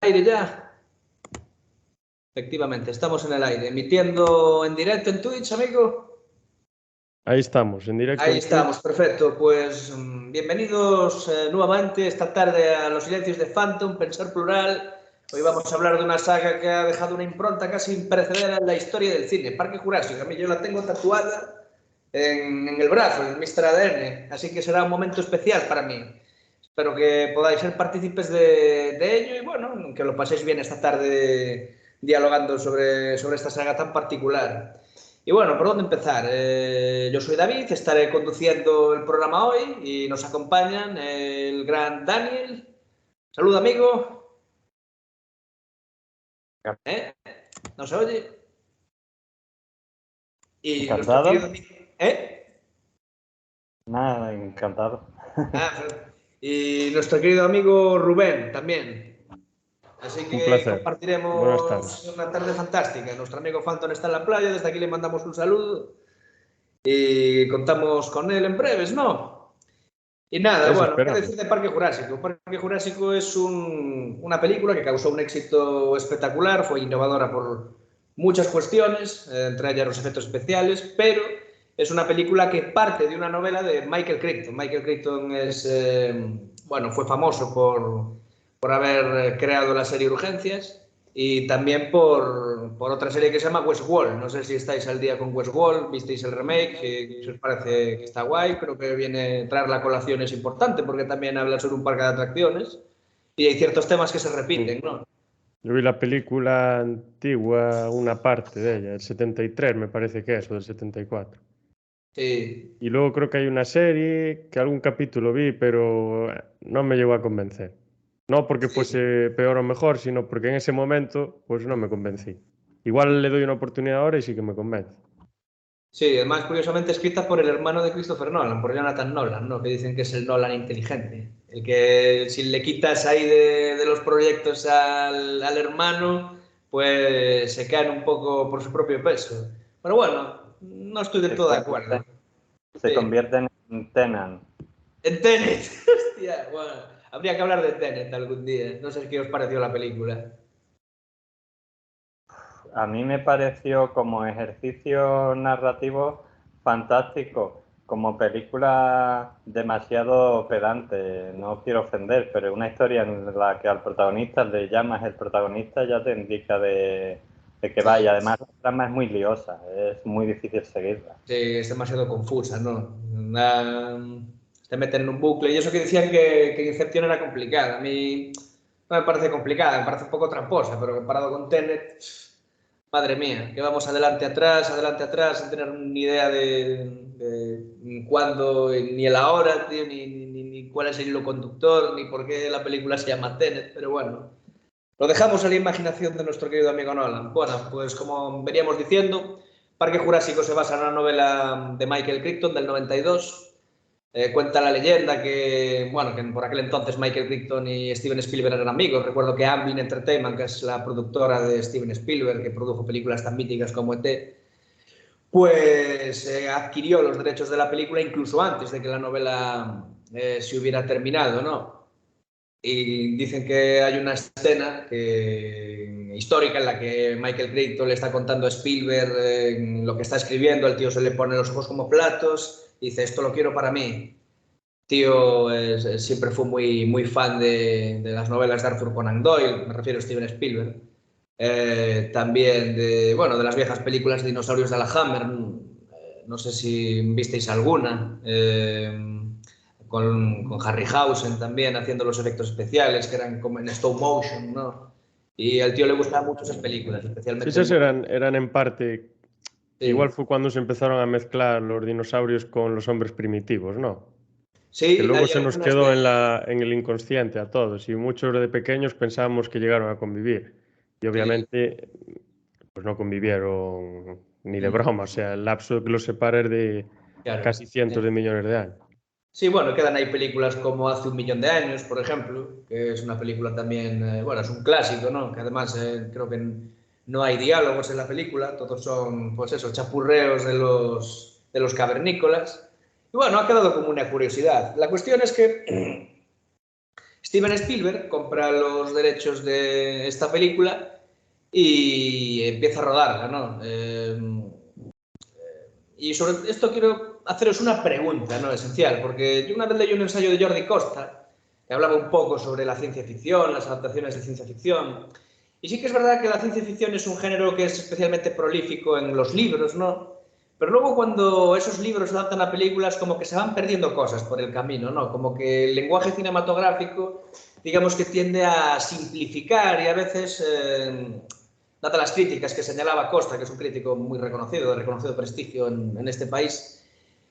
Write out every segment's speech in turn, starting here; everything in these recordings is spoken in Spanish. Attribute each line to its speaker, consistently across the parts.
Speaker 1: Aire ya. Efectivamente, estamos en el aire, emitiendo en directo en Twitch, amigo.
Speaker 2: Ahí estamos, en directo
Speaker 1: Ahí
Speaker 2: en
Speaker 1: estamos,
Speaker 2: Twitch.
Speaker 1: perfecto. Pues bienvenidos nuevamente esta tarde a Los Silencios de Phantom, Pensar Plural. Hoy vamos a hablar de una saga que ha dejado una impronta casi imperecedera en la historia del cine, Parque Jurásico. A mí yo la tengo tatuada en el brazo, en Mr. ADN, así que será un momento especial para mí. Espero que podáis ser partícipes de ello y bueno, que lo paséis bien esta tarde dialogando sobre esta saga tan particular. Y bueno, ¿por dónde empezar? Yo soy David, estaré conduciendo el programa hoy y nos acompañan el gran Daniel. Saluda, amigo. ¿Eh? ¿No se oye? Y nuestro querido
Speaker 3: Encantado.
Speaker 1: amigo... ¿Eh?
Speaker 3: Nada, encantado.
Speaker 1: Y nuestro querido amigo Rubén también. Así
Speaker 2: Un
Speaker 1: que
Speaker 2: placer. Buenas
Speaker 1: compartiremos
Speaker 2: tardes.
Speaker 1: una tarde fantástica. Nuestro amigo Phantom está en la playa, desde aquí le mandamos un saludo y contamos con él en breves, ¿no? Y nada,
Speaker 2: Eso
Speaker 1: bueno, ¿qué
Speaker 2: esperamos.
Speaker 1: decir de Parque Jurásico? Parque Jurásico es una película que causó un éxito espectacular, fue innovadora por muchas cuestiones, entre ellas los efectos especiales, pero es una película que parte de una novela de Michael Crichton. Michael Crichton bueno, fue famoso por haber creado la serie Urgencias y también por otra serie que se llama Westworld. No sé si estáis al día con Westworld, visteis el remake, que os parece que está guay, creo que viene a traer la colación es importante porque también habla sobre un parque de atracciones y hay ciertos temas que se repiten, ¿no?
Speaker 2: Yo vi la película antigua, una parte de ella, el 73 me parece que es, o del 74.
Speaker 1: Sí,
Speaker 2: Y luego creo que hay una serie que algún capítulo vi, pero no me llegó a convencer. No porque
Speaker 1: sí.
Speaker 2: fuese peor o mejor, sino porque en ese momento pues no me convencí. Igual le doy una oportunidad ahora y sí que me convence.
Speaker 1: Sí, además curiosamente escrita por el hermano de Christopher Nolan, por Jonathan Nolan, ¿no? Que dicen que es el Nolan inteligente. El que si le quitas ahí de los proyectos al hermano, pues se caen un poco por su propio peso. Pero bueno, no estoy del
Speaker 3: Se
Speaker 1: todo de
Speaker 3: convierte,
Speaker 1: acuerdo.
Speaker 3: se
Speaker 1: Sí.
Speaker 3: convierte en Tenan.
Speaker 1: En Tenet, hostia, bueno, habría que hablar de Tenet algún día. No sé qué os pareció la película.
Speaker 3: A mí me pareció como ejercicio narrativo fantástico, como película demasiado pedante, no quiero ofender, pero una historia en la que al protagonista le llamas el protagonista ya te indica de que vaya.
Speaker 1: Sí.
Speaker 3: Además la trama es muy liosa, es muy difícil seguirla.
Speaker 1: Sí, es demasiado confusa, ¿no? Te meten en un bucle. Y eso que decían que Inception era complicada. A mí no me parece complicada, me parece un poco tramposa, pero comparado con Tenet, madre mía, que vamos adelante, atrás, sin tener ni idea de cuándo, ni el ahora, tío, ni cuál es el hilo conductor, ni por qué la película se llama Tenet, pero bueno. Lo dejamos a la imaginación de nuestro querido amigo Nolan. Bueno, pues como veníamos diciendo, Parque Jurásico se basa en una novela de Michael Crichton del 92. Cuenta la leyenda que, bueno, que por aquel entonces Michael Crichton y Steven Spielberg eran amigos. Recuerdo que Amblin Entertainment, que es la productora de Steven Spielberg, que produjo películas tan míticas como ET, pues adquirió los derechos de la película incluso antes de que la novela se hubiera terminado, ¿no? Y dicen que hay una escena histórica en la que Michael Crichton le está contando a Spielberg lo que está escribiendo, el tío se le pone los ojos como platos y dice, esto lo quiero para mí. Tío siempre fue muy fan de las novelas de Arthur Conan Doyle, me refiero a Steven Spielberg. También bueno, de las viejas películas de dinosaurios de la Hammer, no sé si visteis alguna. Con Harryhausen también haciendo los efectos especiales, que eran como en stop motion, ¿no? Y al tío le gustaban mucho esas películas,
Speaker 2: Sí,
Speaker 1: especialmente el
Speaker 2: esas
Speaker 1: mundo.
Speaker 2: eran en parte, igual
Speaker 1: Sí,
Speaker 2: fue cuando se empezaron a mezclar los dinosaurios con los hombres primitivos, ¿no? Que
Speaker 1: sí,
Speaker 2: luego
Speaker 1: hay
Speaker 2: se nos
Speaker 1: algunas
Speaker 2: quedó en el inconsciente a todos y muchos de pequeños pensamos que llegaron a convivir y
Speaker 1: Sí.
Speaker 2: obviamente pues no convivieron ni de broma, o sea, el lapso que los separa es de
Speaker 1: Claro.
Speaker 2: casi cientos de millones de años.
Speaker 1: Sí, bueno, quedan ahí películas como Hace un millón de años, por ejemplo, que es una película también, bueno, es un clásico, ¿no? Que además creo que no hay diálogos en la película, todos son, pues eso, chapurreos de los cavernícolas. Y bueno, ha quedado como una curiosidad. La cuestión es que Steven Spielberg compra los derechos de esta película y empieza a rodarla, ¿no? Y sobre esto quiero haceros una pregunta, ¿no? Esencial, porque yo una vez leí un ensayo de Jordi Costa que hablaba un poco sobre la ciencia ficción, las adaptaciones de ciencia ficción. Y sí que es verdad que la ciencia ficción es un género que es especialmente prolífico en los libros, ¿no? Pero luego cuando esos libros se adaptan a películas, como que se van perdiendo cosas por el camino, ¿no? Como que el lenguaje cinematográfico, digamos que tiende a simplificar y a veces, dada las críticas que señalaba Costa, que es un crítico muy reconocido, de reconocido prestigio en este país,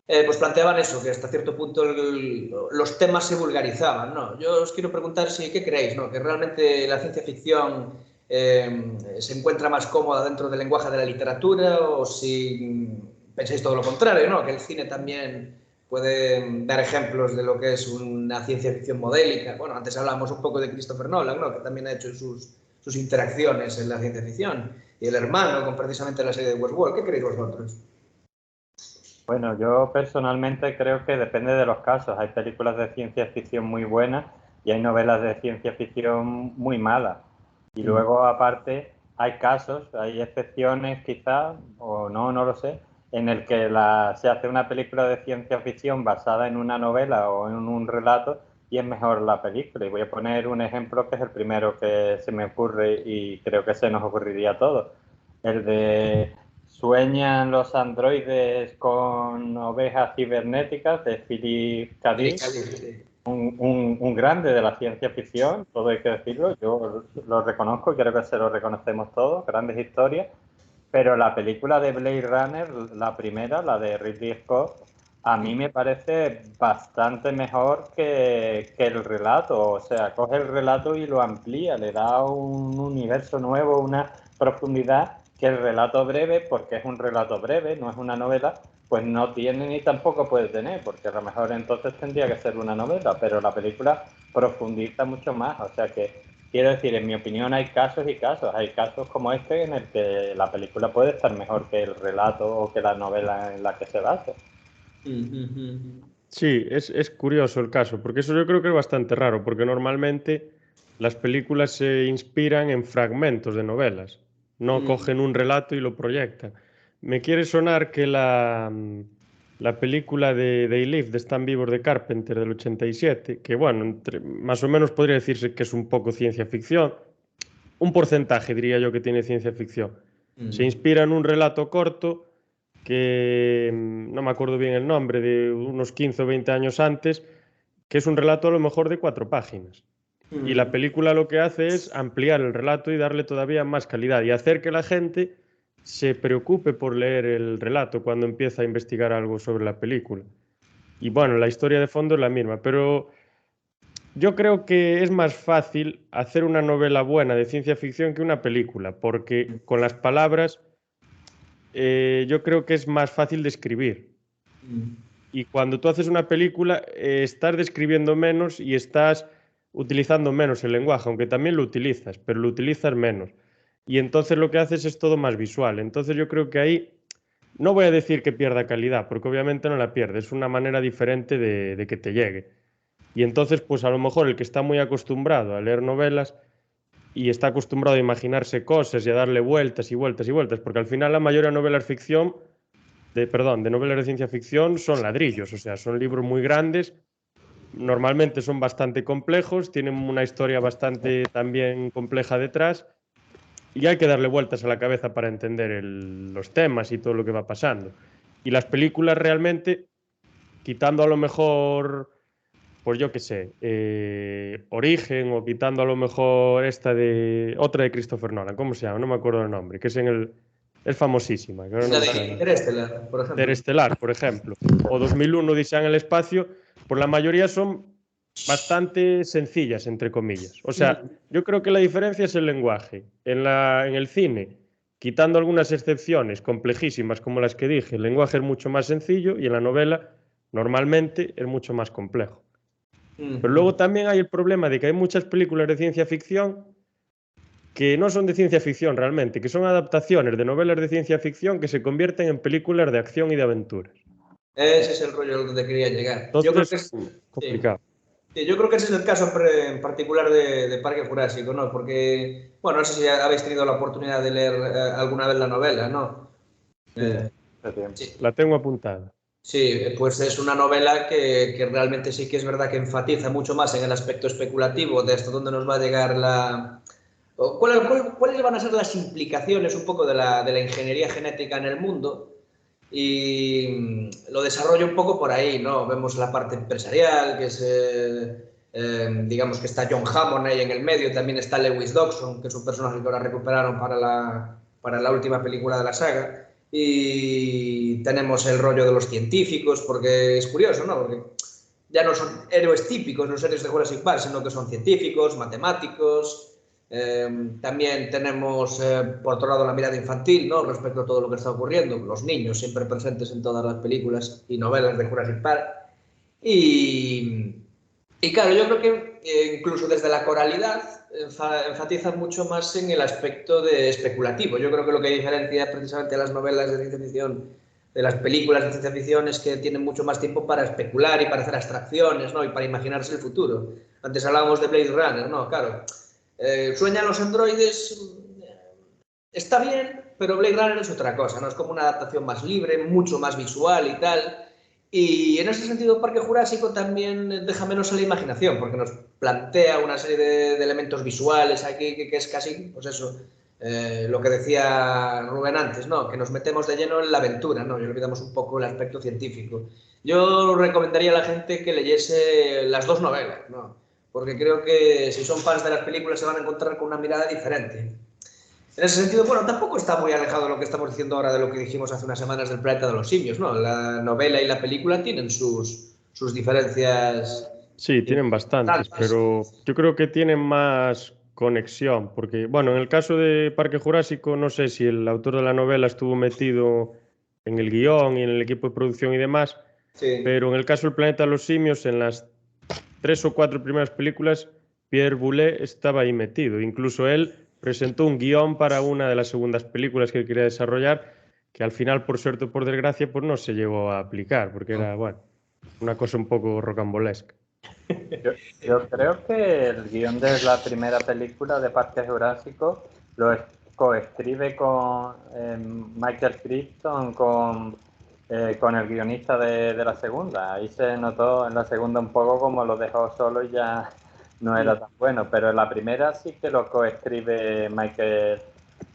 Speaker 1: pues planteaban eso, que hasta cierto punto los temas se vulgarizaban, ¿no? Yo os quiero preguntar si, ¿qué creéis, no? Que realmente la ciencia ficción se encuentra más cómoda dentro del lenguaje de la literatura o si pensáis todo lo contrario, ¿no? Que el cine también puede dar ejemplos de lo que es una ciencia ficción modélica. Bueno, antes hablamos un poco de Christopher Nolan, ¿no? Que también ha hecho sus interacciones en la ciencia ficción. Y el hermano con precisamente la serie de Westworld. ¿Qué creéis vosotros?
Speaker 3: Bueno, yo personalmente creo que depende de los casos. Hay películas de ciencia ficción muy buenas y hay novelas de ciencia ficción muy malas. Y luego, aparte, hay casos, hay excepciones quizás, o no, no lo sé, en el que se hace una película de ciencia ficción basada en una novela o en un relato y es mejor la película. Y voy a poner un ejemplo que es el primero que se me ocurre y creo que se nos ocurriría a todos. El de Sueñan los androides con ovejas cibernéticas de Philip K. Dick, un grande de la ciencia ficción, todo hay que decirlo, yo lo reconozco y creo que se lo reconocemos todos, grandes historias, pero la película de Blade Runner, la primera, la de Ridley Scott, a mí me parece bastante mejor que el relato, o sea, coge el relato y lo amplía, le da un universo nuevo, una profundidad que el relato breve, porque es un relato breve, no es una novela, pues no tiene ni tampoco puede tener, porque a lo mejor entonces tendría que ser una novela, pero la película profundiza mucho más, o sea que quiero decir, en mi opinión hay casos y casos, hay casos como este en el que la película puede estar mejor que el relato o que la novela en la que se basa.
Speaker 2: Sí, es curioso el caso, porque eso yo creo que es bastante raro, porque normalmente las películas se inspiran en fragmentos de novelas, no cogen un relato y lo proyectan. Me quiere sonar que la película de They Live, de Están vivos de Carpenter del 87, que bueno, más o menos podría decirse que es un poco ciencia ficción, un porcentaje diría yo que tiene ciencia ficción. Se inspira en un relato corto que no me acuerdo bien el nombre, de unos 15 o 20 años antes, que es un relato a lo mejor de 4 páginas. Y la película lo que hace es ampliar el relato y darle todavía más calidad y hacer que la gente se preocupe por leer el relato cuando empieza a investigar algo sobre la película. Y bueno, la historia de fondo es la misma, pero yo creo que es más fácil hacer una novela buena de ciencia ficción que una película, porque con las palabras yo creo que es más fácil de escribir. Y cuando tú haces una película, estás describiendo menos y estás utilizando menos el lenguaje, aunque también lo utilizas, pero lo utilizas menos. Y entonces lo que haces es todo más visual. Entonces yo creo que ahí, no voy a decir que pierda calidad, porque obviamente no la pierde, es una manera diferente de que te llegue. Y entonces, pues a lo mejor el que está muy acostumbrado a leer novelas y está acostumbrado a imaginarse cosas y a darle vueltas y vueltas y vueltas, porque al final la mayoría de novelas ficción, de novelas de ciencia ficción son ladrillos, o sea, son libros muy grandes, normalmente son bastante complejos, tienen una historia bastante también compleja detrás y hay que darle vueltas a la cabeza para entender los temas y todo lo que va pasando. Y las películas realmente, quitando a lo mejor, pues yo qué sé, Origen o quitando a lo mejor otra de Christopher Nolan, ¿cómo se llama? No me acuerdo el nombre, que es famosísima. Que
Speaker 1: La de Interestelar, por ejemplo.
Speaker 2: Interestelar, por ejemplo, o 2001 Odisea en el espacio, por la mayoría son bastante sencillas, entre comillas. O sea, yo creo que la diferencia es el lenguaje. En el cine, quitando algunas excepciones complejísimas como las que dije, el lenguaje es mucho más sencillo y en la novela normalmente es mucho más complejo. Pero luego también hay el problema de que hay muchas películas de ciencia ficción que no son de ciencia ficción realmente, que son adaptaciones de novelas de ciencia ficción que se convierten en películas de acción y de aventuras.
Speaker 1: Ese es el rollo donde quería llegar.
Speaker 2: Entonces,
Speaker 1: Yo creo que es
Speaker 2: complicado.
Speaker 1: Sí, yo creo que ese es el caso en particular de Parque Jurásico, ¿no? Porque, bueno, no sé si habéis tenido la oportunidad de leer alguna vez la novela, ¿no?
Speaker 3: Sí,
Speaker 1: Eh,
Speaker 3: hace tiempo.
Speaker 1: sí,
Speaker 2: La tengo apuntada.
Speaker 1: sí, pues es una novela que realmente sí que es verdad que enfatiza mucho más en el aspecto especulativo de hasta dónde nos va a llegar ¿cuáles van a ser las implicaciones un poco de la ingeniería genética en el mundo? Y lo desarrollo un poco por ahí, ¿no? Vemos la parte empresarial, que es, digamos que está John Hammond ahí en el medio, también está Lewis Dawson, que es un personaje que ahora recuperaron para la última película de la saga. Y tenemos el rollo de los científicos, porque es curioso, ¿no? Porque ya no son héroes típicos los héroes de Jurassic Park, sino que son científicos, matemáticos. También tenemos, por otro lado, la mirada infantil, ¿no? Respecto a todo lo que está ocurriendo. Los niños siempre presentes en todas las películas y novelas de Jurassic Park. Y, y claro, yo creo que incluso desde la coralidad enfatizan mucho más en el aspecto de especulativo. Yo creo que lo que diferencia precisamente a las novelas de ciencia ficción de las películas de ciencia ficción es que tienen mucho más tiempo para especular y para hacer abstracciones, ¿no? Y para imaginarse el futuro. Antes hablábamos de Blade Runner, ¿no? Claro, sueñan los androides, está bien, pero Blade Runner es otra cosa, ¿no? Es como una adaptación más libre, mucho más visual y tal. Y en ese sentido, Parque Jurásico también deja menos a la imaginación, porque nos plantea una serie de elementos visuales aquí que es casi, pues eso, lo que decía Rubén antes, ¿no? Que nos metemos de lleno en la aventura, ¿no? Y olvidamos un poco el aspecto científico. Yo recomendaría a la gente que leyese las dos novelas, ¿no? Porque creo que si son fans de las películas se van a encontrar con una mirada diferente. En ese sentido, bueno, tampoco está muy alejado de lo que estamos diciendo ahora de lo que dijimos hace unas semanas del planeta de los simios, ¿no? La novela y la película tienen sus diferencias
Speaker 2: Sí, tienen bastantes,
Speaker 1: importantes.
Speaker 2: pero yo creo que tienen más conexión, porque, bueno, en el caso de Parque Jurásico, no sé si el autor de la novela estuvo metido en el guión y en el equipo de producción y demás,
Speaker 1: Sí.
Speaker 2: pero en el caso del Planeta de los Simios, en las 3 o 4 primeras películas, Pierre Boulet estaba ahí metido. Incluso él presentó un guión para una de las segundas películas que él quería desarrollar, que al final, por suerte o por desgracia, pues no se llegó a aplicar, porque era, bueno, una cosa un poco rocambolesca.
Speaker 3: Yo creo que el guión de la primera película de Parque Jurásico lo coescribe con Michael Crichton, con el guionista de la segunda. Ahí se notó en la segunda un poco como lo dejó solo y ya no era tan bueno, pero en la primera sí que lo coescribe Michael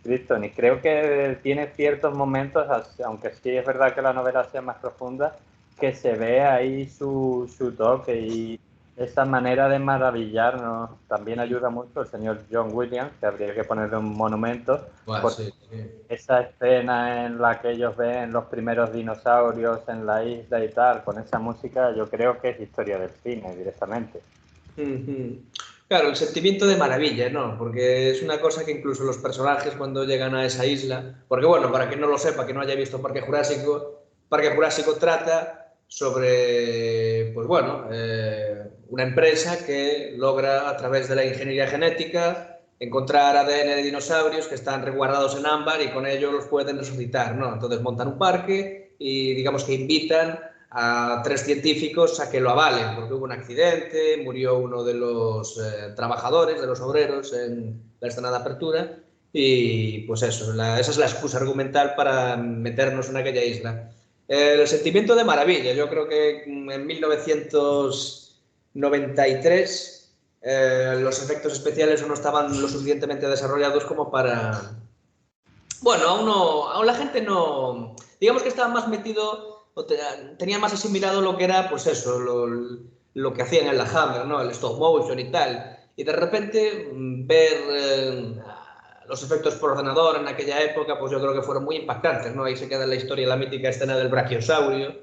Speaker 3: Crichton y creo que tiene ciertos momentos, aunque sí es verdad que la novela sea más profunda, que se ve ahí su toque y esa manera de maravillarnos. También ayuda mucho el señor John Williams, que habría que ponerle un monumento,
Speaker 1: Bueno,
Speaker 3: porque
Speaker 1: sí, sí.
Speaker 3: esa escena en la que ellos ven los primeros dinosaurios en la isla y tal, con esa música, yo creo que es historia del cine directamente.
Speaker 1: Claro, el sentimiento de maravilla, ¿no? Porque es una cosa que incluso los personajes cuando llegan a esa isla, porque bueno, para quien no lo sepa, que no haya visto Parque Jurásico trata sobre, pues bueno, una empresa que logra a través de la ingeniería genética encontrar ADN de dinosaurios que están resguardados en ámbar y con ello los pueden resucitar, ¿no? Entonces montan un parque y digamos que invitan a 3 científicos a que lo avalen, porque hubo un accidente, murió uno de los trabajadores, de los obreros en la escena de apertura, y pues eso, esa es la excusa argumental para meternos en aquella isla. El sentimiento de maravilla, yo creo que en 1993 los efectos especiales no estaban lo suficientemente desarrollados como para... Bueno, aún la gente no... Digamos que estaba más metido, tenía más asimilado lo que era, pues eso, lo que hacían en la Hammer, ¿no? El stop motion y tal. Y de repente ver los efectos por ordenador en aquella época, pues yo creo que fueron muy impactantes, ¿no? Ahí se queda en la historia la mítica escena del brachiosaurio,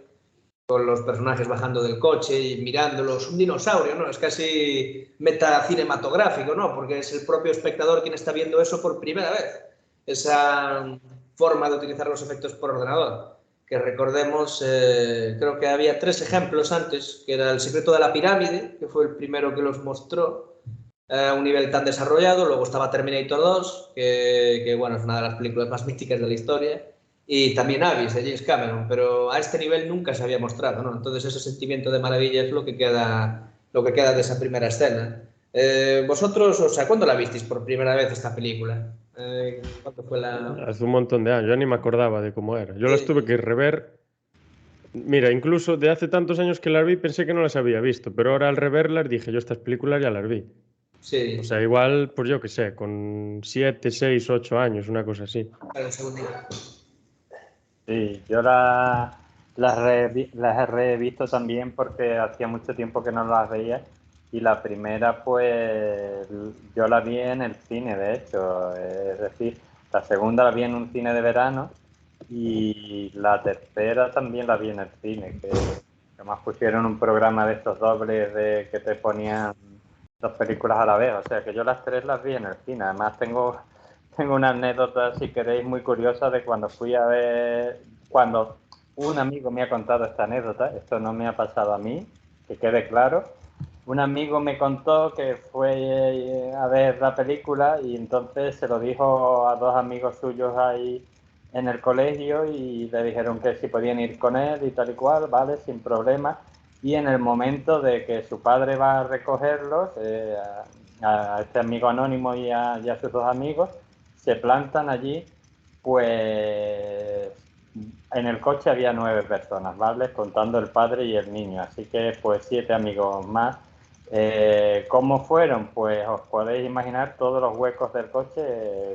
Speaker 1: con los personajes bajando del coche y mirándolos, un dinosaurio, ¿no? Es casi metacinematográfico, ¿no? Porque es el propio espectador quien está viendo eso por primera vez. Esa forma de utilizar los efectos por ordenador. Que recordemos, creo que había 3 ejemplos antes, que era El secreto de la pirámide, que fue el primero que los mostró a un nivel tan desarrollado. Luego estaba Terminator 2, que bueno, es una de las películas más míticas de la historia. Y también Abyss, de James Cameron, pero a este nivel nunca se había mostrado, ¿no? Entonces ese sentimiento de maravilla es lo que queda lo que queda de esa primera escena. Vosotros, o sea, ¿cuándo la visteis por primera vez esta película? ¿Cuándo fue la...?
Speaker 2: Hace un montón de años, ya ni me acordaba de cómo era. Yo las tuve que rever. Mira, incluso de hace tantos años que las vi pensé que no las había visto, pero ahora al reverlas dije, yo estas películas ya las vi.
Speaker 1: Sí.
Speaker 2: O sea, igual, pues yo qué sé, con 7, 6, 8 años, una cosa así.
Speaker 1: Vale, un segundito.
Speaker 3: Sí, yo las he revisto también porque hacía mucho tiempo que no las veía. Y la primera, pues, yo la vi en el cine, de hecho. Es decir, la segunda la vi en un cine de verano y la tercera también la vi en el cine, que además pusieron un programa de estos dobles de que te ponían dos películas a la vez. O sea, que yo las tres las vi en el cine. Además, tengo una anécdota, si queréis, muy curiosa de cuando fui a ver, cuando un amigo me ha contado esta anécdota, esto no me ha pasado a mí, que quede claro. Un amigo me contó que fue a ver la película y entonces se lo dijo a dos amigos suyos ahí en el colegio y le dijeron que si podían ir con él y tal y cual, vale, sin problema. Y en el momento de que su padre va a recogerlos, a este amigo anónimo y a sus dos amigos, se plantan allí, pues en el coche había 9 personas, ¿vale? Contando el padre y el niño, así que pues 7 amigos más. ¿Cómo fueron? Pues os podéis imaginar todos los huecos del coche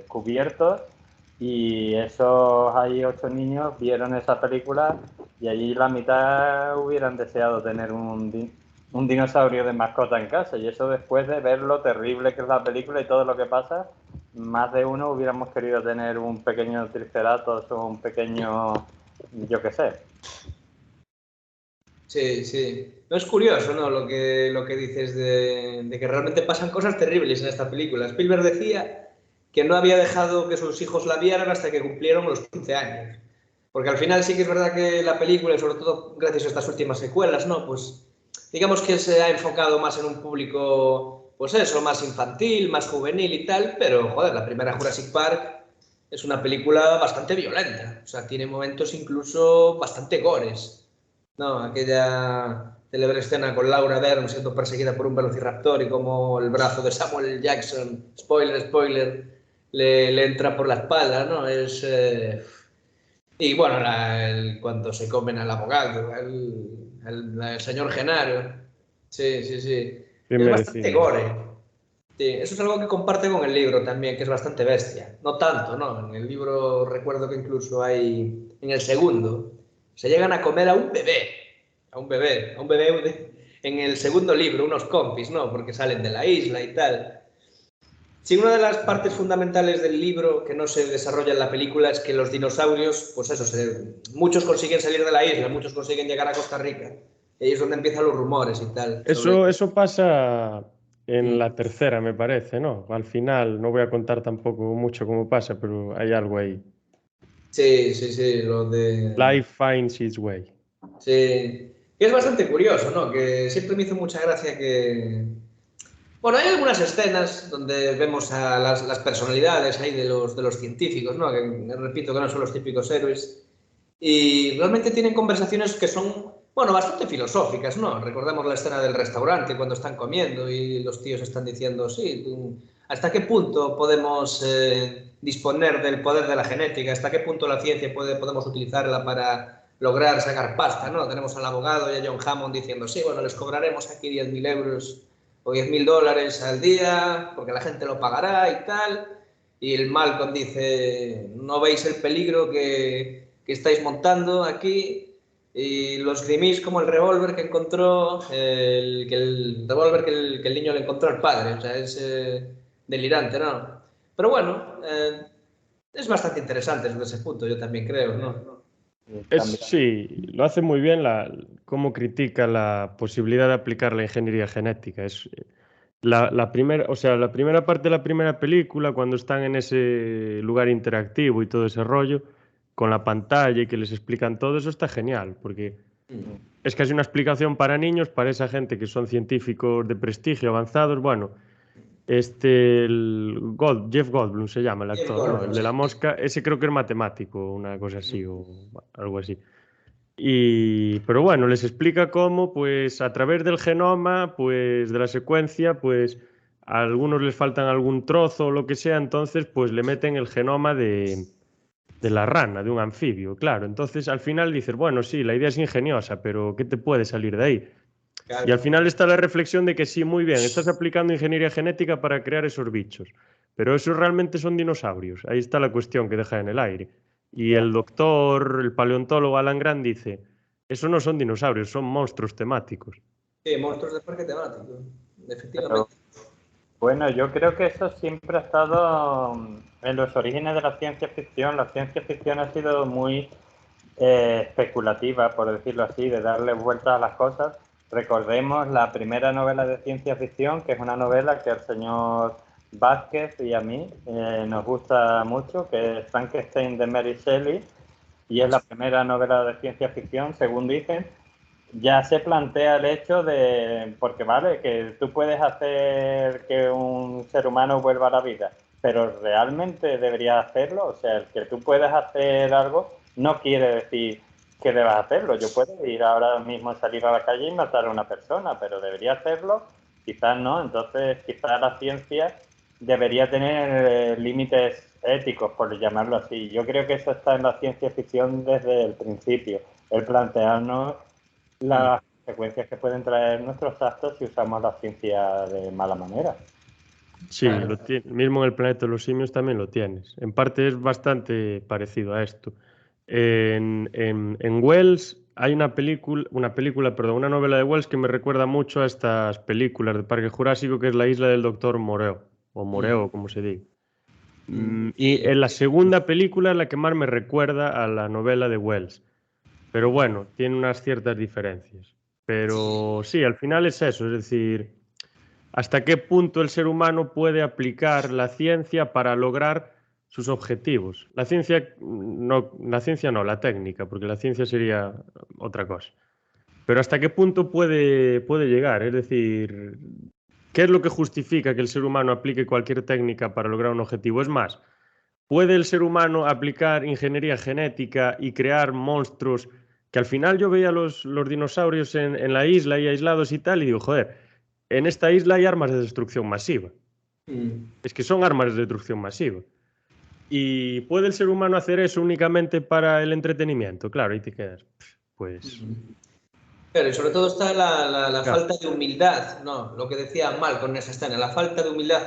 Speaker 3: cubiertos y esos ahí 8 niños vieron esa película y allí la mitad hubieran deseado tener un dinosaurio de mascota en casa y eso después de ver lo terrible que es la película y todo lo que pasa, más de uno hubiéramos querido tener un pequeño triceratops o un pequeño, yo qué sé.
Speaker 1: Sí, sí. No es curioso, ¿no? Lo que dices de que realmente pasan cosas terribles en esta película. Spielberg decía que no había dejado que sus hijos la vieran hasta que cumplieron los 15 años. Porque al final sí que es verdad que la película, y sobre todo gracias a estas últimas secuelas, ¿no? Pues digamos que se ha enfocado más en un público, pues eso, más infantil, más juvenil y tal, pero joder, la primera Jurassic Park es una película bastante violenta. O sea, tiene momentos incluso bastante gores. No, aquella célebre escena con Laura Dern siendo perseguida por un velociraptor y como el brazo de Samuel Jackson, spoiler, spoiler, le entra por la espalda, ¿no? Y bueno, cuando se comen al abogado, el señor Genaro. Sí, sí, sí.
Speaker 2: Bien
Speaker 1: Es bastante
Speaker 2: merecido.
Speaker 1: gore. Sí, eso es algo que comparte con el libro también, que es bastante bestia. No tanto, ¿no? En el libro recuerdo que incluso hay, en el segundo, se llegan a comer a un bebé en el segundo libro, unos compis, ¿no? Porque salen de la isla y tal. Sí, una de las partes fundamentales del libro que no se desarrolla en la película es que los dinosaurios, pues eso, muchos consiguen salir de la isla, muchos consiguen llegar a Costa Rica. Y ahí es donde empiezan los rumores y tal.
Speaker 2: Eso pasa en
Speaker 1: Mm.
Speaker 2: la tercera, me parece, ¿no? Al final, no voy a contar tampoco mucho cómo pasa, pero hay algo ahí.
Speaker 1: Sí, sí, sí, lo de...
Speaker 2: Life finds its way.
Speaker 1: Sí, y es bastante curioso, ¿no? Que siempre me hizo mucha gracia que... Bueno, hay algunas escenas donde vemos a las personalidades ahí de los científicos, ¿no? Que repito que no son los típicos héroes. Y realmente tienen conversaciones que son, bueno, bastante filosóficas, ¿no? Recordemos la escena del restaurante cuando están comiendo y los tíos están diciendo, sí, ¿hasta qué punto podemos disponer del poder de la genética? ¿Hasta qué punto la ciencia podemos utilizarla para lograr sacar pasta, ¿no? Tenemos al abogado y a John Hammond diciendo, sí, bueno, les cobraremos aquí 10.000 euros o 10.000 dólares al día porque la gente lo pagará y tal. Y el Malcolm dice, ¿no veis el peligro que estáis montando aquí? Y lo esgrimís como el revólver que encontró, el revólver que el niño le encontró al padre. O sea, es delirante, ¿no? Pero bueno, es bastante interesante desde ese punto, yo también creo, ¿no?
Speaker 3: También,
Speaker 2: Sí, lo hace muy bien cómo critica la posibilidad de aplicar la ingeniería genética. Es la primera, o sea, la primera parte de la primera película, cuando están en ese lugar interactivo y todo ese rollo, con la pantalla y que les explican todo eso, está genial, porque es casi una explicación para niños, para esa gente que son científicos de prestigio avanzados. Bueno, Jeff Goldblum se llama el
Speaker 1: Jeff
Speaker 2: actor, ¿no?
Speaker 1: Goldblum,
Speaker 2: El de
Speaker 1: sí.
Speaker 2: la mosca, ese creo que es matemático, una cosa así o algo así. Pero bueno, les explica cómo, pues a través del genoma, pues de la secuencia, pues a algunos les faltan algún trozo o lo que sea, entonces pues le meten el genoma de la rana, de un anfibio, claro. Entonces al final dices, bueno, sí, la idea es ingeniosa, pero ¿qué te puede salir de ahí? Y al
Speaker 1: Claro.
Speaker 2: final está la reflexión de que sí, muy bien, estás aplicando ingeniería genética para crear esos bichos, pero esos realmente son dinosaurios. Ahí está la cuestión que deja en el aire. Y
Speaker 3: Ya.
Speaker 2: el doctor, el paleontólogo Alan Grant dice, eso no son dinosaurios, son monstruos temáticos.
Speaker 1: Sí, monstruos de parque temático,
Speaker 3: Pero
Speaker 1: efectivamente.
Speaker 3: bueno, yo creo que eso siempre ha estado en los orígenes de la ciencia ficción. La ciencia ficción ha sido muy especulativa, por decirlo así, de darle vueltas a las cosas. Recordemos la primera novela de ciencia ficción, que es una novela que al señor Vázquez y a mí nos gusta mucho, que es Frankenstein de Mary Shelley, y es la primera novela de ciencia ficción, según dicen. Ya se plantea el hecho de, porque vale, que tú puedes hacer que un ser humano vuelva a la vida, pero realmente deberías hacerlo. O sea, el que tú puedas hacer algo no quiere decir que debas hacerlo. Yo puedo ir ahora mismo, salir a la calle y matar a una persona, pero debería hacerlo, quizás no. Entonces, quizás la ciencia debería tener límites éticos, por llamarlo así. Yo creo que eso está en la ciencia ficción desde el principio, el plantearnos las consecuencias que pueden traer nuestros actos si usamos la ciencia de mala manera.
Speaker 2: Sí,
Speaker 1: Claro.
Speaker 2: mismo en el planeta de los simios también lo tienes. En parte es bastante parecido a esto. En Wells hay perdón, una novela de Wells que me recuerda mucho a estas películas de Parque Jurásico, que es La isla del Doctor Moreau, o Moreo, como se diga. Y
Speaker 1: Sí,
Speaker 2: en la segunda película es la que más me recuerda a la novela de Wells. Pero bueno, tiene unas ciertas diferencias. Pero
Speaker 1: sí.
Speaker 2: sí, al final es eso, es decir, hasta qué punto el ser humano puede aplicar la ciencia para lograr sus objetivos. La ciencia no, la técnica, porque la ciencia sería otra cosa. Pero hasta qué punto puede llegar, es decir, ¿qué es lo que justifica que el ser humano aplique cualquier técnica para lograr un objetivo? Es más, ¿puede el ser humano aplicar ingeniería genética y crear monstruos que al final yo veía los dinosaurios en la isla y aislados y tal y digo, joder, en esta isla hay armas de destrucción masiva. Es que son armas de destrucción masiva. ¿Y puede el ser humano hacer eso únicamente para el entretenimiento? Claro, ahí te quedas. Pues,
Speaker 1: Pero y sobre todo está la
Speaker 2: claro.
Speaker 1: falta de humildad, ¿no? Lo que decía Mal con esa escena, la falta de humildad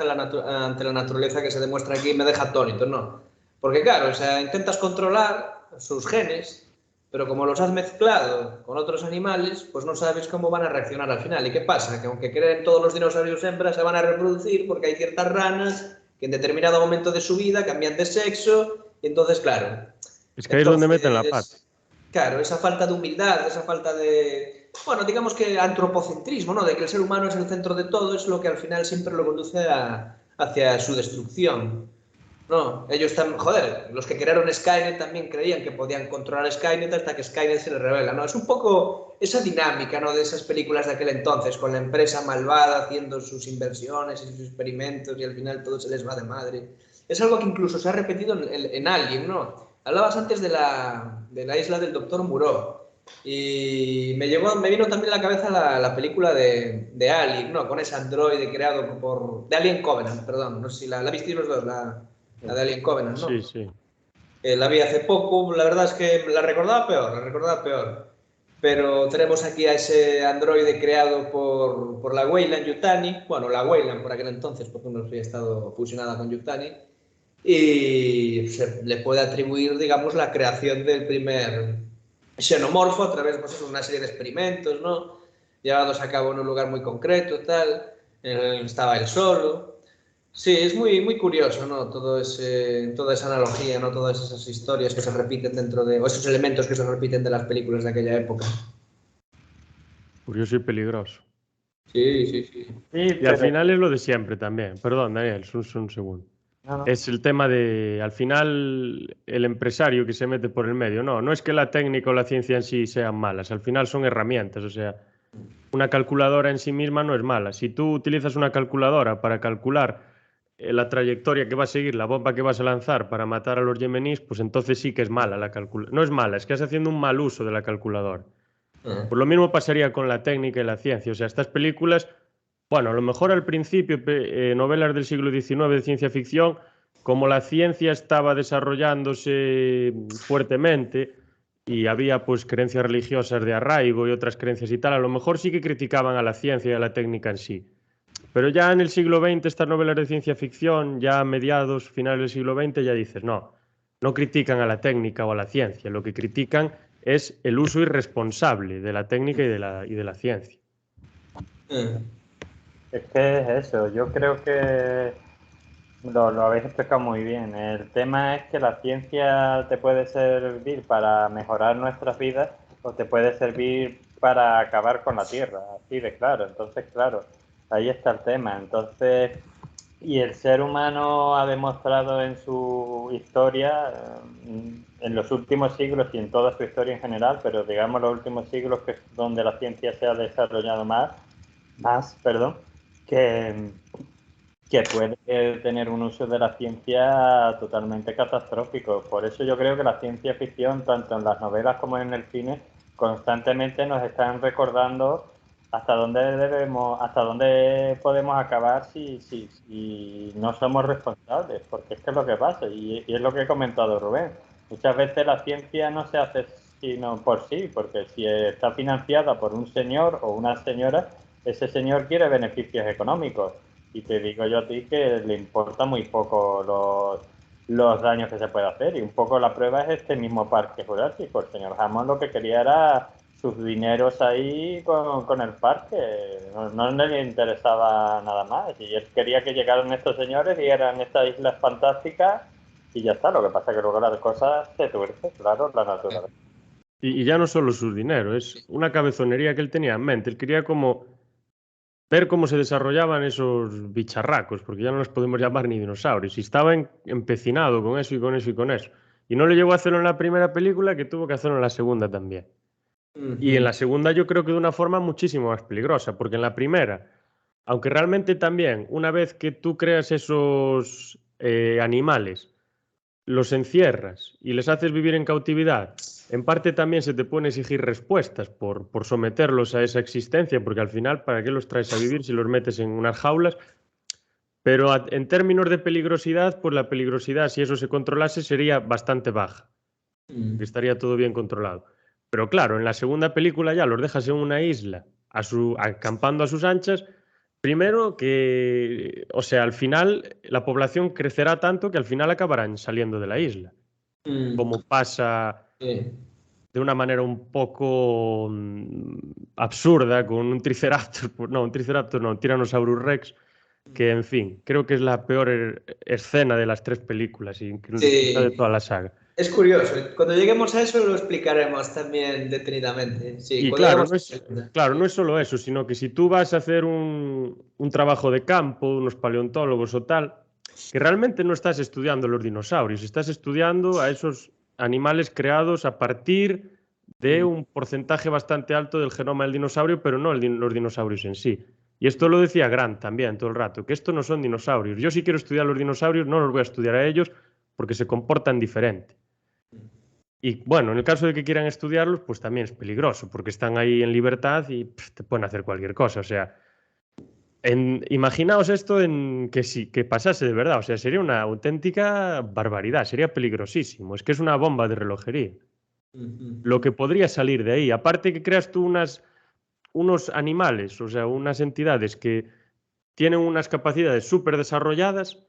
Speaker 1: ante la naturaleza que se demuestra aquí me deja atónito, ¿no? Porque claro, o sea, intentas controlar sus genes, pero como los has mezclado con otros animales, pues no sabes cómo van a reaccionar al final. ¿Y qué pasa? Que aunque creen todos los dinosaurios hembras, se van a reproducir porque hay ciertas ranas que en determinado momento de su vida cambian de sexo, y entonces, claro,
Speaker 2: Es que ahí es donde meten la pata.
Speaker 1: entonces, claro, esa falta de humildad, esa falta de, bueno, digamos que antropocentrismo, ¿no? De que el ser humano es el centro de todo, es lo que al final siempre lo conduce hacia su destrucción. No, ellos también, joder, los que crearon Skynet también creían que podían controlar Skynet hasta que Skynet se les revela, ¿no? Es un poco esa dinámica, ¿no? De esas películas de aquel entonces, con la empresa malvada haciendo sus inversiones y sus experimentos y al final todo se les va de madre. Es algo que incluso se ha repetido en Alien, ¿no? Hablabas antes de la isla del Doctor Moreau y me vino también a la cabeza la película de Alien, ¿no? Con ese androide creado de Alien Covenant, perdón, no sé si la visteis los dos, la de Alien Covenant,
Speaker 2: Sí,
Speaker 1: ¿no?
Speaker 2: sí.
Speaker 1: La vi hace poco, la verdad es que la recordaba peor. Pero tenemos aquí a ese androide creado por la Weyland Yutani, bueno, la Weyland por aquel entonces, porque no había estado fusionada con Yutani, y se le puede atribuir, digamos, la creación del primer xenomorfo a través pues, de una serie de experimentos, ¿no? Llevados a cabo en un lugar muy concreto, tal. Estaba él solo. Sí, es muy, muy curioso, ¿no? Toda esa analogía, ¿no? Todas esas historias que se repiten o esos elementos que se repiten de las películas de aquella época.
Speaker 2: Curioso y peligroso.
Speaker 1: Sí, sí, sí.
Speaker 3: Sí,
Speaker 2: Y al
Speaker 3: pero
Speaker 2: final es lo de siempre también. Perdón, Daniel, un segundo.
Speaker 3: no, no.
Speaker 2: Es el tema de, al final, el empresario que se mete por el medio. No, no es que la técnica o la ciencia en sí sean malas, al final son herramientas. O sea, una calculadora en sí misma no es mala. Si tú utilizas una calculadora para calcular la trayectoria que va a seguir, la bomba que vas a lanzar para matar a los yemeníes, pues entonces sí que es mala la calculadora. No es mala, es que estás haciendo un mal uso de la calculadora. Pues lo mismo pasaría con la técnica y la ciencia. O sea, estas películas, bueno, a lo mejor al principio, novelas del siglo XIX de ciencia ficción, como la ciencia estaba desarrollándose fuertemente y había pues creencias religiosas de arraigo y otras creencias y tal, a lo mejor sí que criticaban a la ciencia y a la técnica en sí. Pero ya en el siglo XX, estas novelas de ciencia ficción, ya a mediados, finales del siglo XX, ya dices, no, no critican a la técnica o a la ciencia, lo que critican es el uso irresponsable de la técnica y de la ciencia.
Speaker 3: Es que es eso, yo creo que lo habéis explicado muy bien. El tema es que la ciencia te puede servir para mejorar nuestras vidas o te puede servir para acabar con la Tierra, así de claro. Entonces, claro, ahí está el tema. Entonces, y el ser humano ha demostrado en su historia, en los últimos siglos y en toda su historia en general, pero digamos los últimos siglos, que es donde la ciencia se ha desarrollado más, que puede tener un uso de la ciencia totalmente catastrófico. Por eso yo creo que la ciencia ficción, tanto en las novelas como en el cine, constantemente nos están recordando hasta dónde podemos acabar si no somos responsables, porque es que es lo que pasa, y es lo que he comentado Rubén. Muchas veces la ciencia no se hace sino por sí, porque si está financiada por un señor o una señora, ese señor quiere beneficios económicos. Y te digo yo a ti que le importa muy poco los daños que se puede hacer. Y un poco la prueba es este mismo parque jurásico. El señor Hammond lo que quería era sus dineros ahí con el parque. No le interesaba nada más. Y él quería que llegaran estos señores y eran estas islas fantásticas y ya está. Lo que pasa es que luego las cosas se tuercen, claro, la naturaleza.
Speaker 2: Y ya no solo su dinero, es una cabezonería que él tenía en mente. Él quería como ver cómo se desarrollaban esos bicharracos, porque ya no los podemos llamar ni dinosaurios. Y estaba empecinado con eso y con eso y con eso. Y no le llegó a hacerlo en la primera película, que tuvo que hacerlo en la segunda también. Y en la segunda yo creo que de una forma muchísimo más peligrosa, porque en la primera, aunque realmente también, una vez que tú creas esos animales, los encierras y les haces vivir en cautividad, en parte también se te pueden exigir respuestas por someterlos a esa existencia, porque al final, ¿para qué los traes a vivir si los metes en unas jaulas? Pero en términos de peligrosidad, pues la peligrosidad, si eso se controlase, sería bastante baja, que estaría todo bien controlado. Pero claro, en la segunda película ya los dejas en una isla, acampando a sus anchas. Primero que, o sea, al final la población crecerá tanto que al final acabarán saliendo de la isla, como pasa de una manera un poco absurda con un Triceratops, no, un Tyrannosaurus Rex, que en fin, creo que es la peor escena de las tres películas y quizá de toda la saga.
Speaker 1: Es curioso, cuando lleguemos a eso lo explicaremos también detenidamente. Sí,
Speaker 2: Y
Speaker 1: cuando
Speaker 2: claro,
Speaker 1: lleguemos
Speaker 2: no es solo eso, sino que si tú vas a hacer un trabajo de campo, unos paleontólogos o tal, que realmente no estás estudiando los dinosaurios, estás estudiando a esos animales creados a partir de un porcentaje bastante alto del genoma del dinosaurio, pero no los dinosaurios en sí. Y esto lo decía Grant también todo el rato, que estos no son dinosaurios. Yo si quiero estudiar los dinosaurios no los voy a estudiar a ellos porque se comportan diferente. Y bueno, en el caso de que quieran estudiarlos, pues también es peligroso, porque están ahí en libertad y te pueden hacer cualquier cosa. O sea, imaginaos esto en que pasase de verdad. O sea, sería una auténtica barbaridad, sería peligrosísimo. Es que es una bomba de relojería. Lo que podría salir de ahí, aparte que creas tú unos animales, o sea, unas entidades que tienen unas capacidades súper desarrolladas,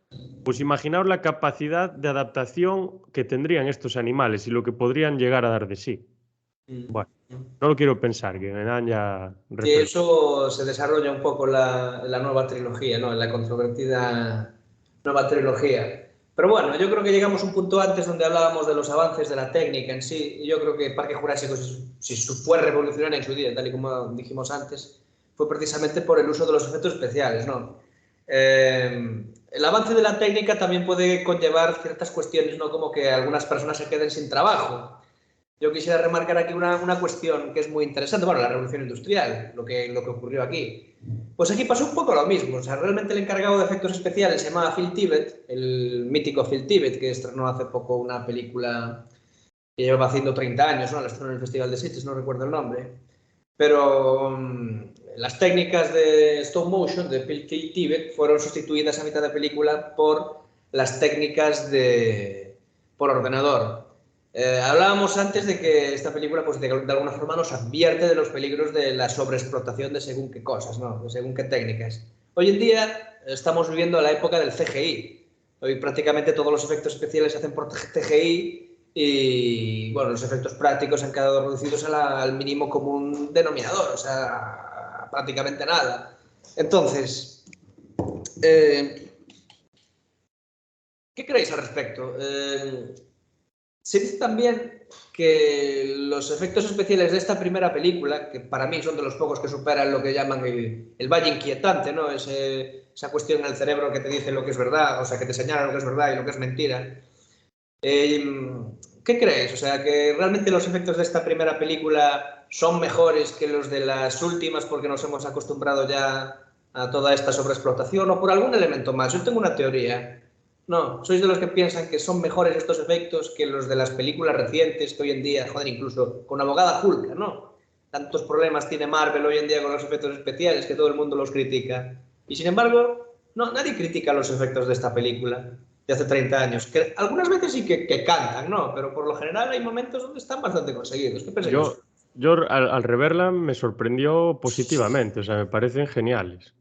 Speaker 2: pues imaginaos la capacidad de adaptación que tendrían estos animales y lo que podrían llegar a dar de sí. Bueno, no lo quiero pensar, que me dan ya...
Speaker 1: Sí, eso se desarrolla un poco la nueva trilogía, ¿no? En la controvertida nueva trilogía. Pero bueno, yo creo que llegamos a un punto antes donde hablábamos de los avances de la técnica en sí, y yo creo que Parque Jurásico, si fue revolucionario en su día, tal y como dijimos antes, fue precisamente por el uso de los efectos especiales, ¿no? El avance de la técnica también puede conllevar ciertas cuestiones, ¿no? Como que algunas personas se queden sin trabajo. yo quisiera remarcar aquí una cuestión que es muy interesante. Bueno, la revolución industrial, lo que ocurrió aquí. Pues aquí pasó un poco lo mismo. O sea, realmente el encargado de efectos especiales se llamaba Phil Tippett, el mítico Phil Tippett, que estrenó hace poco una película que lleva haciendo 30 años, ¿no? La estrenó en el Festival de Sitges, no recuerdo el nombre. Pero las técnicas de stop motion de Phil Tippett fueron sustituidas a mitad de película por las técnicas por ordenador. Hablábamos antes de que esta película, pues, de alguna forma nos advierte de los peligros de la sobreexplotación de según qué cosas, ¿no? De según qué técnicas. Hoy en día estamos viviendo la época del CGI. Hoy prácticamente todos los efectos especiales se hacen por CGI y, bueno, los efectos prácticos han quedado reducidos al mínimo común denominador, o sea, prácticamente nada. Entonces, ¿qué creéis al respecto? Se dice también que los efectos especiales de esta primera película, que para mí son de los pocos que superan lo que llaman el valle inquietante, ¿no? Esa cuestión en el cerebro que te dice lo que es verdad, o sea, que te señala lo que es verdad y lo que es mentira. ¿Qué creéis? O sea, que realmente los efectos de esta primera película son mejores que los de las últimas porque nos hemos acostumbrado ya a toda esta sobreexplotación o por algún elemento más. Yo tengo una teoría. No, sois de los que piensan que son mejores estos efectos que los de las películas recientes que hoy en día, joder, incluso con Abogada Hulk, ¿no? Tantos problemas tiene Marvel hoy en día con los efectos especiales que todo el mundo los critica. Y sin embargo, no, nadie critica los efectos de esta película de hace 30 años. Que algunas veces sí que cantan, ¿no? Pero por lo general hay momentos donde están bastante conseguidos. ¿Qué pensáis
Speaker 2: Yo,
Speaker 1: vosotros?
Speaker 2: yo al reverla me sorprendió positivamente, o sea, me parecen geniales.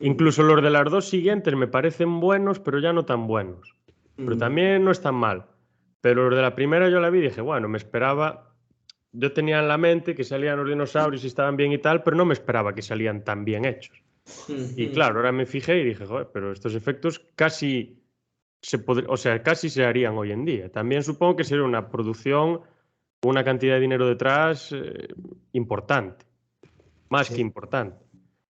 Speaker 2: Incluso los de las dos siguientes me parecen buenos, pero ya no tan buenos. Pero también no están mal. Pero los de la primera yo la vi y dije, bueno, me esperaba. Yo tenía en la mente que salían los dinosaurios y estaban bien y tal, pero no me esperaba que salían tan bien hechos. Y claro, ahora me fijé y dije, joder, pero estos efectos casi o sea, casi se harían hoy en día. También supongo que sería una producción con una cantidad de dinero detrás importante, más que
Speaker 1: Sí.
Speaker 2: importante.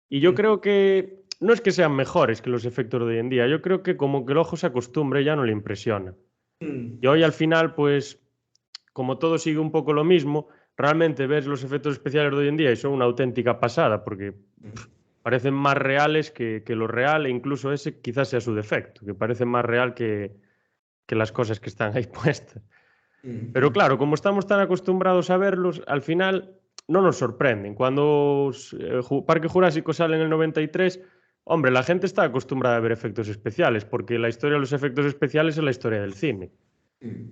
Speaker 2: Y yo creo que no es que sean mejores que los efectos de hoy en día, yo creo que como que el ojo se acostumbra y ya no le impresiona. Y hoy al final, pues, como todo sigue un poco lo mismo, realmente ves los efectos especiales de hoy en día y son una auténtica pasada, porque parecen más reales que lo real, e incluso ese quizás sea su defecto, que parece más real que las cosas que están ahí puestas. Pero claro, como estamos tan acostumbrados a verlos, al final no nos sorprenden. Cuando Parque Jurásico sale en el 93, hombre, la gente está acostumbrada a ver efectos especiales, porque la historia de los efectos especiales es la historia del cine.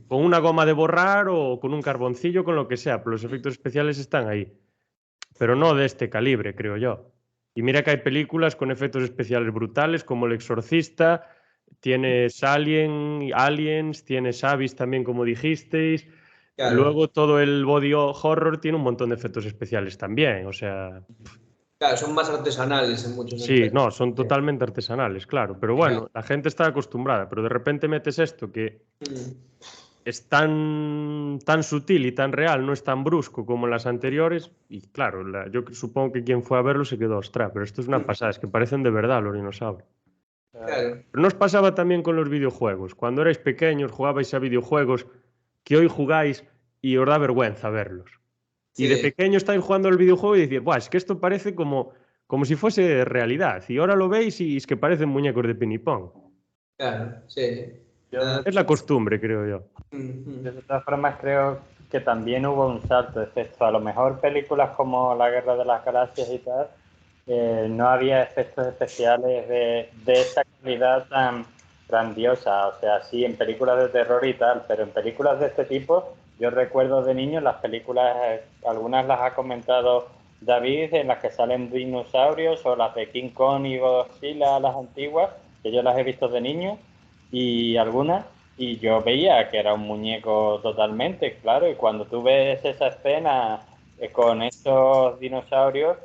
Speaker 2: Con una goma de borrar o con un carboncillo, con lo que sea, pero los efectos especiales están ahí. Pero no de este calibre, creo yo. Y mira que hay películas con efectos especiales brutales, como El Exorcista, tienes Aliens, tienes Abyss también, como dijisteis.
Speaker 1: Claro,
Speaker 2: Luego todo el body horror tiene un montón de efectos especiales también. O sea,
Speaker 1: claro, son más artesanales en muchos
Speaker 2: sí,
Speaker 1: aspectos.
Speaker 2: no, son
Speaker 1: Sí.
Speaker 2: totalmente artesanales, claro. Pero
Speaker 1: Claro.
Speaker 2: bueno, la gente está acostumbrada, pero de repente metes esto que es tan sutil y tan real, no es tan brusco como las anteriores. Y claro, yo supongo que quien fue a verlo se quedó, ostras, pero esto es una pasada, es que parecen de verdad los dinosaurios.
Speaker 1: Claro.
Speaker 2: Pero no os pasaba también con los videojuegos. Cuando erais pequeños, jugabais a videojuegos que hoy jugáis y os da vergüenza verlos. Y de
Speaker 1: Sí,
Speaker 2: pequeño estáis jugando al videojuego y decís, Buah, es que esto parece como si fuese realidad. Y ahora lo veis y es que parecen muñecos de ping-pong.
Speaker 1: claro, sí.
Speaker 3: Yo,
Speaker 2: Es la costumbre, creo yo.
Speaker 3: de todas formas, creo que también hubo un salto, excepto a lo mejor películas como La Guerra de las Galaxias y tal, no había efectos especiales de esa calidad tan grandiosa. O sea, sí, en películas de terror y tal, pero en películas de este tipo, yo recuerdo de niño las películas, algunas las ha comentado David, en las que salen dinosaurios, o las de King Kong y Godzilla, las antiguas, que yo las he visto de niño, y algunas, y yo veía que era un muñeco totalmente, claro, y cuando tú ves esa escena con esos dinosaurios,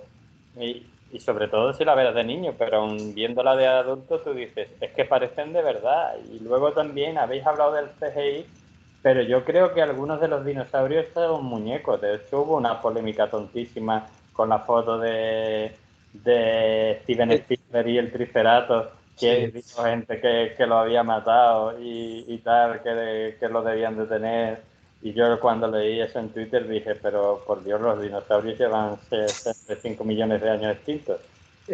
Speaker 3: y sobre todo si la ves de niño, pero aún viéndola de adulto, tú dices, es que parecen de verdad. Y luego también habéis hablado del CGI, pero yo creo que algunos de los dinosaurios son muñecos. De hecho, hubo una polémica tontísima con la foto de Steven Spielberg y el Triceratops, que
Speaker 1: sí.
Speaker 3: dijo gente que lo había matado y tal, que lo debían detener. Y yo cuando leí eso en Twitter dije, pero por Dios, los dinosaurios llevan 5 millones de años extintos.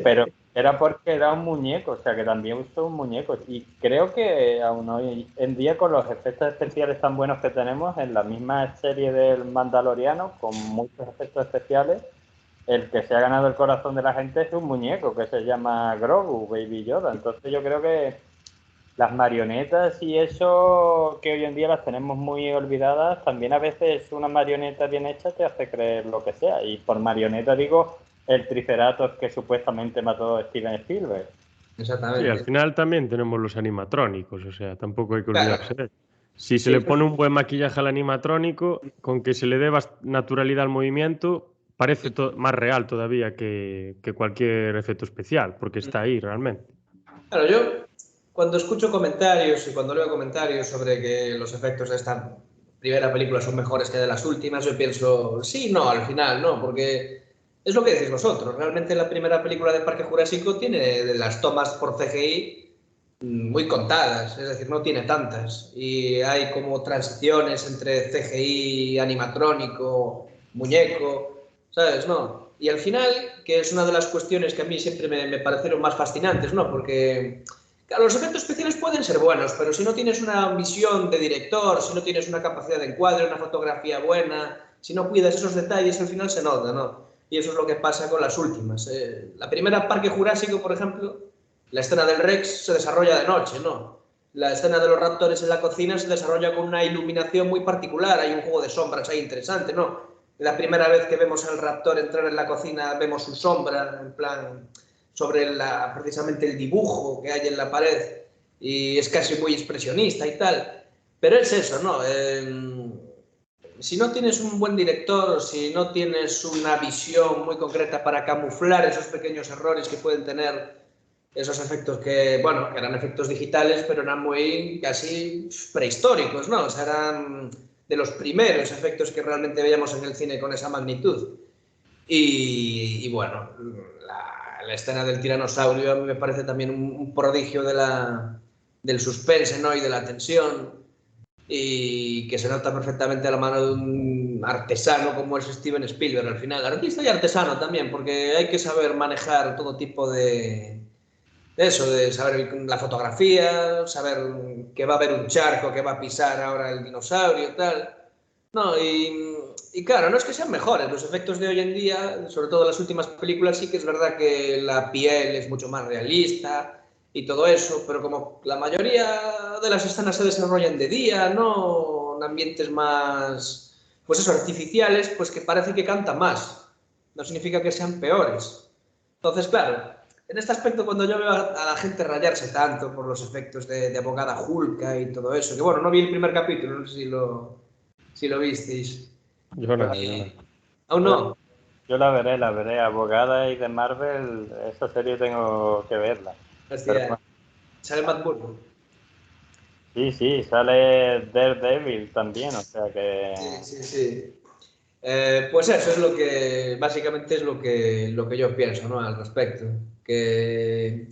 Speaker 3: Pero era porque era un muñeco, o sea que también usó un muñeco. Y creo que aún hoy en día, con los efectos especiales tan buenos que tenemos, en la misma serie del Mandaloriano, con muchos efectos especiales, el que se ha ganado el corazón de la gente es un muñeco que se llama Grogu, Baby Yoda. Entonces yo creo que las marionetas y eso, que hoy en día las tenemos muy olvidadas, también a veces una marioneta bien hecha te hace creer lo que sea. Y por marioneta digo el Triceratops que supuestamente mató a Steven Spielberg.
Speaker 2: Sí, al
Speaker 1: Exactamente.
Speaker 2: final también tenemos los animatrónicos, o sea, tampoco hay que olvidarse
Speaker 1: Claro,
Speaker 2: de eso. Si se
Speaker 1: sí,
Speaker 2: le
Speaker 1: pues,
Speaker 2: pone un buen maquillaje al animatrónico, con que se le dé naturalidad al movimiento, parece más real todavía que cualquier efecto especial, porque está ahí realmente.
Speaker 1: claro, yo cuando escucho comentarios y cuando leo comentarios sobre que los efectos de esta primera película son mejores que de las últimas, yo pienso, sí, no, al final, no, porque es lo que decís vosotros. Realmente la primera película de Parque Jurásico tiene de las tomas por CGI muy contadas, es decir, no tiene tantas. Y hay como transiciones entre CGI, animatrónico, muñeco, ¿sabes? No. Y al final, que es una de las cuestiones que a mí siempre me parecieron más fascinantes, ¿no? Porque, claro, los efectos especiales pueden ser buenos, pero si no tienes una visión de director, si no tienes una capacidad de encuadre, una fotografía buena, si no cuidas esos detalles, al final se nota, ¿no? Y eso es lo que pasa con las últimas. La primera Parque Jurásico, por ejemplo, la escena del Rex se desarrolla de noche, ¿no? La escena de los raptores en la cocina se desarrolla con una iluminación muy particular, hay un juego de sombras ahí interesante, ¿no? La primera vez que vemos al raptor entrar en la cocina vemos su sombra, en plan, sobre precisamente el dibujo que hay en la pared, y es casi muy expresionista y tal. Pero es eso, ¿no? Si no tienes un buen director, si no tienes una visión muy concreta para camuflar esos pequeños errores que pueden tener esos efectos que, bueno, que eran efectos digitales, pero eran muy casi prehistóricos, ¿no? O sea, eran de los primeros efectos que realmente veíamos en el cine con esa magnitud. Y bueno, la escena del tiranosaurio a mí me parece también un prodigio del suspense, ¿no? Y de la tensión, y que se nota perfectamente a la mano de un artesano como es Steven Spielberg al final. Artista y artesano también, porque hay que saber manejar todo tipo de eso, de saber la fotografía, saber que va a haber un charco que va a pisar ahora el dinosaurio y tal. No, y claro, no es que sean mejores, los efectos de hoy en día, sobre todo en las últimas películas, sí que es verdad que la piel es mucho más realista y todo eso, pero como la mayoría de las escenas se desarrollan de día, ¿no? En ambientes más, pues eso, artificiales, pues que parece que canta más. No significa que sean peores. Entonces, claro, en este aspecto, cuando yo veo a la gente rayarse tanto por los efectos de abogada Hulka y todo eso, que bueno, no vi el primer capítulo, no sé si lo visteis.
Speaker 2: Yo nada, yo nada.
Speaker 1: Y, aún no.
Speaker 3: Yo la veré, Abogada y de Marvel, esa serie tengo que verla. Pero
Speaker 1: Hostia,
Speaker 3: bueno,
Speaker 1: sale Matt Murdock.
Speaker 3: sí, sí, sale Daredevil también, o sea
Speaker 1: Sí,
Speaker 3: que
Speaker 1: sí, sí. Pues eso es lo que, básicamente es lo que yo pienso, ¿no? Al respecto. Que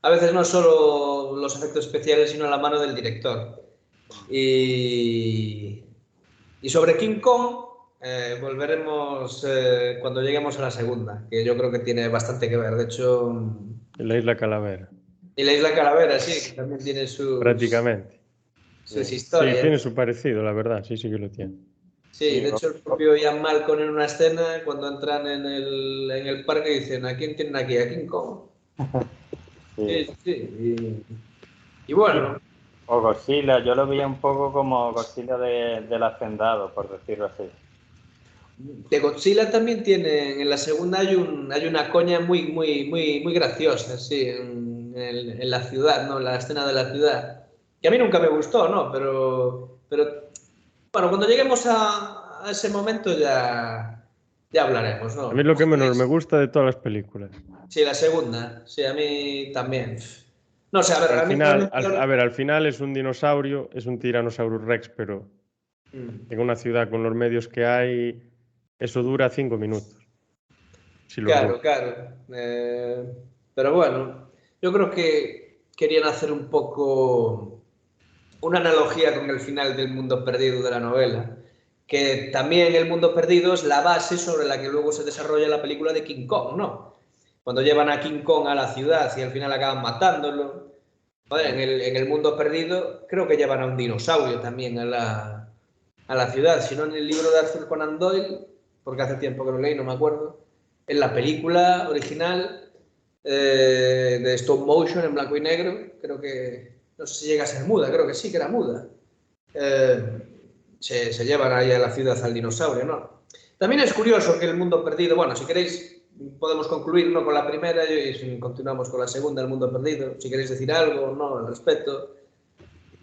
Speaker 1: a veces no solo los efectos especiales, sino la mano del director. Y, y sobre King Kong, volveremos cuando lleguemos a la segunda, que yo creo que tiene bastante que ver. De hecho,
Speaker 2: En la Isla Calavera,
Speaker 1: y la Isla Calavera, sí, que también tiene
Speaker 2: prácticamente.
Speaker 1: sus
Speaker 2: Sí,
Speaker 1: historias.
Speaker 2: tiene su parecido, la verdad, sí, sí que lo tiene.
Speaker 1: Sí,
Speaker 3: sí,
Speaker 1: de hecho el propio Ian Malcolm en una escena, cuando entran en el parque, dicen, ¿a quién tienen aquí? ¿A King Kong?
Speaker 3: sí.
Speaker 1: Sí, sí, sí. Y
Speaker 3: Sí,
Speaker 1: bueno,
Speaker 3: o Godzilla, yo lo veía un poco como Godzilla del Hacendado, por decirlo así.
Speaker 1: de Godzilla también tiene, en la segunda hay una coña muy, muy, muy, muy graciosa, sí, en la ciudad, ¿no? En la escena de la ciudad. Que a mí nunca me gustó, ¿no? Pero bueno, cuando lleguemos a ese momento ya hablaremos,
Speaker 2: A mí
Speaker 1: ¿no?
Speaker 2: es lo que
Speaker 1: Hostia,
Speaker 2: menos me gusta de todas las películas.
Speaker 1: sí, la segunda, sí, a mí también. No sé, a ver,
Speaker 2: Al
Speaker 1: a mí
Speaker 2: final,
Speaker 1: realmente...
Speaker 2: a ver, al final es un dinosaurio, es un Tyrannosaurus Rex, pero
Speaker 1: Mm,
Speaker 2: en una ciudad con los medios que hay, eso dura 5 minutos, si los
Speaker 1: claro,
Speaker 2: dura.
Speaker 1: claro. Pero bueno, yo creo que querían hacer un poco una analogía con el final del Mundo Perdido de la novela. que también El Mundo Perdido es la base sobre la que luego se desarrolla la película de King Kong, ¿no? Cuando llevan a King Kong a la ciudad y al final acaban matándolo. Joder, en el Mundo Perdido creo que llevan a un dinosaurio también a la ciudad, si no en el libro de Arthur Conan Doyle, porque hace tiempo que lo leí, no me acuerdo. En la película original de stop motion en blanco y negro, creo que, no sé si llega a ser muda, creo que sí, que era muda. Se llevan ahí a la ciudad al dinosaurio, ¿no? También es curioso que El Mundo Perdido, bueno, si queréis podemos concluir, ¿no?, con la primera y continuamos con la segunda, El Mundo Perdido, si queréis decir algo, ¿no?, al respecto.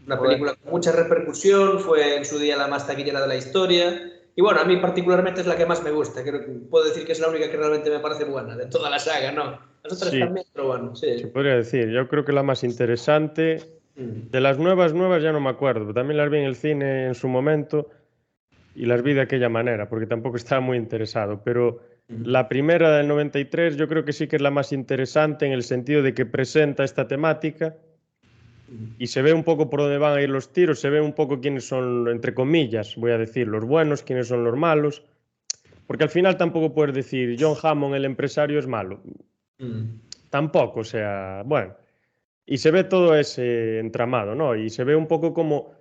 Speaker 1: Una película con mucha repercusión, fue en su día la más taquillera de la historia. Y bueno, a mí particularmente es la que más me gusta. Creo que puedo decir que es la única que realmente me parece buena de toda la saga, ¿no? Las otras
Speaker 2: Sí,
Speaker 1: también, pero bueno, sí.
Speaker 2: se podría decir. Yo creo que la más interesante, de las nuevas ya no me acuerdo, pero también las vi en el cine en su momento y las vi de aquella manera, porque tampoco estaba muy interesado. Pero la primera del 93 yo creo que sí que es la más interesante en el sentido de que presenta esta temática y se ve un poco por dónde van a ir los tiros, se ve un poco quiénes son, entre comillas, voy a decir, los buenos, quiénes son los malos. Porque al final tampoco puedes decir John Hammond, el empresario, es malo. Tampoco, o sea, bueno. Y se ve todo ese entramado, ¿no? Y se ve un poco como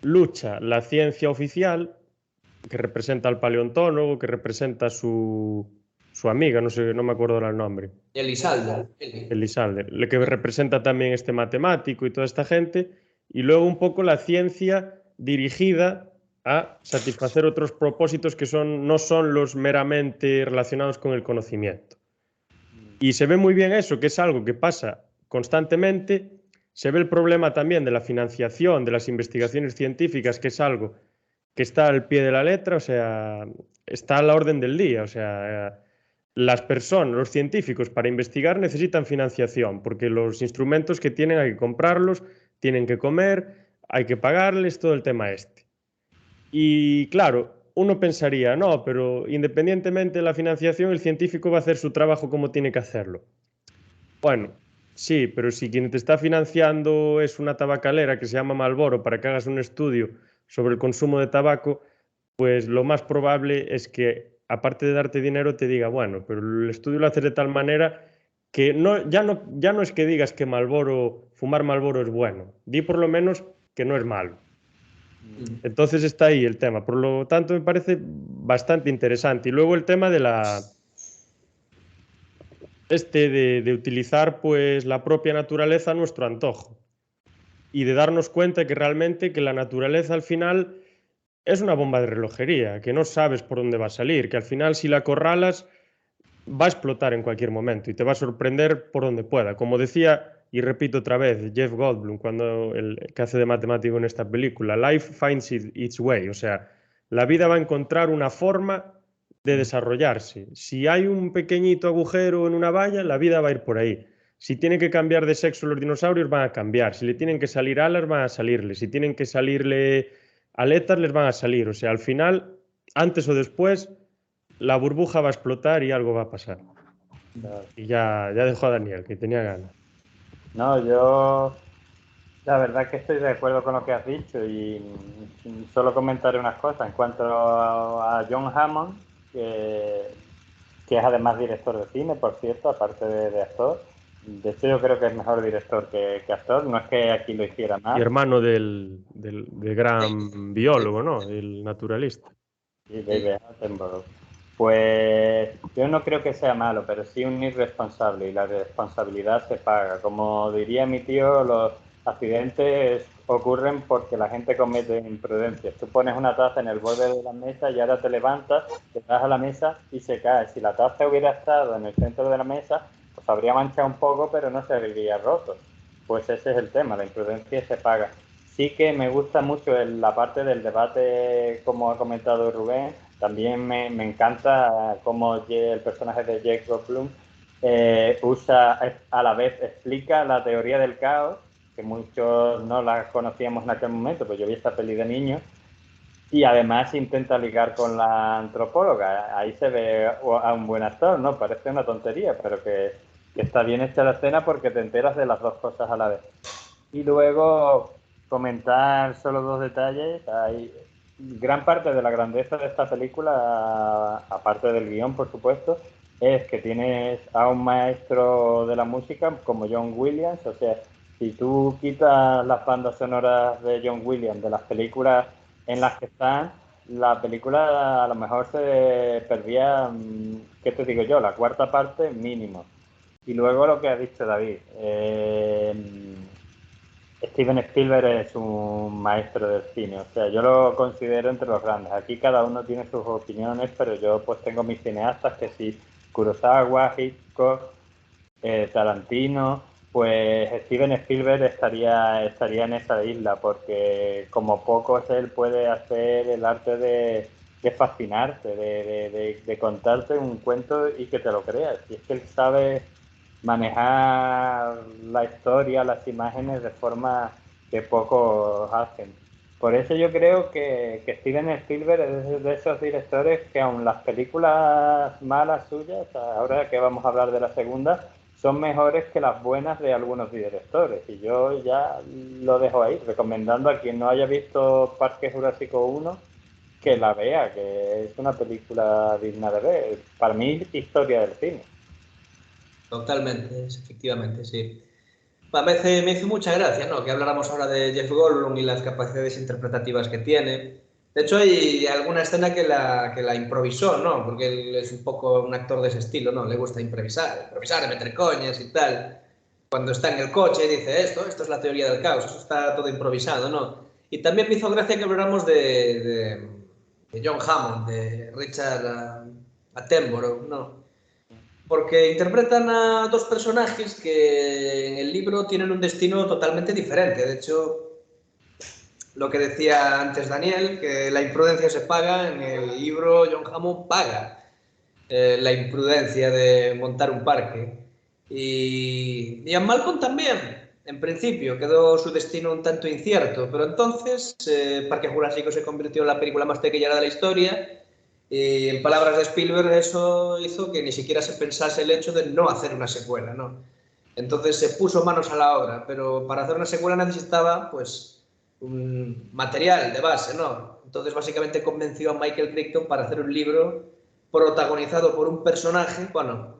Speaker 2: lucha la ciencia oficial, que representa al paleontólogo, que representa a su amiga, no sé, no me acuerdo ahora el nombre.
Speaker 1: Elizalde.
Speaker 2: Elizalde, le que representa también este matemático y toda esta gente, y luego un poco la ciencia dirigida a satisfacer otros propósitos que no son los meramente relacionados con el conocimiento. Y se ve muy bien eso, que es algo que pasa constantemente. Se ve el problema también de la financiación de las investigaciones científicas, que es algo que está al pie de la letra, o sea, está a la orden del día. O sea, las personas, los científicos, para investigar necesitan financiación, porque los instrumentos que tienen hay que comprarlos, tienen que comer, hay que pagarles, todo el tema este. Y claro, uno pensaría, no, pero independientemente de la financiación, el científico va a hacer su trabajo como tiene que hacerlo. Bueno, sí, pero si quien te está financiando es una tabacalera que se llama Marlboro para que hagas un estudio sobre el consumo de tabaco, pues lo más probable es que, aparte de darte dinero, te diga, bueno, pero el estudio lo haces de tal manera que ya no es que digas que fumar Marlboro es bueno, di por lo menos que no es malo. Entonces está ahí el tema. Por lo tanto, me parece bastante interesante. Y luego el tema de de utilizar pues la propia naturaleza a nuestro antojo. Y de darnos cuenta que realmente que la naturaleza al final es una bomba de relojería, que no sabes por dónde va a salir, que al final si la acorralas va a explotar en cualquier momento y te va a sorprender por donde pueda. Como decía, y repito otra vez, Jeff Goldblum, cuando el que hace de matemático en esta película, life finds its way, o sea, la vida va a encontrar una forma de desarrollarse. Si hay un pequeñito agujero en una valla, la vida va a ir por ahí. Si tienen que cambiar de sexo los dinosaurios, van a cambiar. Si le tienen que salir alas, van a salirle. Si tienen que salirle aletas, les van a salir. O sea, al final, antes o después, la burbuja va a explotar y algo va a pasar. Y ya dejó a Daniel, que tenía ganas.
Speaker 3: No, yo la verdad que estoy de acuerdo con lo que has dicho y solo comentaré unas cosas. En cuanto a John Hammond, que es además director de cine, por cierto, aparte de actor. De hecho, yo creo que es mejor director que actor. No es que aquí lo hiciera mal.
Speaker 2: Y hermano del gran biólogo, ¿no? El naturalista.
Speaker 3: Sí, David Attenborough. Pues yo no creo que sea malo, pero sí un irresponsable y la responsabilidad se paga. Como diría mi tío, los accidentes ocurren porque la gente comete imprudencias. Tú pones una taza en el borde de la mesa y ahora te levantas, te vas a la mesa y se cae. Si la taza hubiera estado en el centro de la mesa, pues habría manchado un poco, pero no se habría roto. Pues ese es el tema, la imprudencia se paga. Sí que me gusta mucho la parte del debate, como ha comentado Rubén. También me encanta cómo el personaje de Jake Goldblum a la vez explica la teoría del caos, que muchos no la conocíamos en aquel momento, pues yo vi esta peli de niño, y además intenta ligar con la antropóloga. Ahí se ve a un buen actor, ¿no? Parece una tontería, pero que está bien hecha la escena porque te enteras de las dos cosas a la vez. Y luego comentar solo dos detalles. gran parte de la grandeza de esta película, aparte del guión, por supuesto, es que tienes a un maestro de la música como John Williams. O sea, si tú quitas las bandas sonoras de John Williams de las películas en las que están, la película a lo mejor se perdía, ¿qué te digo yo?, la cuarta parte mínimo. Y luego lo que ha dicho David, Steven Spielberg es un maestro del cine. O sea, yo lo considero entre los grandes. Aquí cada uno tiene sus opiniones, pero yo pues tengo mis cineastas, que sí, Kurosawa, Hitchcock, Tarantino. Pues Steven Spielberg estaría en esa isla, porque como pocos él puede hacer el arte de fascinarte, de contarte un cuento y que te lo creas. Y es que él sabe manejar la historia, las imágenes de forma que pocos hacen. Por eso yo creo que Steven Spielberg es de esos directores que, aun las películas malas suyas, ahora que vamos a hablar de la segunda, son mejores que las buenas de algunos directores. Y yo ya lo dejo ahí, recomendando a quien no haya visto Parque Jurásico 1 que la vea, que es una película digna de ver. Para mí, historia del cine.
Speaker 1: Totalmente, efectivamente, sí. Me hizo mucha gracia, ¿no?, que habláramos ahora de Jeff Goldblum y las capacidades interpretativas que tiene. De hecho, hay alguna escena que la improvisó, ¿no? Porque él es un poco un actor de ese estilo, ¿no? Le gusta improvisar, meter coñas y tal. Cuando está en el coche dice esto es la teoría del caos, eso está todo improvisado, ¿no? Y también me hizo gracia que habláramos de John Hammond, de Richard Attenborough, ¿no? Porque interpretan a dos personajes que en el libro tienen un destino totalmente diferente. De hecho, lo que decía antes Daniel, que la imprudencia se paga, en el libro John Hammond paga la imprudencia de montar un parque. Y Ian Malcolm también, en principio, quedó su destino un tanto incierto, pero entonces Parque Jurásico se convirtió en la película más taquillera de la historia. Y en palabras de Spielberg, eso hizo que ni siquiera se pensase el hecho de no hacer una secuela, ¿no? Entonces se puso manos a la obra, pero para hacer una secuela necesitaba, pues, un material de base, ¿no? Entonces básicamente convenció a Michael Crichton para hacer un libro protagonizado por un personaje, bueno,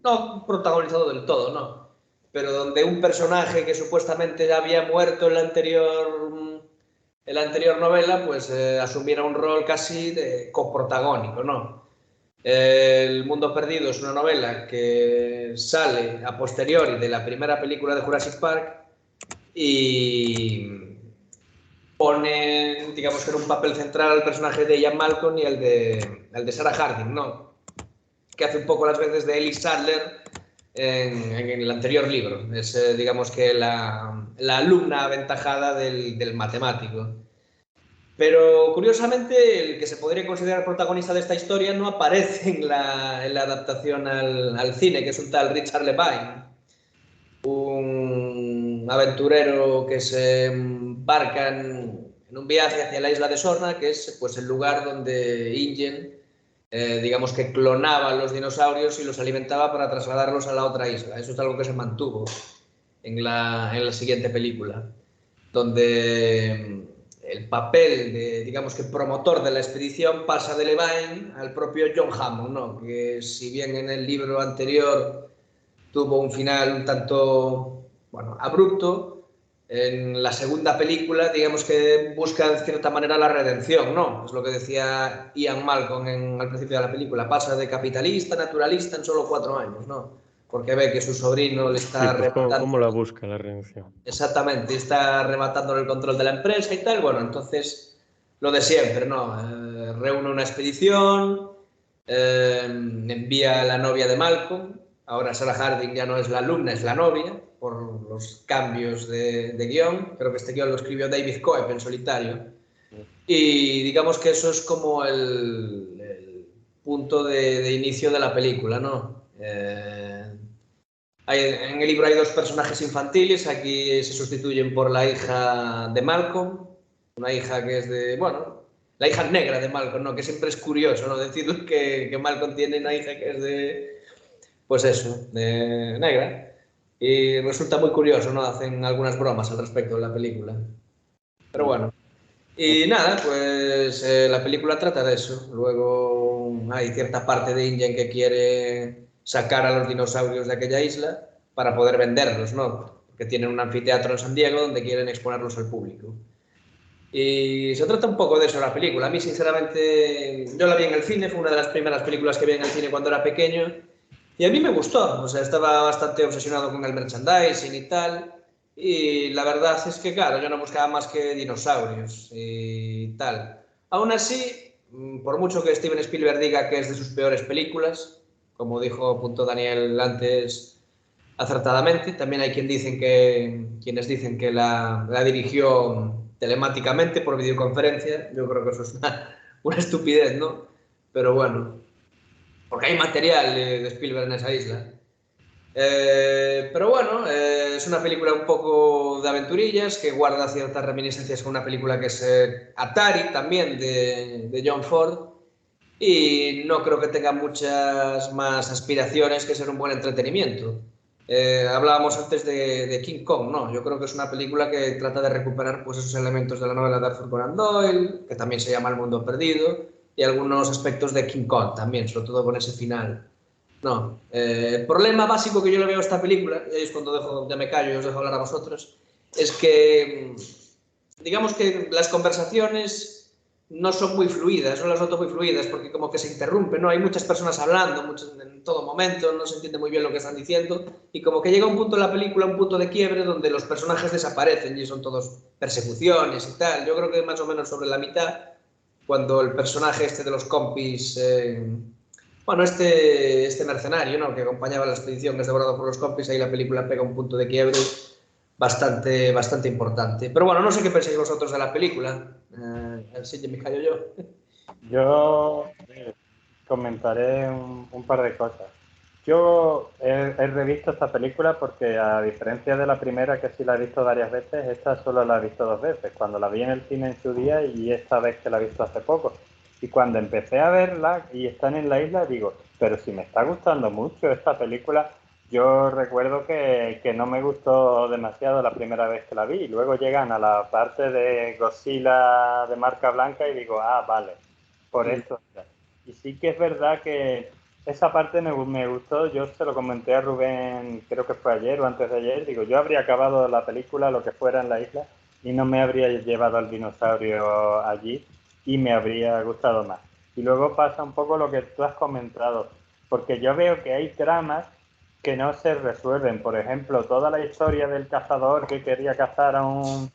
Speaker 1: no protagonizado del todo, ¿no? Pero donde un personaje que supuestamente ya había muerto en la anterior novela, pues asumiera un rol casi de coprotagónico, ¿no? El Mundo Perdido es una novela que sale a posteriori de la primera película de Jurassic Park y pone, digamos, que en un papel central al personaje de Ian Malcolm y el de Sarah Harding, ¿no? Que hace un poco las veces de Ellie Sattler en el anterior libro. Es, digamos, que la alumna aventajada del matemático. Pero curiosamente, el que se podría considerar protagonista de esta historia no aparece en la adaptación al cine, que es un tal Richard Levine, un aventurero que se embarca en un viaje hacia la isla de Sorna, que es pues, el lugar donde Ingen, digamos que clonaba los dinosaurios y los alimentaba para trasladarlos a la otra isla. Eso es algo que se mantuvo en la siguiente película, donde el papel de, digamos que promotor de la expedición pasa de Levine al propio John Hammond, ¿no? Que si bien en el libro anterior tuvo un final un tanto, bueno, abrupto, en la segunda película, digamos que busca en cierta manera la redención, ¿no? Es lo que decía Ian Malcolm al principio de la película, pasa de capitalista a naturalista en solo 4 años, ¿no? Porque ve que su sobrino le
Speaker 2: Sí,
Speaker 1: está
Speaker 2: pues
Speaker 1: arrebatando.
Speaker 2: ¿cómo la busca la redención?
Speaker 1: Exactamente, está arrebatando el control de la empresa y tal. Bueno, entonces lo de siempre, ¿no? Reúne una expedición, envía a la novia de Malcolm. Ahora Sarah Harding ya no es la alumna, es la novia, por los cambios de guión. Creo que este guión lo escribió David Coeb en solitario. Y digamos que eso es como el punto de inicio de la película, ¿no? En el libro hay dos personajes infantiles, aquí se sustituyen por la hija de Malcolm, una hija que es de, bueno, la hija negra de Malcolm, ¿no? Que siempre es curioso, ¿no? Decir que Malcolm tiene una hija que es de, pues eso, de negra. Y resulta muy curioso, ¿no? Hacen algunas bromas al respecto de la película. Pero bueno. Y nada, pues la película trata de eso. Luego hay cierta parte de Indian que quiere sacar a los dinosaurios de aquella isla para poder venderlos, ¿no? Porque tienen un anfiteatro en San Diego donde quieren exponerlos al público. Y se trata un poco de eso la película. A mí, sinceramente, yo la vi en el cine, fue una de las primeras películas que vi en el cine cuando era pequeño. Y a mí me gustó, o sea, estaba bastante obsesionado con el merchandising y tal. Y la verdad es que, claro, yo no buscaba más que dinosaurios y tal. Aún así, por mucho que Steven Spielberg diga que es de sus peores películas, como dijo punto Daniel antes acertadamente, también hay quienes dicen que la dirigió telemáticamente por videoconferencia. Yo creo que eso es una estupidez, ¿no? Pero bueno, porque hay material de Spielberg en esa isla. Pero bueno, es una película un poco de aventurillas que guarda ciertas reminiscencias con una película que es Atari también de John Ford, y no creo que tenga muchas más aspiraciones que ser un buen entretenimiento. Hablábamos antes de King Kong, ¿no? Yo creo que es una película que trata de recuperar pues, esos elementos de la novela de Arthur Conan Doyle, que también se llama El Mundo Perdido, y algunos aspectos de King Kong también, sobre todo con ese final. No, el problema básico que yo le veo a esta película, y es cuando ya me callo y os dejo hablar a vosotros, es que digamos que las conversaciones no son muy fluidas, no las noto muy fluidas, porque como que se interrumpen, ¿no? Hay muchas personas hablando en todo momento, no se entiende muy bien lo que están diciendo, y como que llega un punto en la película, un punto de quiebre, donde los personajes desaparecen y son todos persecuciones y tal. Yo creo que más o menos sobre la mitad, cuando el personaje este de los compis, bueno, este mercenario, ¿no? Que acompañaba la expedición, que es devorado por los compis, ahí la película pega un punto de quiebre bastante importante. Pero bueno, no sé qué pensáis vosotros de la película. Sí, me callo yo.
Speaker 3: Yo comentaré un par de cosas. Yo he revisto esta película porque, a diferencia de la primera, que sí la he visto varias veces, esta solo la he visto 2 veces. Cuando la vi en el cine en su día y esta vez que la he visto hace poco. Y cuando empecé a verla y están en la isla, digo, pero si me está gustando mucho esta película. Yo recuerdo que no me gustó demasiado la primera vez que la vi. Y luego llegan a la parte de Godzilla de marca blanca y digo, ah, vale, por esto. Y sí que es verdad que esa parte me gustó. Yo se lo comenté a Rubén, creo que fue ayer o antes de ayer. Digo, yo habría acabado la película, lo que fuera en la isla, y no me habría llevado al dinosaurio allí y me habría gustado más. Y luego pasa un poco lo que tú has comentado, porque yo veo que hay tramas que no se resuelven. Por ejemplo, toda la historia del cazador que quería cazar a un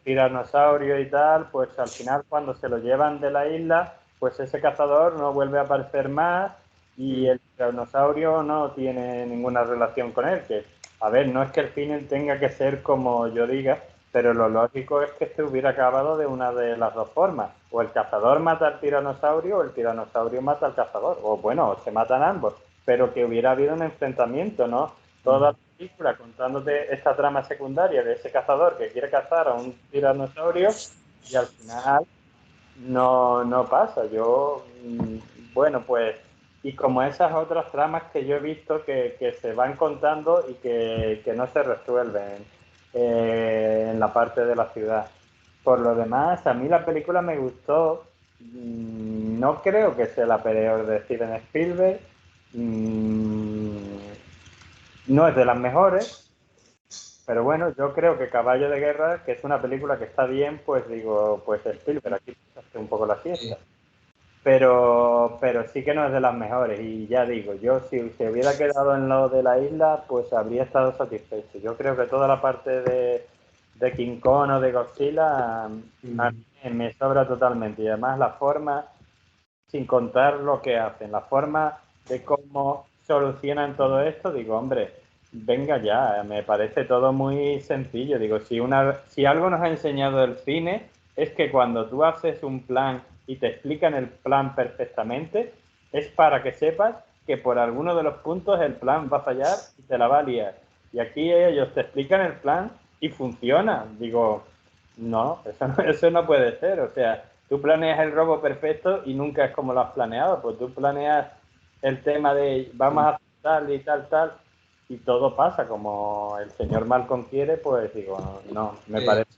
Speaker 3: tiranosaurio y tal, pues al final cuando se lo llevan de la isla, pues ese cazador no vuelve a aparecer más y el tiranosaurio no tiene ninguna relación con él. Que, a ver, no es que el fin tenga que ser como yo diga, pero lo lógico es que se hubiera acabado de una de las dos formas. O el cazador mata al tiranosaurio o el tiranosaurio mata al cazador. O bueno, se matan ambos. Pero que hubiera habido un enfrentamiento, ¿no? Toda la película contándote esta trama secundaria de ese cazador que quiere cazar a un tiranosaurio y al final no pasa. Yo, bueno, pues, y como esas otras tramas que yo he visto que se van contando y que no se resuelven en la parte de la ciudad. Por lo demás, a mí la película me gustó. No creo que sea la peor de Steven Spielberg. No es de las mejores, pero bueno, yo creo que Caballo de Guerra, que es una película que está bien, pues digo, pues Spielberg, aquí hace un poco la siesta. Pero sí que no es de las mejores. Y ya digo, yo si se hubiera quedado en lo de la isla, pues habría estado satisfecho. Yo creo que toda la parte de King Kong o de Godzilla a mí me sobra totalmente. Y además la forma, sin contar lo que hacen, la forma de cómo solucionan todo esto, digo, hombre, venga ya, me parece todo muy sencillo. Digo, si algo nos ha enseñado el cine es que cuando tú haces un plan y te explican el plan perfectamente, es para que sepas que por alguno de los puntos el plan va a fallar y te la va a liar. Y aquí ellos te explican el plan y funciona. Digo, no, eso no puede ser. O sea, tú planeas el robo perfecto y nunca es como lo has planeado. Pues tú planeas el tema de vamos a hacer tal y tal, y todo pasa como el señor Malcolm quiere, pues digo, no, me parece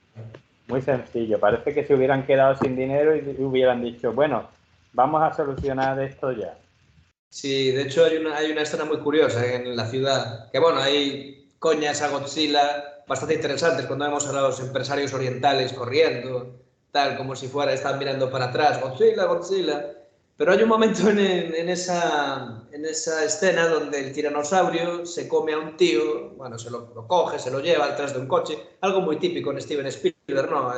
Speaker 3: Muy sencillo. Parece que se hubieran quedado sin dinero y hubieran dicho, bueno, vamos a solucionar esto ya.
Speaker 1: Sí, de hecho hay una escena muy curiosa en la ciudad, que bueno, hay coñas a Godzilla bastante interesantes cuando vemos a los empresarios orientales corriendo, tal, como si fuera, están mirando para atrás, Godzilla, Godzilla. Pero hay un momento en esa escena donde el tiranosaurio se come a un tío, bueno, lo coge, se lo lleva detrás de un coche, algo muy típico en Steven Spielberg, ¿no?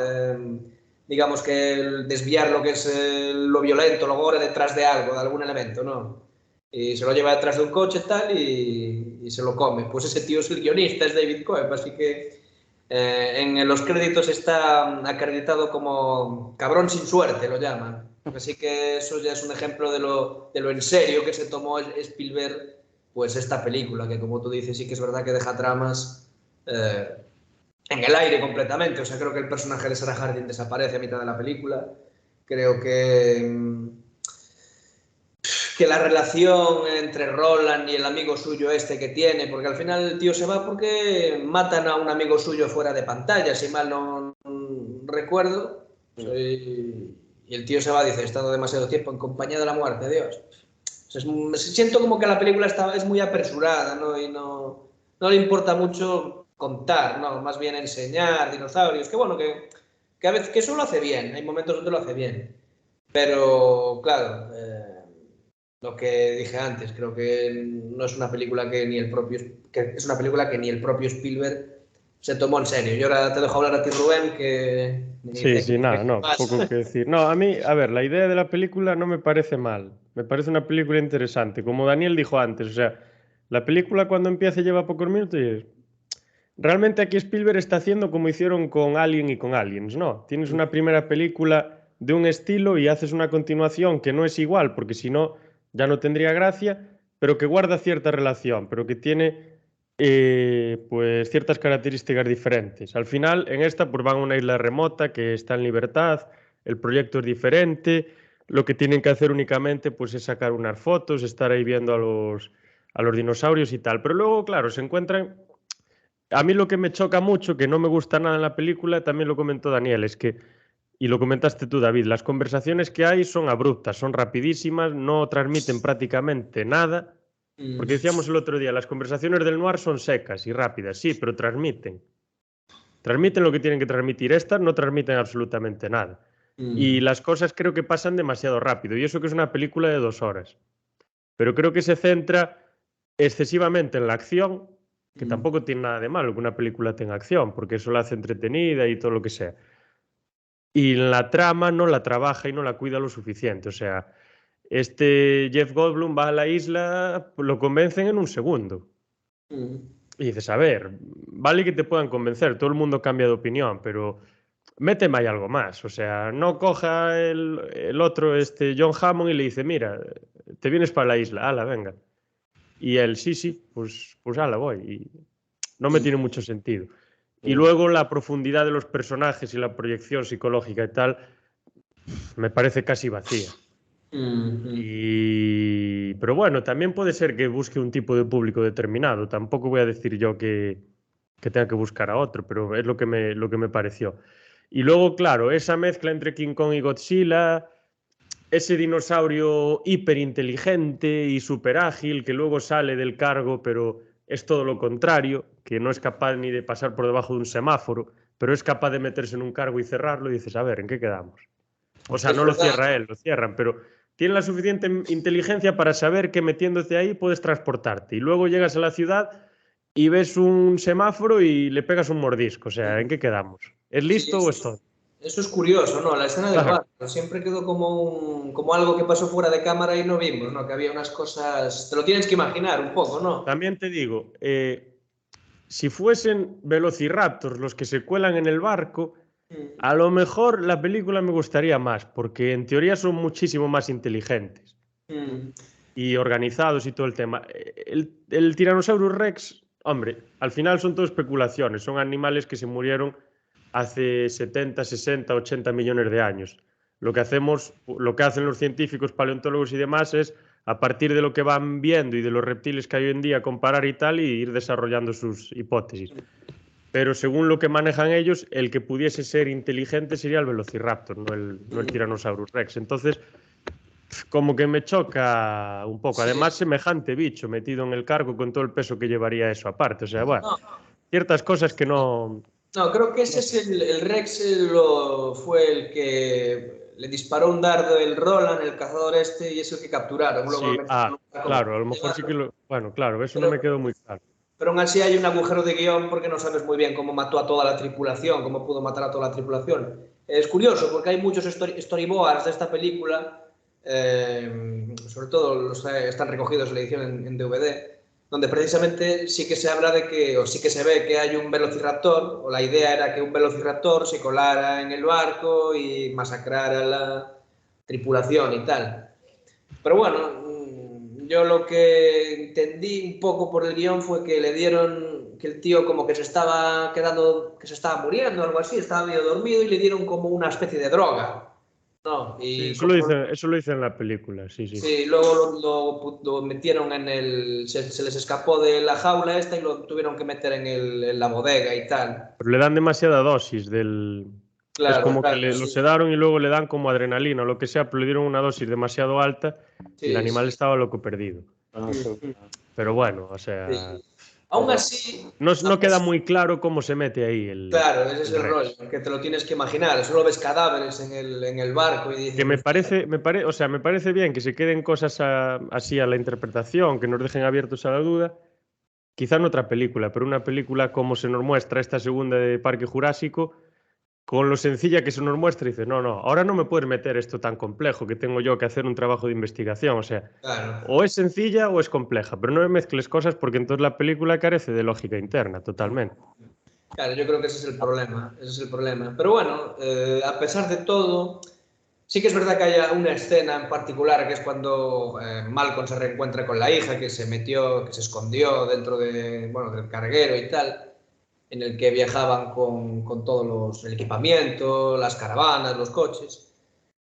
Speaker 1: Digamos que el desviar lo que es lo violento, lo gore detrás de algo, de algún elemento, ¿no? Y se lo lleva detrás de un coche tal y se lo come. Pues ese tío es el guionista, es David Coeb, así que en los créditos está acreditado como cabrón sin suerte, lo llaman. Así que eso ya es un ejemplo de lo en serio que se tomó Spielberg, pues esta película, que como tú dices sí que es verdad que deja tramas en el aire completamente. O sea, creo que el personaje de Sarah Harding desaparece a mitad de la película. Creo que la relación entre Roland y el amigo suyo este que tiene, porque al final el tío se va porque matan a un amigo suyo fuera de pantalla, si mal no recuerdo. Y el tío se va, dice, he estado demasiado tiempo en compañía de la muerte, Dios. O sea, siento como que la película es muy apresurada, ¿no? Y no le importa mucho contar, ¿no? Más bien enseñar dinosaurios, que bueno, que a veces que eso lo hace bien, hay momentos donde lo hace bien. Pero, claro, lo que dije antes, creo que no es una película que es una película que ni el propio Spielberg se tomó en serio. Y ahora te dejo hablar a ti, Rubén, que
Speaker 2: Sí, nada, no, poco que decir. No, a mí, a ver, la idea de la película no me parece mal. Me parece una película interesante. Como Daniel dijo antes, o sea, la película cuando empieza lleva pocos minutos y realmente aquí Spielberg está haciendo como hicieron con Alien y con Aliens, ¿no? Tienes una primera película de un estilo y haces una continuación que no es igual, porque si no, ya no tendría gracia, pero que guarda cierta relación, pero que tiene pues ciertas características diferentes. Al final, en esta, pues van a una isla remota que está en libertad, el proyecto es diferente, lo que tienen que hacer únicamente pues es sacar unas fotos, estar ahí viendo a los dinosaurios y tal. Pero luego, claro, se encuentran. A mí lo que me choca mucho, que no me gusta nada en la película, también lo comentó Daniel, es que, y lo comentaste tú, David, las conversaciones que hay son abruptas, son rapidísimas, no transmiten prácticamente nada, porque decíamos el otro día, las conversaciones del noir son secas y rápidas, sí, pero transmiten. Transmiten lo que tienen que transmitir. Estas no transmiten absolutamente nada. Y las cosas creo que pasan demasiado rápido, y eso que es una película de 2 horas. Pero creo que se centra excesivamente en la acción, que tampoco tiene nada de malo que una película tenga acción, porque eso la hace entretenida y todo lo que sea. Y la trama no la trabaja y no la cuida lo suficiente. O sea, este Jeff Goldblum va a la isla, lo convencen en un segundo. Y dices, a ver, vale que te puedan convencer, todo el mundo cambia de opinión, pero méteme ahí algo más. O sea, no coja el otro, este John Hammond, y le dice, mira, te vienes para la isla, ala, venga. Y él, sí, pues ala, voy. Y no me tiene mucho sentido. Y luego la profundidad de los personajes y la proyección psicológica y tal, me parece casi vacía. Pero bueno, también puede ser que busque un tipo de público determinado. Tampoco voy a decir yo que tenga que buscar a otro, pero es lo que me pareció. Y luego, claro, esa mezcla entre King Kong y Godzilla, ese dinosaurio hiperinteligente y súper ágil que luego sale del cargo, pero es todo lo contrario, que no es capaz ni de pasar por debajo de un semáforo, pero es capaz de meterse en un cargo y cerrarlo, y dices, a ver, ¿en qué quedamos? O sea, no lo cierra él, lo cierran, pero tiene la suficiente inteligencia para saber que metiéndote ahí puedes transportarte. Y luego llegas a la ciudad y ves un semáforo y le pegas un mordisco. O sea, ¿en qué quedamos? ¿Es
Speaker 1: Sí,
Speaker 2: listo o es tonto?
Speaker 1: eso es curioso, ¿no? La escena del
Speaker 2: Claro.
Speaker 1: barco siempre quedó como algo que pasó fuera de cámara y no vimos, ¿no? Que había unas cosas. Te lo tienes que imaginar un poco, ¿no?
Speaker 2: También te digo, si fuesen velociraptors los que se cuelan en el barco, a lo mejor la película me gustaría más, porque en teoría son muchísimo más inteligentes y organizados y todo el tema. El Tyrannosaurus Rex, hombre, al final son todo especulaciones, son animales que se murieron hace 70, 60, 80 millones de años. Lo que hacen los científicos, paleontólogos y demás es, a partir de lo que van viendo y de los reptiles que hay hoy en día, comparar y tal, y ir desarrollando sus hipótesis. pero según lo que manejan ellos, el que pudiese ser inteligente sería el Velociraptor, no el Tyrannosaurus Rex. Entonces, como que me choca un poco.
Speaker 1: Sí.
Speaker 2: Además, semejante bicho metido en el cargo con todo el peso que llevaría eso aparte. O sea, bueno,
Speaker 1: No,
Speaker 2: ciertas cosas que no...
Speaker 1: no, creo que ese
Speaker 2: no
Speaker 1: es
Speaker 2: sé.
Speaker 1: el Rex, fue el que le disparó un dardo el Roland, el cazador este, y es el que capturaron. Luego lo
Speaker 2: Sí,
Speaker 1: metieron en un barco
Speaker 2: claro, a lo mejor sí que
Speaker 1: privado.
Speaker 2: lo... Bueno, claro, eso no
Speaker 1: Pero,
Speaker 2: me quedó muy claro.
Speaker 1: pero aún así hay un agujero de guión porque no sabes muy bien cómo mató a toda la tripulación, cómo pudo matar a toda la tripulación. Es curioso porque hay muchos storyboards de esta película, sobre todo están recogidos en la edición en DVD, donde precisamente sí que se habla de que, o sí que se ve que hay un velociraptor, o la idea era que un velociraptor se colara en el barco y masacrara a la tripulación y tal. Pero bueno, yo lo que entendí un poco por el guión fue que le dieron, que el tío como que se estaba quedando, que se estaba muriendo o algo así, estaba medio dormido y le dieron como una especie de droga, ¿no?
Speaker 2: Sí,
Speaker 1: Y como
Speaker 2: eso lo dice en la película, sí, sí.
Speaker 1: sí, luego lo metieron se les escapó de la jaula esta y lo tuvieron que meter en la bodega y tal.
Speaker 2: Pero le dan demasiada dosis del... Es
Speaker 1: Claro,
Speaker 2: como que
Speaker 1: claro,
Speaker 2: lo
Speaker 1: sí,
Speaker 2: sedaron y luego le dan como adrenalina o lo que sea, pero le dieron una dosis demasiado alta y el
Speaker 1: sí,
Speaker 2: animal
Speaker 1: sí.
Speaker 2: estaba loco perdido. Pero bueno, o sea,
Speaker 1: Sí. Aún
Speaker 3: Pero
Speaker 1: así,
Speaker 2: no queda muy claro cómo se mete ahí
Speaker 1: claro, ese es
Speaker 2: el
Speaker 1: el rollo,
Speaker 2: Rex.
Speaker 1: que te lo tienes que imaginar. Solo ves cadáveres en el barco y
Speaker 2: Que
Speaker 1: dices, hostia,
Speaker 2: o sea, me parece bien que se queden cosas así a la interpretación, que nos dejen abiertos a la duda. Quizá en otra película, pero una película como se nos muestra esta segunda de Parque Jurásico, con lo sencilla que se nos muestra, dices, no, no, ahora no me puedes meter esto tan complejo, que tengo yo que hacer un trabajo de investigación. O sea,
Speaker 1: claro.
Speaker 2: o es sencilla o es compleja, pero no me mezcles cosas porque entonces la película carece de lógica interna, totalmente.
Speaker 1: Claro, yo creo que ese es el problema, ese es el problema. Pero bueno, a pesar de todo, sí que es verdad que hay una escena en particular que es cuando Malcolm se reencuentra con la hija que se metió, que se escondió dentro bueno, del carguero y tal, en el que viajaban con todos el equipamiento, las caravanas, los coches.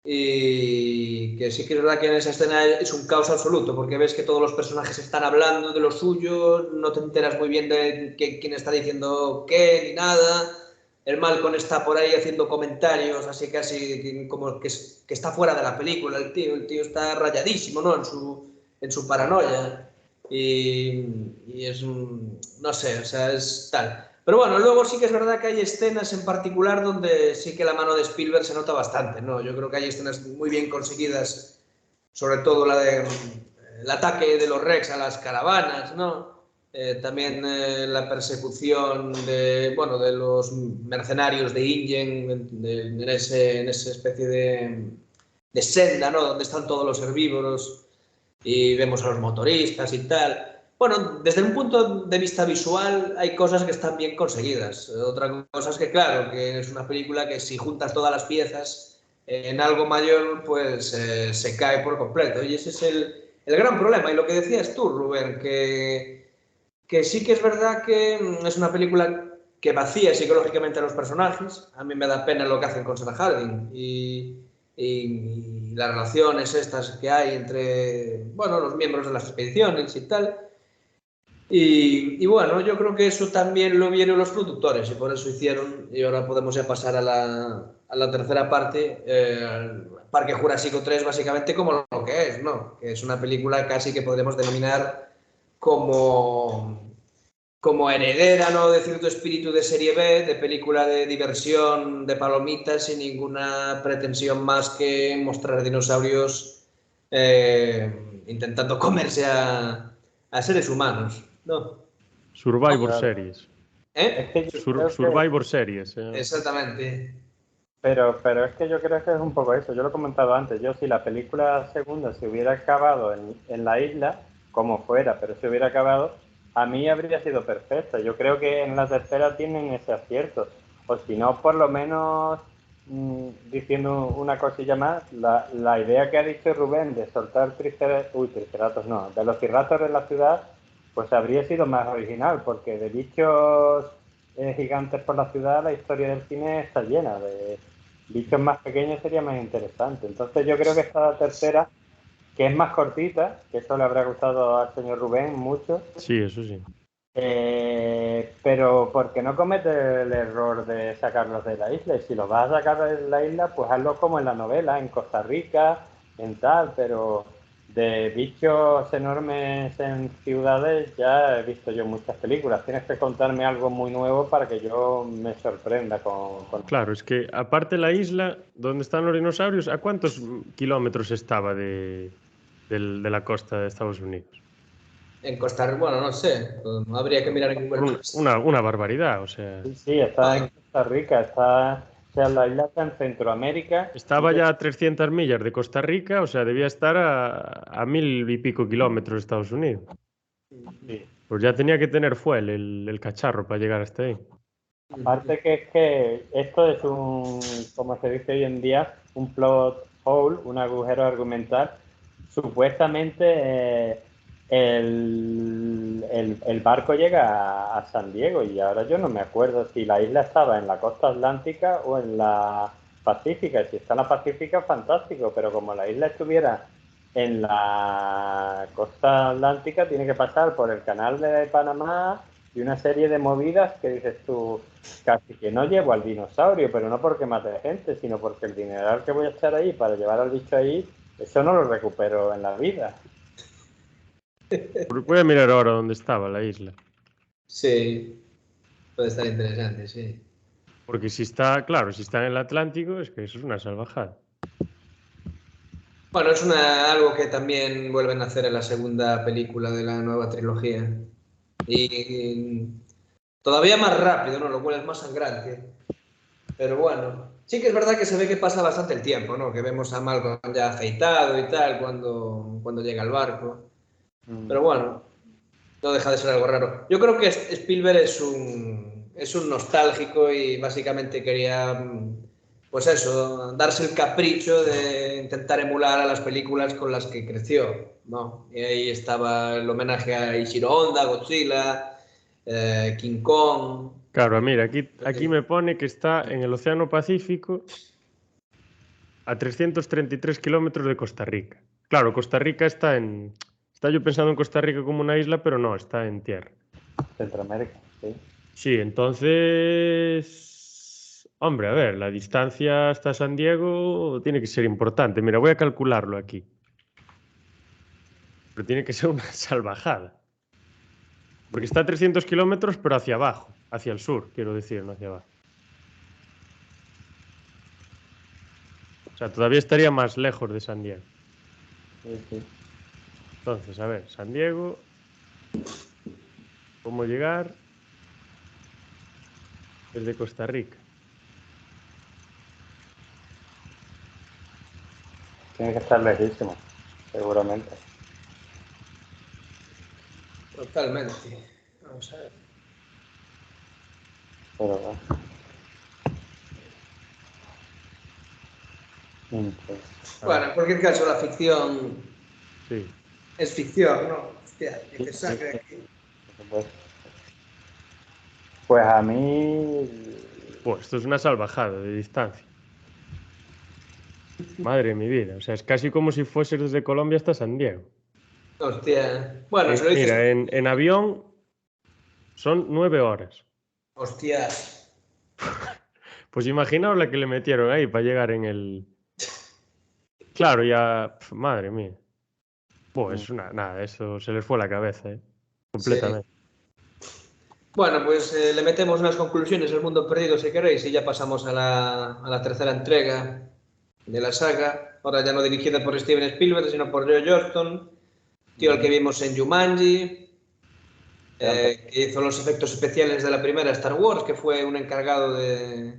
Speaker 1: Y que sí que es verdad que en esa escena es un caos absoluto, porque ves que todos los personajes están hablando de lo suyo, no te enteras muy bien de quién está diciendo qué ni nada. El Malcolm está por ahí haciendo comentarios, así casi como que está fuera de la película el tío está rayadísimo, ¿no? En su paranoia. Y es no sé, o sea, es tal. Pero bueno, luego sí que es verdad que hay escenas en particular donde sí que la mano de Spielberg se nota bastante, ¿no? Yo creo que hay escenas muy bien conseguidas, sobre todo el ataque de los Rex a las caravanas, ¿no? También la persecución bueno, de los mercenarios de Ingen en esa especie de senda, ¿no? Donde están todos los herbívoros y vemos a los motoristas y tal. Bueno, desde un punto de vista visual hay cosas que están bien conseguidas. Otra cosa es que, claro, que es una película que si juntas todas las piezas en algo mayor, pues se cae por completo. Y ese es el gran problema. Y lo que decías tú, Rubén, que sí que es verdad que es una película que vacía psicológicamente a los personajes. A mí me da pena lo que hacen con Sarah Harding y las relaciones estas que hay entre, bueno, los miembros de las expediciones y tal. Y bueno, yo creo que eso también lo vieron los productores y por eso hicieron, y ahora podemos ya pasar a la tercera parte, Parque Jurásico 3 básicamente como lo que es, ¿no? Que es una película casi que podemos denominar como, como heredera, ¿no? De cierto espíritu de serie B, de película de diversión, de palomitas, sin ninguna pretensión más que mostrar dinosaurios intentando comerse a seres humanos, ¿no?
Speaker 2: Survivor
Speaker 3: claro,
Speaker 2: Series.
Speaker 3: es
Speaker 1: ¿Eh?
Speaker 3: que yo creo que,
Speaker 2: Survivor Series.
Speaker 1: Exactamente.
Speaker 3: pero es que yo creo que es un poco eso. Yo lo he comentado antes. Yo si la película segunda se hubiera acabado en la isla, como fuera, pero se hubiera acabado, a mí habría sido perfecta. Yo creo que en la tercera tienen ese acierto. O si no, por lo menos diciendo una cosilla más, la idea que ha dicho Rubén de soltar triceratops no, velociraptors en la ciudad, pues habría sido más original, porque de bichos gigantes por la ciudad la historia del cine está llena de bichos más pequeños, sería más interesante. Entonces yo creo que esta tercera, que es más cortita, que eso le habrá gustado al señor Rubén mucho,
Speaker 2: Sí, eso sí.
Speaker 3: Pero ¿por qué no cometes el error de sacarlos de la isla? Y si los vas a sacar de la isla, pues hazlo como en la novela, en Costa Rica, en tal, pero de bichos enormes en ciudades ya he visto yo muchas películas. Tienes que contarme algo muy nuevo para que yo me sorprenda con...
Speaker 2: Claro, es que aparte la isla donde están los dinosaurios, ¿a cuántos kilómetros estaba de la costa de Estados Unidos?
Speaker 1: En Costa Rica, bueno, no sé, no habría que mirar en Google Maps.
Speaker 2: Una barbaridad, o sea.
Speaker 3: Sí, sí, está en Costa Rica, o sea, la isla está en Centroamérica.
Speaker 2: Estaba ya a 300 millas de Costa Rica, o sea, debía estar a 1000 y pico kilómetros de Estados Unidos.
Speaker 3: Sí.
Speaker 2: Pues ya tenía que tener fuel el cacharro para llegar hasta ahí.
Speaker 3: Aparte que es que esto es un, como se dice hoy en día, un plot hole, un agujero argumental. Supuestamente el barco llega a San Diego y ahora yo no me acuerdo si la isla estaba en la costa atlántica o en la pacífica. Si está en la pacífica, fantástico, pero como la isla estuviera en la costa atlántica, tiene que pasar por el canal de Panamá y una serie de movidas que dices tú, casi que no llevo al dinosaurio, pero no porque mate gente, sino porque el dineral que voy a echar ahí para llevar al bicho ahí, eso no lo recupero en la vida.
Speaker 2: Voy a mirar ahora dónde estaba la isla.
Speaker 1: Sí, puede estar interesante, sí.
Speaker 2: Porque si está, claro, si está en el Atlántico, es que eso es una salvajada.
Speaker 1: Bueno, es algo que también vuelven a hacer en la segunda película de la nueva trilogía. Y todavía más rápido, ¿no? Lo cual es más sangrante. Pero bueno, sí que es verdad que se ve que pasa bastante el tiempo, ¿no? Que vemos a Malcolm ya afeitado y tal cuando llega al barco. Pero bueno, no deja de ser algo raro. Yo creo que Spielberg es un nostálgico y básicamente quería, pues eso, darse el capricho de intentar emular a las películas con las que creció, ¿no? Y ahí estaba el homenaje a Ishiro Honda, Godzilla, King Kong.
Speaker 2: Claro, mira, aquí me pone que está en el Océano Pacífico a 333 kilómetros de Costa Rica. Claro, Costa Rica está en... Está yo pensando en Costa Rica como una isla, pero no, está en tierra.
Speaker 3: Centroamérica, sí.
Speaker 2: Sí, entonces... Hombre, a ver, la distancia hasta San Diego tiene que ser importante. Mira, voy a calcularlo aquí. Pero tiene que ser una salvajada. Porque está a 300 kilómetros, pero hacia abajo. Hacia el sur, quiero decir, no hacia abajo. O sea, todavía estaría más lejos de San Diego.
Speaker 3: Sí, sí.
Speaker 2: Entonces, a ver, San Diego... ¿Cómo llegar desde Costa Rica?
Speaker 3: Tiene que estar lejísimo, seguramente.
Speaker 1: Totalmente. Vamos a ver.
Speaker 3: Pero bueno. Pues,
Speaker 1: Bueno, en cualquier caso, la ficción
Speaker 2: Sí.
Speaker 1: es ficción, ¿no? Hostia, que te saque aquí.
Speaker 3: pues a mí,
Speaker 2: Pues esto es una salvajada de distancia. Madre de mi vida. O sea, es casi como si fuese desde Colombia hasta San Diego.
Speaker 1: Hostia. Bueno, se lo dices.
Speaker 2: Mira, en avión son 9 horas.
Speaker 1: Hostia.
Speaker 2: Pues imaginaos la que le metieron ahí para llegar en el... Claro, ya... madre mía. Pues nada, eso se les fue la cabeza, ¿eh?
Speaker 1: Sí.
Speaker 2: Completamente.
Speaker 1: Bueno, pues le metemos unas conclusiones al mundo perdido si queréis y ya pasamos a la tercera entrega de la saga. Ahora ya no dirigida por Steven Spielberg, sino por Joe Johnston, tío al que vimos en Jumanji, que hizo los efectos especiales de la primera Star Wars, que fue un encargado de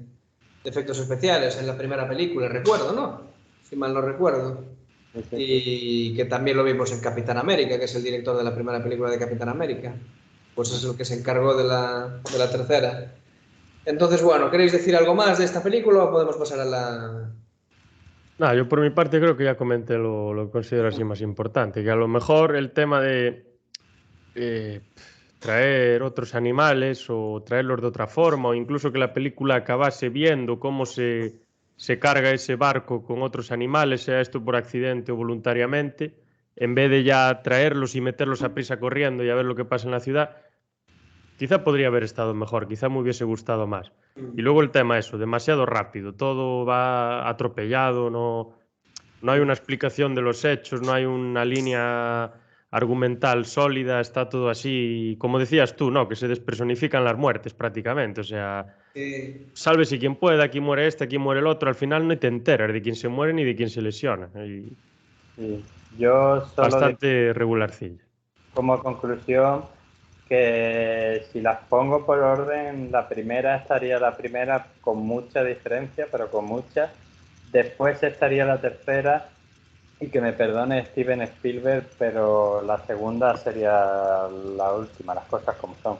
Speaker 1: efectos especiales en la primera película, recuerdo, ¿no? Si mal no recuerdo. Y que también lo vimos en Capitán América, que es el director de la primera película de Capitán América. Pues es el que se encargó de la tercera. Entonces, bueno, ¿queréis decir algo más de esta película o podemos pasar a la...
Speaker 2: Nada, yo por mi parte creo que ya comenté lo que considero así más importante, que a lo mejor el tema de traer otros animales o traerlos de otra forma, o incluso que la película acabase viendo cómo se carga ese barco con otros animales, sea esto por accidente o voluntariamente, en vez de ya traerlos y meterlos a prisa corriendo y a ver lo que pasa en la ciudad, Quizá podría haber estado mejor, quizá me hubiese gustado más. Y luego el tema eso, demasiado rápido, todo va atropellado, no hay una explicación de los hechos, no hay una línea argumental sólida, está todo así, como decías tú, ¿no? Que se despersonifican las muertes prácticamente, o sea, sálvese quien pueda, aquí muere este, aquí muere el otro, al final no te enteras de quién se muere ni de quién se lesiona. Y
Speaker 3: Sí. Yo solo
Speaker 2: bastante regularcilla.
Speaker 3: como conclusión que si las pongo por orden, la primera estaría la primera con mucha diferencia, pero con mucha. Después estaría la tercera, y que me perdone Steven Spielberg, pero la segunda sería la última, las cosas como son.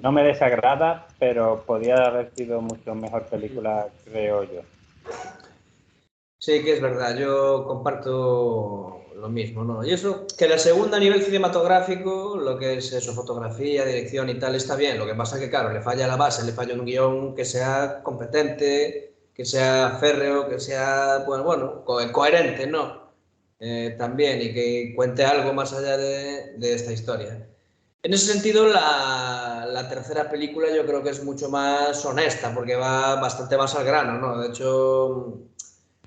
Speaker 3: No me desagrada, pero podría haber sido mucho mejor película, creo yo.
Speaker 1: Sí, que es verdad, yo comparto lo mismo, ¿no? Y eso, que la segunda a nivel cinematográfico, lo que es eso, fotografía, dirección y tal, está bien. Lo que pasa que, claro, le falla la base, le falla un guión que sea competente, que sea férreo, que sea, bueno, coherente, ¿no? También, y que cuente algo más allá de esta historia. En ese sentido, la tercera película yo creo que es mucho más honesta, porque va bastante más al grano, ¿no? De hecho,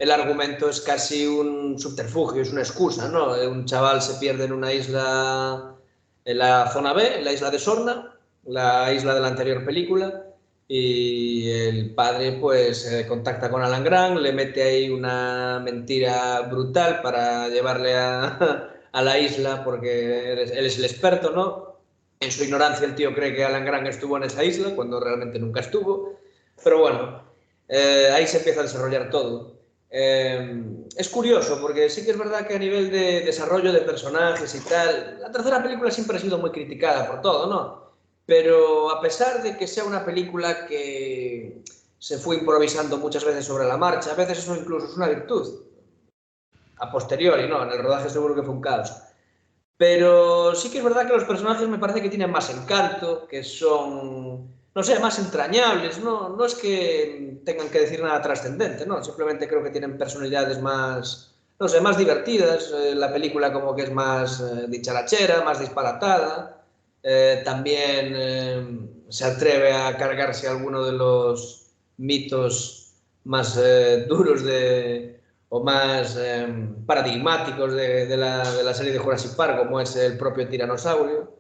Speaker 1: el argumento es casi un subterfugio, es una excusa, ¿no? Un chaval se pierde en una isla, en la zona B, en la isla de Sorna, la isla de la anterior película, y el padre pues contacta con Alan Grant, le mete ahí una mentira brutal para llevarle a la isla, porque él es el experto, ¿no? En su ignorancia el tío cree que Alan Grant estuvo en esa isla, cuando realmente nunca estuvo, pero bueno, ahí se empieza a desarrollar todo. Es curioso porque sí que es verdad que a nivel de desarrollo de personajes y tal, la tercera película siempre ha sido muy criticada por todo, ¿no? Pero a pesar de que sea una película que se fue improvisando muchas veces sobre la marcha, a veces eso incluso es una virtud. A posteriori, ¿no? En el rodaje seguro que fue un caos. Pero sí que es verdad que los personajes me parece que tienen más encanto, que son, no sé, más entrañables, ¿no? No es que tengan que decir nada trascendente, ¿no? Simplemente creo que tienen personalidades más, no sé, más divertidas. La película como que es más dicharachera, más disparatada. También se atreve a cargarse alguno de los mitos más duros o más paradigmáticos de la serie de Jurassic Park, como es el propio tiranosaurio,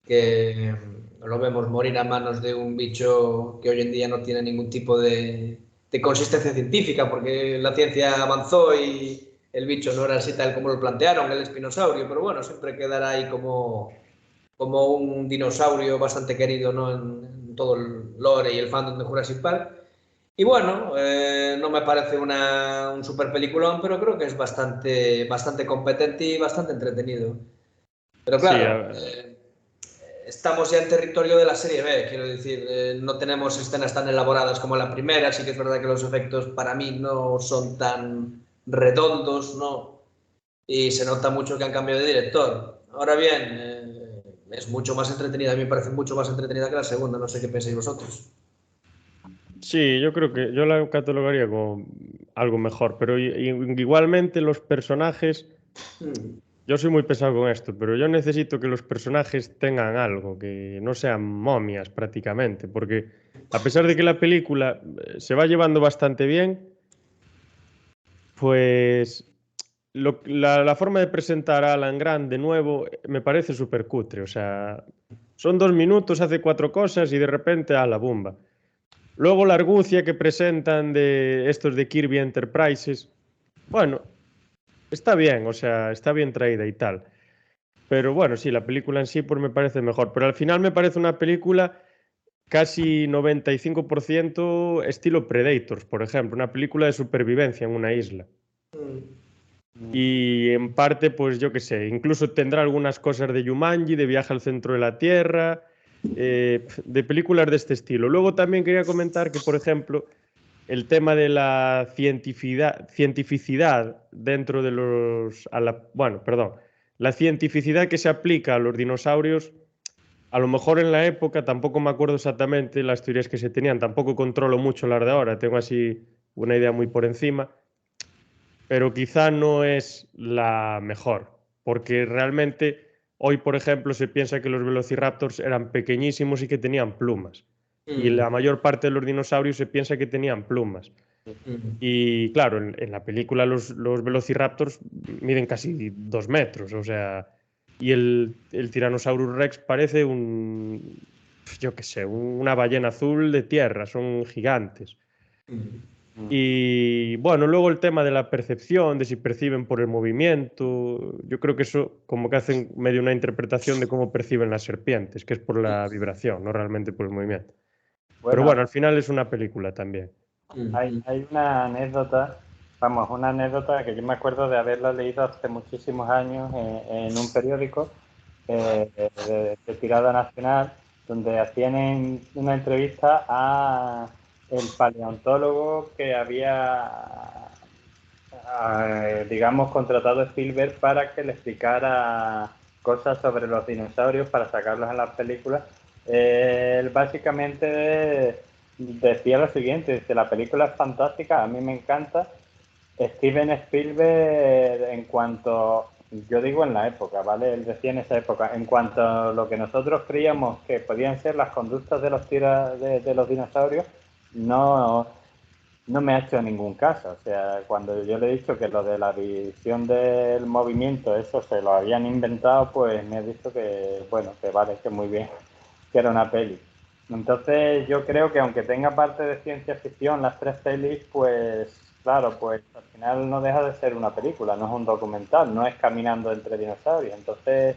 Speaker 1: que lo vemos morir a manos de un bicho que hoy en día no tiene ningún tipo de consistencia científica, porque la ciencia avanzó y el bicho no era así tal como lo plantearon, el espinosaurio, pero bueno, siempre quedará ahí como un dinosaurio bastante querido, ¿no? En todo el lore y el fandom de Jurassic Park. Y bueno, no me parece un super peliculón, pero creo que es bastante competente y bastante entretenido. Pero
Speaker 2: Sí,
Speaker 1: claro, estamos ya en territorio de la serie B, quiero decir, no tenemos escenas tan elaboradas como la primera, sí que es verdad que los efectos para mí no son tan redondos, ¿no? Y se nota mucho que han cambiado de director. Ahora bien, es mucho más entretenida, a mí me parece mucho más entretenida que la segunda, no sé qué pensáis vosotros.
Speaker 2: sí, yo creo que yo la catalogaría como algo mejor, pero igualmente los personajes,
Speaker 1: Mm,
Speaker 2: yo soy muy pesado con esto, pero yo necesito que los personajes tengan algo, que no sean momias prácticamente, porque a pesar de que la película se va llevando bastante bien, pues la forma de presentar a Alan Grant de nuevo me parece súper cutre, o sea, son 2 minutos, hace 4 cosas y de repente a la bomba. Luego la argucia que presentan de estos de Kirby Enterprises, bueno, está bien, o sea, está bien traída y tal. Pero bueno, sí, la película en sí pues me parece mejor. Pero al final me parece una película casi 95% estilo Predators, por ejemplo, una película de supervivencia en una isla.
Speaker 1: mm,
Speaker 2: Y en parte, pues yo qué sé, incluso tendrá algunas cosas de Jumanji, de Viaje al centro de la Tierra, de películas de este estilo. Luego también quería comentar que, por ejemplo, el tema de la cientificidad dentro de bueno, perdón, la cientificidad que se aplica a los dinosaurios, a lo mejor en la época, tampoco me acuerdo exactamente las teorías que se tenían, tampoco controlo mucho las de ahora, tengo así una idea muy por encima, pero quizá no es la mejor, porque realmente hoy, por ejemplo, se piensa que los velociraptors eran pequeñísimos y que tenían plumas. Y la mayor parte de los dinosaurios se piensa que tenían plumas. Y claro, en la película los velociraptors miden casi 2 metros, o sea, y el Tyrannosaurus Rex parece yo qué sé, una ballena azul de tierra, son gigantes. Y bueno, luego el tema de la percepción, de si perciben por el movimiento, yo creo que eso como que hacen medio una interpretación de cómo perciben las serpientes, que es por la vibración, no realmente por el movimiento. Pero bueno, al final es una película también.
Speaker 3: Hay una anécdota, vamos, una anécdota que yo me acuerdo de haberla leído hace muchísimos años en un periódico de tirada nacional, donde hacían una entrevista a el paleontólogo que había, digamos, contratado a Spielberg para que le explicara cosas sobre los dinosaurios para sacarlos en las películas. Él básicamente decía lo siguiente, dice, la película es fantástica, a mí me encanta. Steven Spielberg, en cuanto, yo digo en la época, ¿vale? Él decía en esa época, en cuanto a lo que nosotros creíamos que podían ser las conductas de los dinosaurios, no me ha hecho ningún caso. O sea, cuando yo le he dicho que lo de la visión del movimiento, eso se lo habían inventado, pues me ha dicho que, bueno, que vale, que muy bien, que era una peli. Entonces yo creo que aunque tenga parte de ciencia ficción, las tres pelis, pues claro, pues al final no deja de ser una película, no es un documental, no es caminando entre dinosaurios. Entonces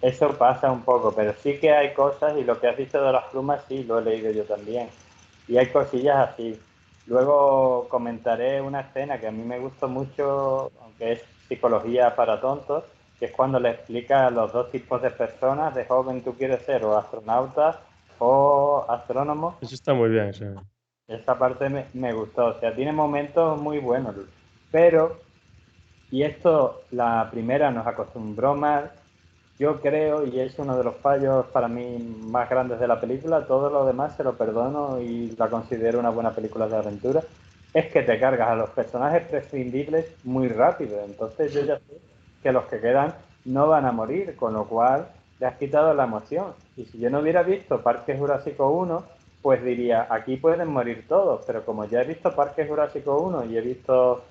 Speaker 3: eso pasa un poco, pero sí que hay cosas, y lo que has dicho de las plumas sí, lo he leído yo también. Y hay cosillas así. Luego comentaré una escena que a mí me gustó mucho, aunque es psicología para tontos, que es cuando le explica a los dos tipos de personas, de joven tú quieres ser o astronauta o astrónomo.
Speaker 2: Eso está muy bien, sí.
Speaker 3: Esa parte me gustó, o sea, tiene momentos muy buenos, pero, y esto la primera nos acostumbró mal, yo creo, y es uno de los fallos para mí más grandes de la película, todo lo demás se lo perdono y la considero una buena película de aventura, es que te cargas a los personajes prescindibles muy rápido. Entonces yo ya sé que los que quedan no van a morir, con lo cual le has quitado la emoción. Y si yo no hubiera visto Parque Jurásico 1, pues diría, aquí pueden morir todos, pero como ya he visto Parque Jurásico 1 y he visto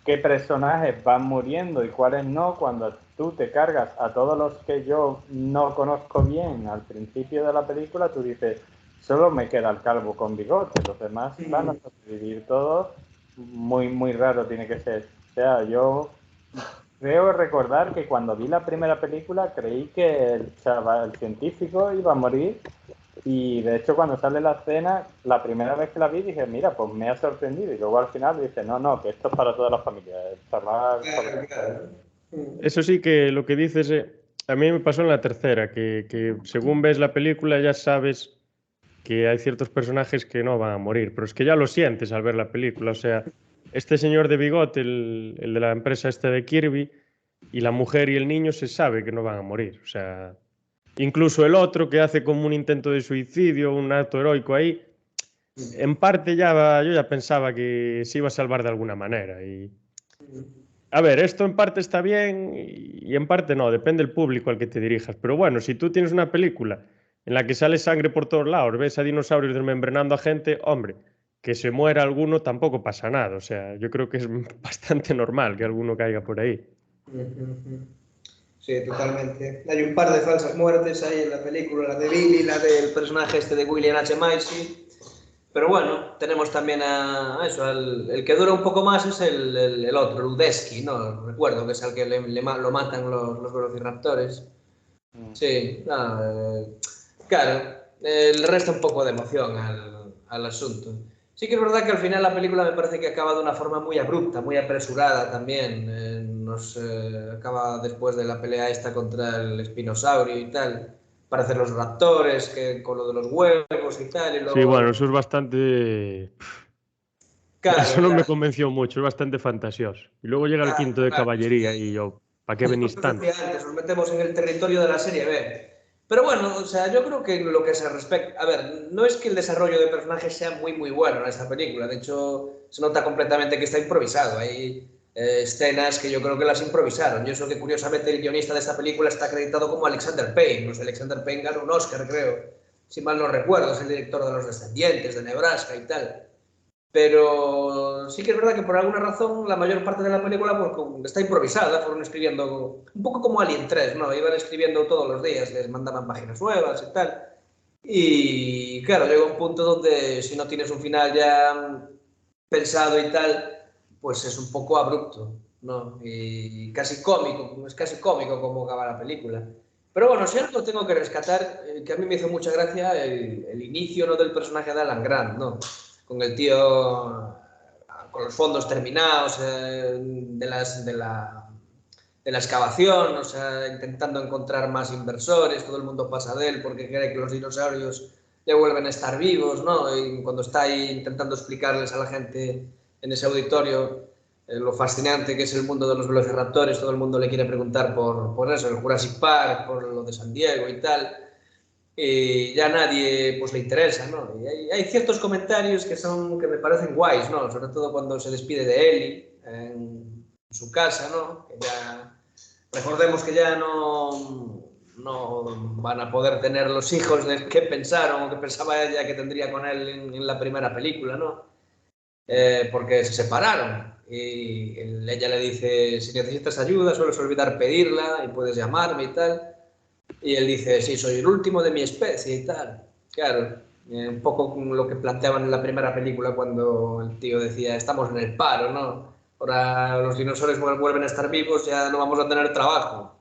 Speaker 3: qué personajes van muriendo y cuáles no, cuando tú te cargas a todos los que yo no conozco bien al principio de la película, tú dices, solo me queda el calvo con bigote, los demás van a sobrevivir todos, muy, muy raro tiene que ser. O sea, yo creo recordar que cuando vi la primera película creí que el chaval, el científico iba a morir, y de hecho cuando sale la escena, la primera vez que la vi dije, mira, pues me ha sorprendido, y luego al final dice, no, que esto es para toda la familia, el chaval...
Speaker 1: Claro.
Speaker 2: Eso sí que lo que dices, a mí me pasó en la tercera, que según ves la película ya sabes que hay ciertos personajes que no van a morir, pero es que ya lo sientes al ver la película. O sea, este señor de bigote, el de la empresa este de Kirby, y la mujer y el niño se sabe que no van a morir. O sea, incluso el otro que hace como un intento de suicidio, un acto heroico ahí, en parte yo ya pensaba que se iba a salvar de alguna manera. Y a ver, esto en parte está bien y en parte no, depende del público al que te dirijas. Pero bueno, si tú tienes una película en la que sale sangre por todos lados, ves a dinosaurios desmembrenando a gente, hombre, que se muera alguno tampoco pasa nada. O sea, yo creo que es bastante normal que alguno caiga por ahí.
Speaker 1: Sí, totalmente. Hay un par de falsas muertes ahí en la película, la de Billy, la del personaje este de William H. Macy. Pero bueno, tenemos también a eso, el que dura un poco más es el otro, el Udesky, ¿no? Recuerdo que es al que lo matan los velociraptores. Sí, no, claro, le resta un poco de emoción al asunto. Sí que es verdad que al final la película me parece que acaba de una forma muy abrupta, muy apresurada también. Acaba después de la pelea esta contra el espinosaurio y tal. Parecen los raptores, que con lo de los huevos y tal, y
Speaker 2: Sí,
Speaker 1: luego...
Speaker 2: bueno, eso es bastante... Eso
Speaker 1: Claro,
Speaker 2: no me
Speaker 1: claro,
Speaker 2: convenció mucho, es bastante fantasioso. Y luego llega el quinto de
Speaker 1: claro.
Speaker 2: caballería y yo, ¿para qué
Speaker 1: Es lo
Speaker 2: venís
Speaker 1: que os
Speaker 2: tanto?
Speaker 1: decía antes, nos metemos en el territorio de la serie B. Pero bueno, o sea, yo creo que lo que se respecta... A ver, no es que el desarrollo de personajes sea muy, muy bueno en esta película. De hecho, se nota completamente que está improvisado. escenas que yo creo que las improvisaron. Y eso que curiosamente el guionista de esta película está acreditado como Alexander Payne. Pues Alexander Payne ganó un Oscar, creo, si mal no recuerdo, es el director de Los Descendientes, de Nebraska y tal. Pero sí que es verdad que por alguna razón la mayor parte de la película pues, está improvisada, fueron escribiendo, un poco como Alien 3, ¿no? Iban escribiendo todos los días, les mandaban páginas nuevas y tal. Y claro, llega un punto donde si no tienes un final ya pensado y tal, pues es un poco abrupto, ¿no? Y casi cómico, es casi cómico como acaba la película. Pero bueno, si algo tengo que rescatar, que a mí me hizo mucha gracia el inicio, ¿no?, del personaje de Alan Grant, ¿no? Con el tío con los fondos terminados de la excavación, o sea, intentando encontrar más inversores, todo el mundo pasa de él porque cree que los dinosaurios ya vuelven a estar vivos, ¿no? Y cuando está ahí intentando explicarles a la gente en ese auditorio lo fascinante que es el mundo de los velociraptores, todo el mundo le quiere preguntar por eso, el Jurassic Park, por lo de San Diego y tal, y ya a nadie pues le interesa, ¿no? Y hay ciertos comentarios que me parecen guays, ¿no? Sobre todo cuando se despide de Ellie en su casa, ¿no? Que ya, recordemos que ya no van a poder tener los hijos de que pensaron o que pensaba ella que tendría con él en la primera película, ¿no? Porque se separaron y ella le dice, si necesitas ayuda, sueles olvidar pedirla y puedes llamarme y tal. Y él dice, sí, soy el último de mi especie y tal. Claro, un poco como lo que planteaban en la primera película cuando el tío decía, estamos en el paro, ¿no? Ahora los dinosaurios vuelven a estar vivos, ya no vamos a tener trabajo.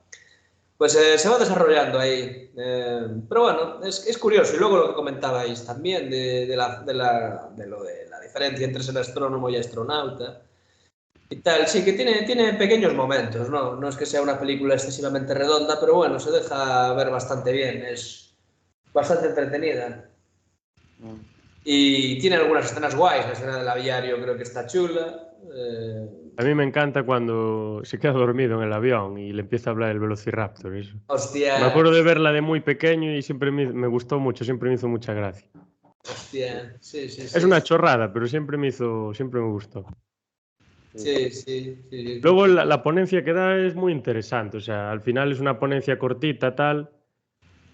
Speaker 1: Pues se va desarrollando ahí. Pero bueno, es curioso. Y luego lo que comentabais también de lo de la diferencia entre ser astrónomo y astronauta y tal. Sí, que tiene pequeños momentos, ¿no? No es que sea una película excesivamente redonda, pero bueno, se deja ver bastante bien. Es bastante entretenida. Y tiene algunas escenas guays. La escena del aviario creo que está chula.
Speaker 2: A mí me encanta cuando se queda dormido en el avión y le empieza a hablar el Velociraptor. Eso. Me
Speaker 1: Hostia,
Speaker 2: acuerdo de verla de muy pequeño y siempre me gustó mucho, siempre me hizo mucha gracia.
Speaker 1: hostia. Sí, sí,
Speaker 2: Es
Speaker 1: sí.
Speaker 2: una chorrada, pero siempre me gustó.
Speaker 1: Sí, sí, sí.
Speaker 2: Luego la ponencia que da es muy interesante, o sea, al final es una ponencia cortita, tal,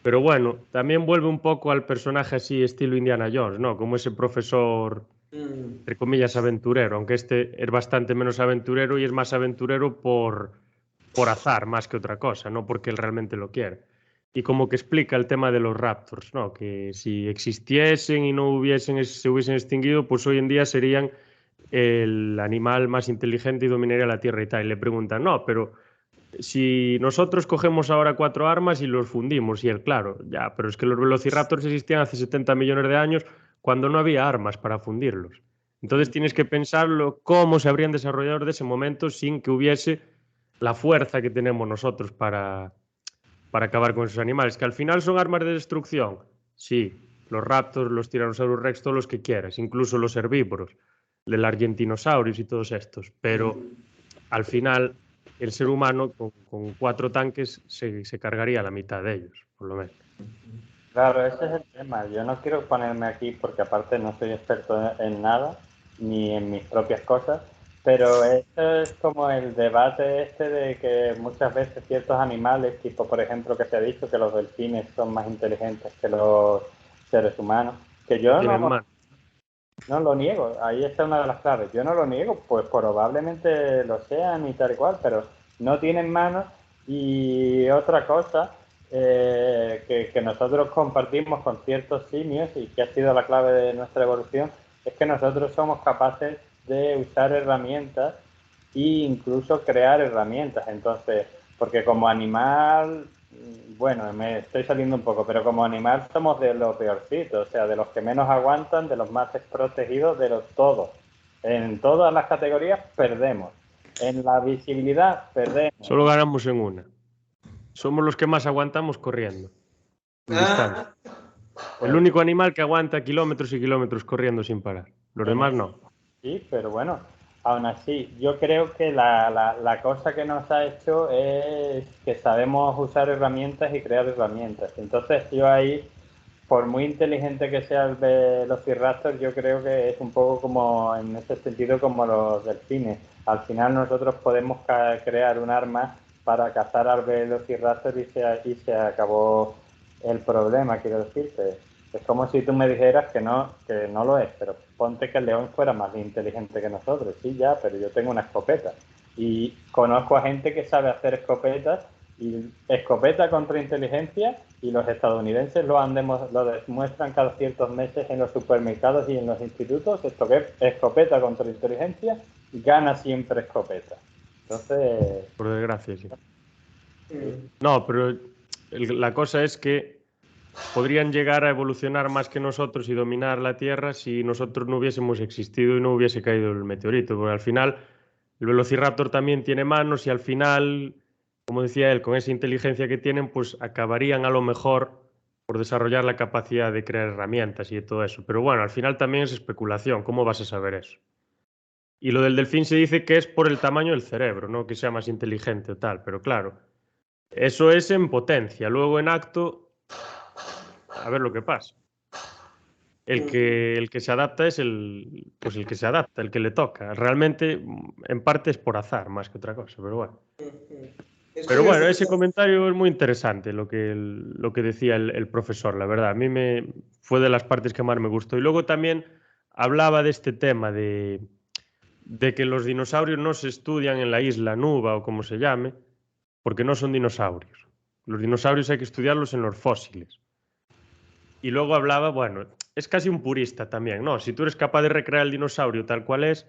Speaker 2: pero bueno, también vuelve un poco al personaje así estilo Indiana Jones, ¿no? Como ese profesor, entre comillas, aventurero, aunque este es bastante menos aventurero y es más aventurero por azar más que otra cosa, no porque él realmente lo quiere. Y como que explica el tema de los raptors, ¿no? Que si existiesen y no se hubiesen extinguido, pues hoy en día serían el animal más inteligente y dominaría la Tierra y tal. Y le preguntan, no, pero si nosotros cogemos ahora 4 armas y los fundimos, y él, claro, ya, pero es que los velociraptors existían hace 70 millones de años cuando no había armas para fundirlos. Entonces tienes que pensarlo cómo se habrían desarrollado de ese momento sin que hubiese la fuerza que tenemos nosotros para acabar con esos animales, que al final son armas de destrucción. Sí, los raptors, los Tyrannosaurus rex, todos los que quieras, incluso los herbívoros, del Argentinosaurus y todos estos, pero al final el ser humano con 4 tanques se cargaría la mitad de ellos, por lo menos.
Speaker 3: Claro, ese es el tema. Yo no quiero ponerme aquí porque aparte no soy experto en nada, ni en mis propias cosas, pero esto es como el debate este de que muchas veces ciertos animales, tipo por ejemplo que se ha dicho que los delfines son más inteligentes que los seres humanos, que yo
Speaker 2: Tienen más.
Speaker 3: no lo niego, ahí está una de las claves. Yo no lo niego, pues probablemente lo sean y tal y cual, pero no tienen manos. Y otra cosa que nosotros compartimos con ciertos simios y que ha sido la clave de nuestra evolución es que nosotros somos capaces de usar herramientas e incluso crear herramientas. Entonces, porque como animal, bueno, me estoy saliendo un poco, pero como animal somos de los peorcitos, o sea, de los que menos aguantan, de los más desprotegidos, de los todos. En todas las categorías perdemos. En la visibilidad perdemos.
Speaker 2: Solo ganamos en una. Somos los que más aguantamos corriendo. En distancia. El único animal que aguanta kilómetros y kilómetros corriendo sin parar. Los demás no.
Speaker 3: Sí, pero bueno, aún así, yo creo que la cosa que nos ha hecho es que sabemos usar herramientas y crear herramientas. Entonces yo ahí por muy inteligente que sea el Velociraptor, yo creo que es un poco como, en ese sentido, como los delfines. Al final nosotros podemos crear un arma para cazar al Velociraptor y se acabó el problema, quiero decirte. Es como si tú me dijeras que no lo es, pero ponte que el león fuera más inteligente que nosotros. Sí, ya, pero yo tengo una escopeta. Y conozco a gente que sabe hacer escopetas, y escopeta contra inteligencia, y los estadounidenses lo demuestran cada ciertos meses en los supermercados y en los institutos. Escopeta contra inteligencia, gana siempre escopeta. Entonces...
Speaker 2: Por desgracia, sí. No, pero la cosa es que podrían llegar a evolucionar más que nosotros y dominar la Tierra si nosotros no hubiésemos existido y no hubiese caído el meteorito, porque al final el Velociraptor también tiene manos y al final, como decía él, con esa inteligencia que tienen, pues acabarían a lo mejor por desarrollar la capacidad de crear herramientas y de todo eso. Pero bueno, al final también es especulación, ¿cómo vas a saber eso? Y lo del delfín se dice que es por el tamaño del cerebro, no que sea más inteligente o tal, pero claro, eso es en potencia, luego en acto a ver lo que pasa. El que se adapta es pues el que se adapta, el que le toca. Realmente, en parte es por azar, más que otra cosa, pero bueno. Pero bueno, ese comentario es muy interesante, lo que decía el profesor, la verdad. A mí fue de las partes que más me gustó. Y luego también hablaba de este tema de que los dinosaurios no se estudian en la isla Nuba o como se llame, porque no son dinosaurios. Los dinosaurios hay que estudiarlos en los fósiles. Y luego hablaba, bueno, es casi un purista también, ¿no? Si tú eres capaz de recrear el dinosaurio tal cual es,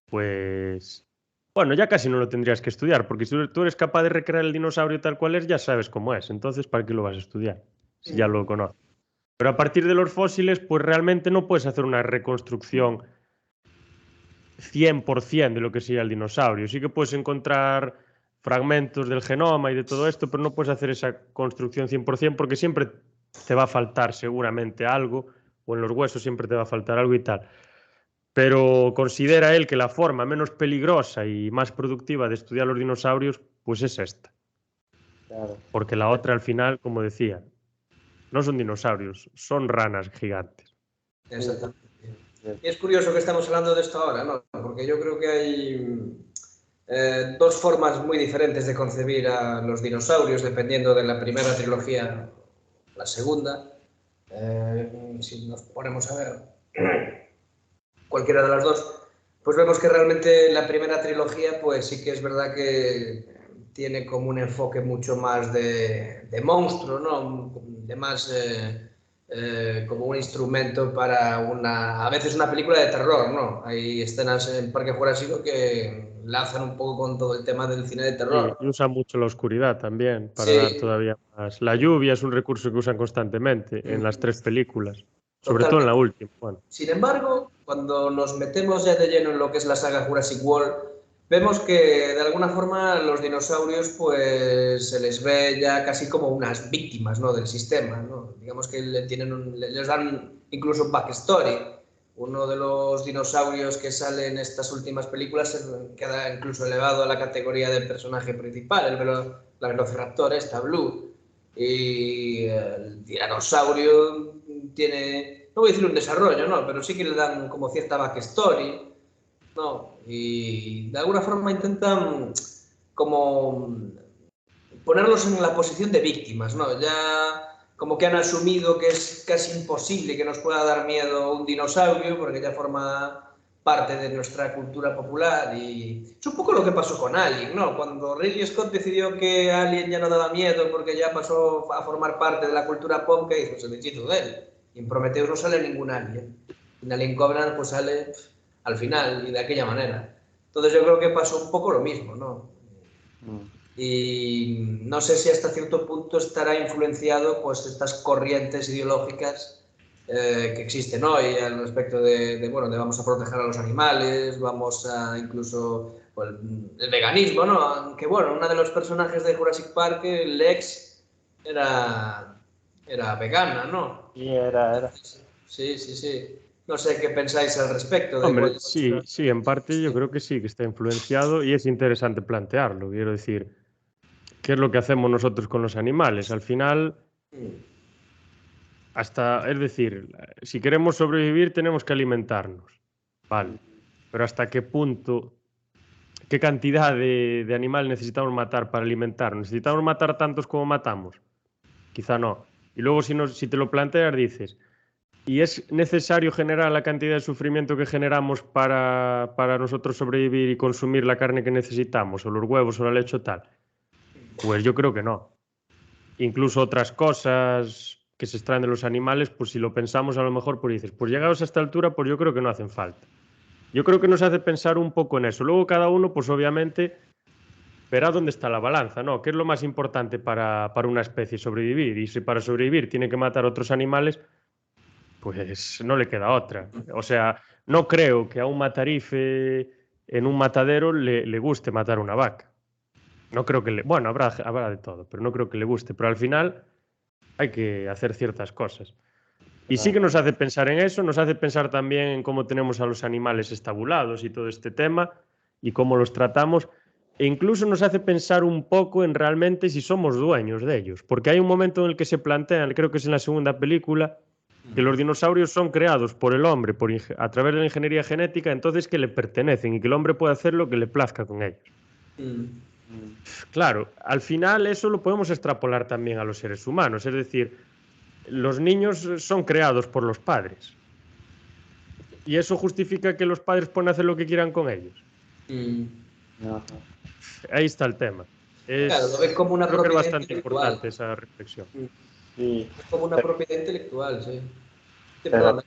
Speaker 2: pues, bueno, ya casi no lo tendrías que estudiar, porque si tú eres capaz de recrear el dinosaurio tal cual es, ya sabes cómo es. Entonces, ¿para qué lo vas a estudiar? Si ya lo conoces. Pero a partir de los fósiles, pues realmente no puedes hacer una reconstrucción 100% de lo que sería el dinosaurio. Sí que puedes encontrar fragmentos del genoma y de todo esto, pero no puedes hacer esa construcción 100% porque siempre te va a faltar seguramente algo, o en los huesos siempre te va a faltar algo y tal. Pero considera él que la forma menos peligrosa y más productiva de estudiar los dinosaurios, pues es esta.
Speaker 3: Claro.
Speaker 2: Porque la otra al final, como decía, no son dinosaurios, son ranas gigantes.
Speaker 1: Exactamente. Y es curioso que estamos hablando de esto ahora, ¿no? Porque yo creo que hay dos formas muy diferentes de concebir a los dinosaurios, dependiendo de la primera trilogía o la segunda. Si nos ponemos a ver cualquiera de las dos, pues vemos que realmente la primera trilogía, pues sí que es verdad que tiene como un enfoque mucho más de monstruo, ¿no? De más como un instrumento para a veces una película de terror, ¿no? Hay escenas en Parque Jurásico que lanzan un poco con todo el tema del cine de terror.
Speaker 2: Y usan mucho la oscuridad también para dar
Speaker 1: Sí,
Speaker 2: todavía más. La lluvia es un recurso que usan constantemente en las tres películas, sobre todo en la
Speaker 1: totalmente.
Speaker 2: última. Bueno,
Speaker 1: Sin embargo, cuando nos metemos ya de lleno en lo que es la saga Jurassic World, vemos que de alguna forma los dinosaurios pues se les ve ya casi como unas víctimas, ¿no?, del sistema, ¿no? Digamos que les dan incluso un backstory. Uno de los dinosaurios que sale en estas últimas películas queda incluso elevado a la categoría del personaje principal, la Velociraptor, esta Blue. Y el tiranosaurio tiene, no voy a decir un desarrollo, no, pero sí que le dan como cierta backstory, ¿no? Y de alguna forma intentan como ponerlos en la posición de víctimas, ¿no? Ya como que han asumido que es casi imposible que nos pueda dar miedo un dinosaurio porque ya forma parte de nuestra cultura popular y es un poco lo que pasó con Alien, ¿no? Cuando Ridley Scott decidió que Alien ya no daba miedo porque ya pasó a formar parte de la cultura pop, que hizo, se deshizo de él. Y en Prometheus no sale ningún Alien. En Alien Covenant pues sale al final y de aquella manera. Entonces yo creo que pasó un poco lo mismo, ¿no? Y no sé si hasta cierto punto estará influenciado pues estas corrientes ideológicas que existen hoy al respecto bueno, de vamos a proteger a los animales, vamos a incluso pues, el veganismo, ¿no? Aunque bueno, uno de los personajes de Jurassic Park, Lex, era vegana, ¿no?
Speaker 3: Sí, era.
Speaker 1: Sí, sí, sí. No sé qué pensáis al respecto de
Speaker 2: hombre,
Speaker 1: cuál
Speaker 2: sí, sí, en parte yo creo que sí, que está influenciado y es interesante plantearlo. Quiero decir, ¿qué es lo que hacemos nosotros con los animales? Al final, es decir, si queremos sobrevivir tenemos que alimentarnos, vale, pero hasta qué punto, qué cantidad de animal necesitamos matar para alimentarnos. ¿Necesitamos matar tantos como matamos? Quizá no. Y luego si te lo planteas dices, ¿y es necesario generar la cantidad de sufrimiento que generamos para nosotros sobrevivir y consumir la carne que necesitamos, o los huevos o la leche o tal? Pues yo creo que no. Incluso otras cosas que se extraen de los animales, pues si lo pensamos a lo mejor, pues dices, pues llegados a esta altura, pues yo creo que no hacen falta. Yo creo que nos hace pensar un poco en eso. Luego cada uno, pues obviamente, verá dónde está la balanza, ¿no? ¿Qué es lo más importante para una especie? Sobrevivir. Y si para sobrevivir tiene que matar a otros animales, pues no le queda otra. O sea, no creo que a un matarife en un matadero le guste matar una vaca. No creo que le... Bueno, habrá de todo, pero no creo que le guste. Pero al final hay que hacer ciertas cosas. Y sí que nos hace pensar en eso, nos hace pensar también en cómo tenemos a los animales estabulados y todo este tema y cómo los tratamos. E incluso nos hace pensar un poco en realmente si somos dueños de ellos. Porque hay un momento en el que se plantean, creo que es en la segunda película, que los dinosaurios son creados por el hombre a través de la ingeniería genética, entonces que le pertenecen y que el hombre puede hacer lo que le plazca con ellos. Claro, al final eso lo podemos extrapolar también a los seres humanos, es decir, los niños son creados por los padres y eso justifica que los padres puedan hacer lo que quieran con ellos. Ahí está el tema.
Speaker 1: Claro, lo ves como una
Speaker 2: creo que es
Speaker 1: propiedad
Speaker 2: bastante
Speaker 1: intelectual.
Speaker 2: importante esa reflexión.
Speaker 3: Sí,
Speaker 1: Es como una propiedad intelectual, sí.
Speaker 3: pero-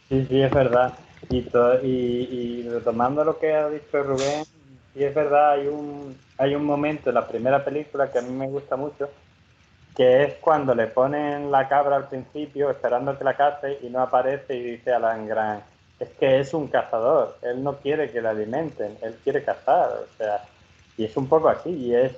Speaker 3: sí, es verdad. Y retomando lo que ha dicho Rubén, sí es verdad, hay un momento en la primera película que a mí me gusta mucho, que es cuando le ponen la cabra al principio, esperando que la cace, y no aparece y dice Alan Grant, es que es un cazador, él no quiere que la alimenten, él quiere cazar, o sea, y es un poco así, y es,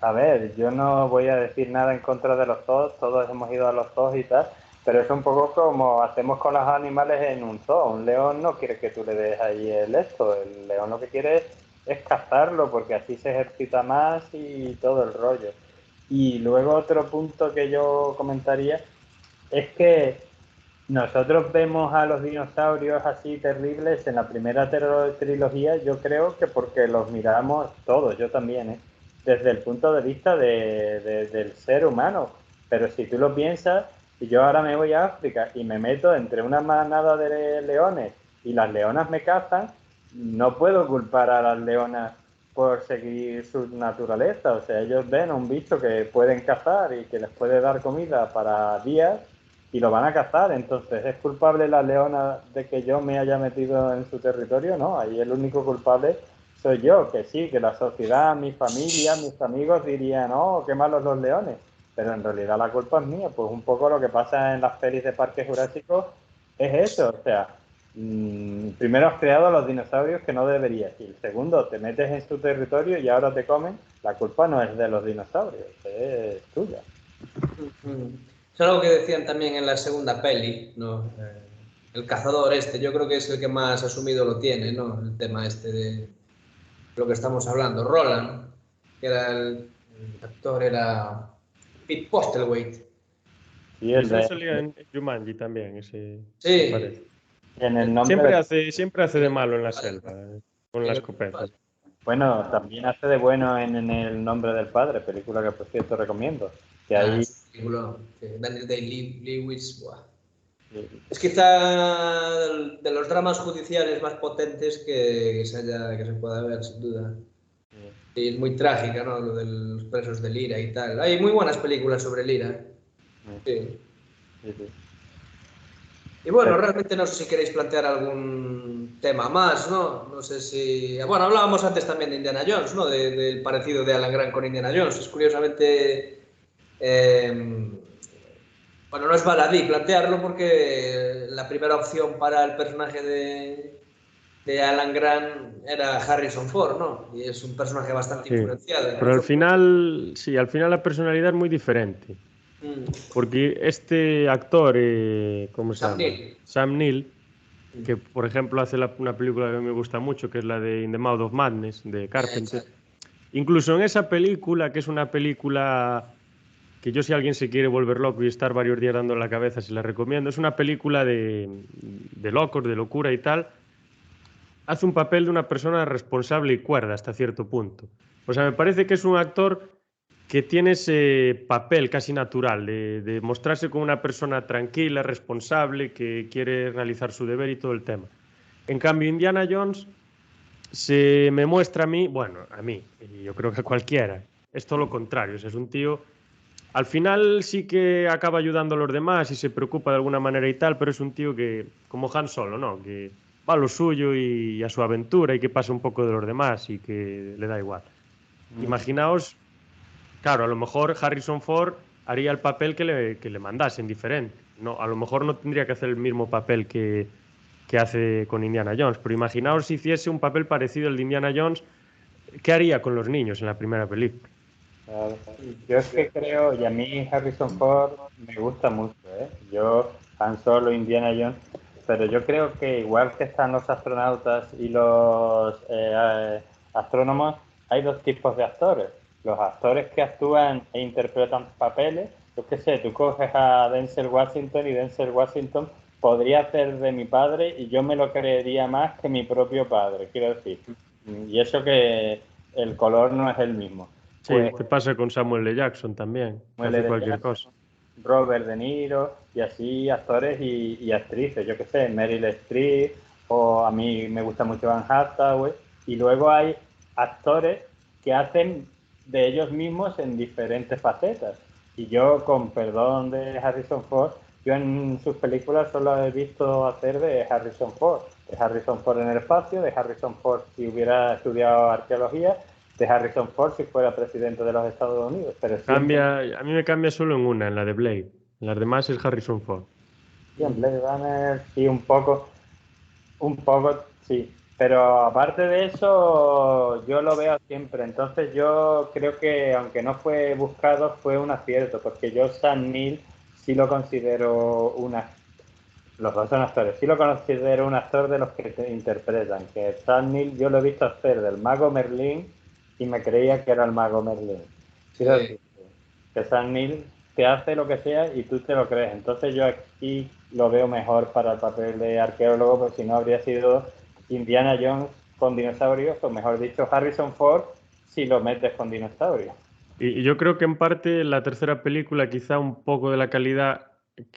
Speaker 3: a ver, yo no voy a decir nada en contra de los zoos, todos hemos ido a los zoos y tal, pero es un poco como hacemos con los animales en un zoo, un león no quiere que tú le des ahí el león lo que quiere es cazarlo porque así se ejercita más y todo el rollo. Y luego otro punto que yo comentaría es que nosotros vemos a los dinosaurios así terribles en la primera trilogía, yo creo que porque los miramos todos, yo también, desde el punto de vista del ser humano. Pero si tú lo piensas, si yo ahora me voy a África y me meto entre una manada de leones y las leonas me cazan, no puedo culpar a las leonas por seguir su naturaleza. O sea, ellos ven a un bicho que pueden cazar y que les puede dar comida para días y lo van a cazar. Entonces, ¿es culpable la leona de que yo me haya metido en su territorio? No, ahí el único culpable soy yo, que sí, que la sociedad, mi familia, mis amigos dirían, oh, qué malos los leones, pero en realidad la culpa es mía. Pues un poco lo que pasa en las pelis de Parque Jurásico es eso, o sea, primero has creado a los dinosaurios que no deberías, y el segundo te metes en su territorio y ahora te comen, la culpa no es de los dinosaurios, es tuya.
Speaker 1: Es algo que decían también en la segunda peli, ¿no? El cazador yo creo que es el que más asumido lo tiene, ¿no? El tema de lo que estamos hablando. Roland, que era el actor, era Pete Postlethwaite.
Speaker 3: Sí,
Speaker 2: Eso salía en Jumanji también, ese
Speaker 1: Sí.
Speaker 2: me parece.
Speaker 3: En el nombre
Speaker 2: Siempre hace de malo en la selva, con la escopeta.
Speaker 3: Bueno, también hace de bueno en El nombre del padre, película que por cierto recomiendo. Que ahí
Speaker 1: película, Daniel Day-Lewis, buah.
Speaker 3: sí,
Speaker 1: Es quizá de los dramas judiciales más potentes que se pueda ver, sin duda. Y es muy trágica, ¿no? Lo de los presos de Lira y tal. Hay muy buenas películas sobre Lira. Sí.
Speaker 3: sí.
Speaker 1: Y bueno, realmente no sé si queréis plantear algún tema más, ¿no? No sé si... Bueno, hablábamos antes también de Indiana Jones, ¿no? Del parecido de Alan Grant con Indiana Jones. Es curiosamente... Bueno, no es baladí plantearlo porque la primera opción para el personaje de Alan Grant era Harrison Ford, ¿no? Y es un personaje bastante
Speaker 2: Sí.
Speaker 1: influenciado.
Speaker 2: Pero al final la personalidad es muy diferente. Porque este actor, ¿cómo se llama? Sam Neill, que por ejemplo hace una película que me gusta mucho, que es la de In the Mouth of Madness, de Carpenter. Incluso en esa película, que es una película que yo si alguien se quiere volver loco y estar varios días dando en la cabeza, se la recomiendo. Es una película de locos, de locura y tal. Hace un papel de una persona responsable y cuerda hasta cierto punto. O sea, me parece que es un actor que tiene ese papel casi natural de mostrarse como una persona tranquila, responsable, que quiere realizar su deber y todo el tema. En cambio, Indiana Jones se me muestra a mí, bueno, a mí, y yo creo que a cualquiera, es todo lo contrario. O sea, es un tío, al final sí que acaba ayudando a los demás y se preocupa de alguna manera y tal, pero es un tío que, como Han Solo, ¿no? Que va a lo suyo y a su aventura y que pasa un poco de los demás y que le da igual. Imaginaos, claro, a lo mejor Harrison Ford haría el papel que le mandasen diferente. No, a lo mejor no tendría que hacer el mismo papel que hace con Indiana Jones, pero imaginaos si hiciese un papel parecido al de Indiana Jones, ¿qué haría con los niños en la primera película?
Speaker 3: Yo es que creo, y a mí Harrison Ford me gusta mucho, ¿eh? Yo, Han Solo, Indiana Jones, pero yo creo que igual que están los astronautas y los astrónomos, hay dos tipos de actores. Los actores que actúan e interpretan papeles, yo qué sé, tú coges a Denzel Washington y Denzel Washington podría ser de mi padre y yo me lo creería más que mi propio padre, quiero decir. Y eso que el color no es el mismo.
Speaker 2: Sí,
Speaker 3: Pues
Speaker 2: te pasa con Samuel L. Jackson también, que
Speaker 3: Samuel
Speaker 2: hace
Speaker 3: L.
Speaker 2: cualquier
Speaker 3: Jackson,
Speaker 2: cosa.
Speaker 3: Robert De Niro y así actores y actrices, yo qué sé, Meryl Streep o a mí me gusta mucho Anne Hathaway y luego hay actores que hacen de ellos mismos en diferentes facetas y yo con perdón de Harrison Ford, yo en sus películas solo he visto hacer de Harrison Ford en el espacio, de Harrison Ford si hubiera estudiado arqueología, de Harrison Ford si fuera presidente de los Estados Unidos, pero siempre
Speaker 2: A mí me cambia solo en una, en la de Blade. En las demás es Harrison Ford.
Speaker 3: sí, en Blade Runner, sí, un poco, sí. Pero aparte de eso, yo lo veo siempre. Entonces yo creo que, aunque no fue buscado, fue un acierto, porque yo Sam Neill sí lo considero los dos son actores, sí lo considero un actor de los que te interpretan, que Sam Neill yo lo he visto hacer del mago Merlín y me creía que era el mago Merlín. Quiero
Speaker 1: Sí.
Speaker 3: decir, que Sam Neill te hace lo que sea y tú te lo crees. Entonces yo aquí lo veo mejor para el papel de arqueólogo, porque si no habría sido Indiana Jones con dinosaurios, o mejor dicho, Harrison Ford si lo metes con dinosaurios.
Speaker 2: Y yo creo que en parte la tercera película, quizá un poco de la calidad,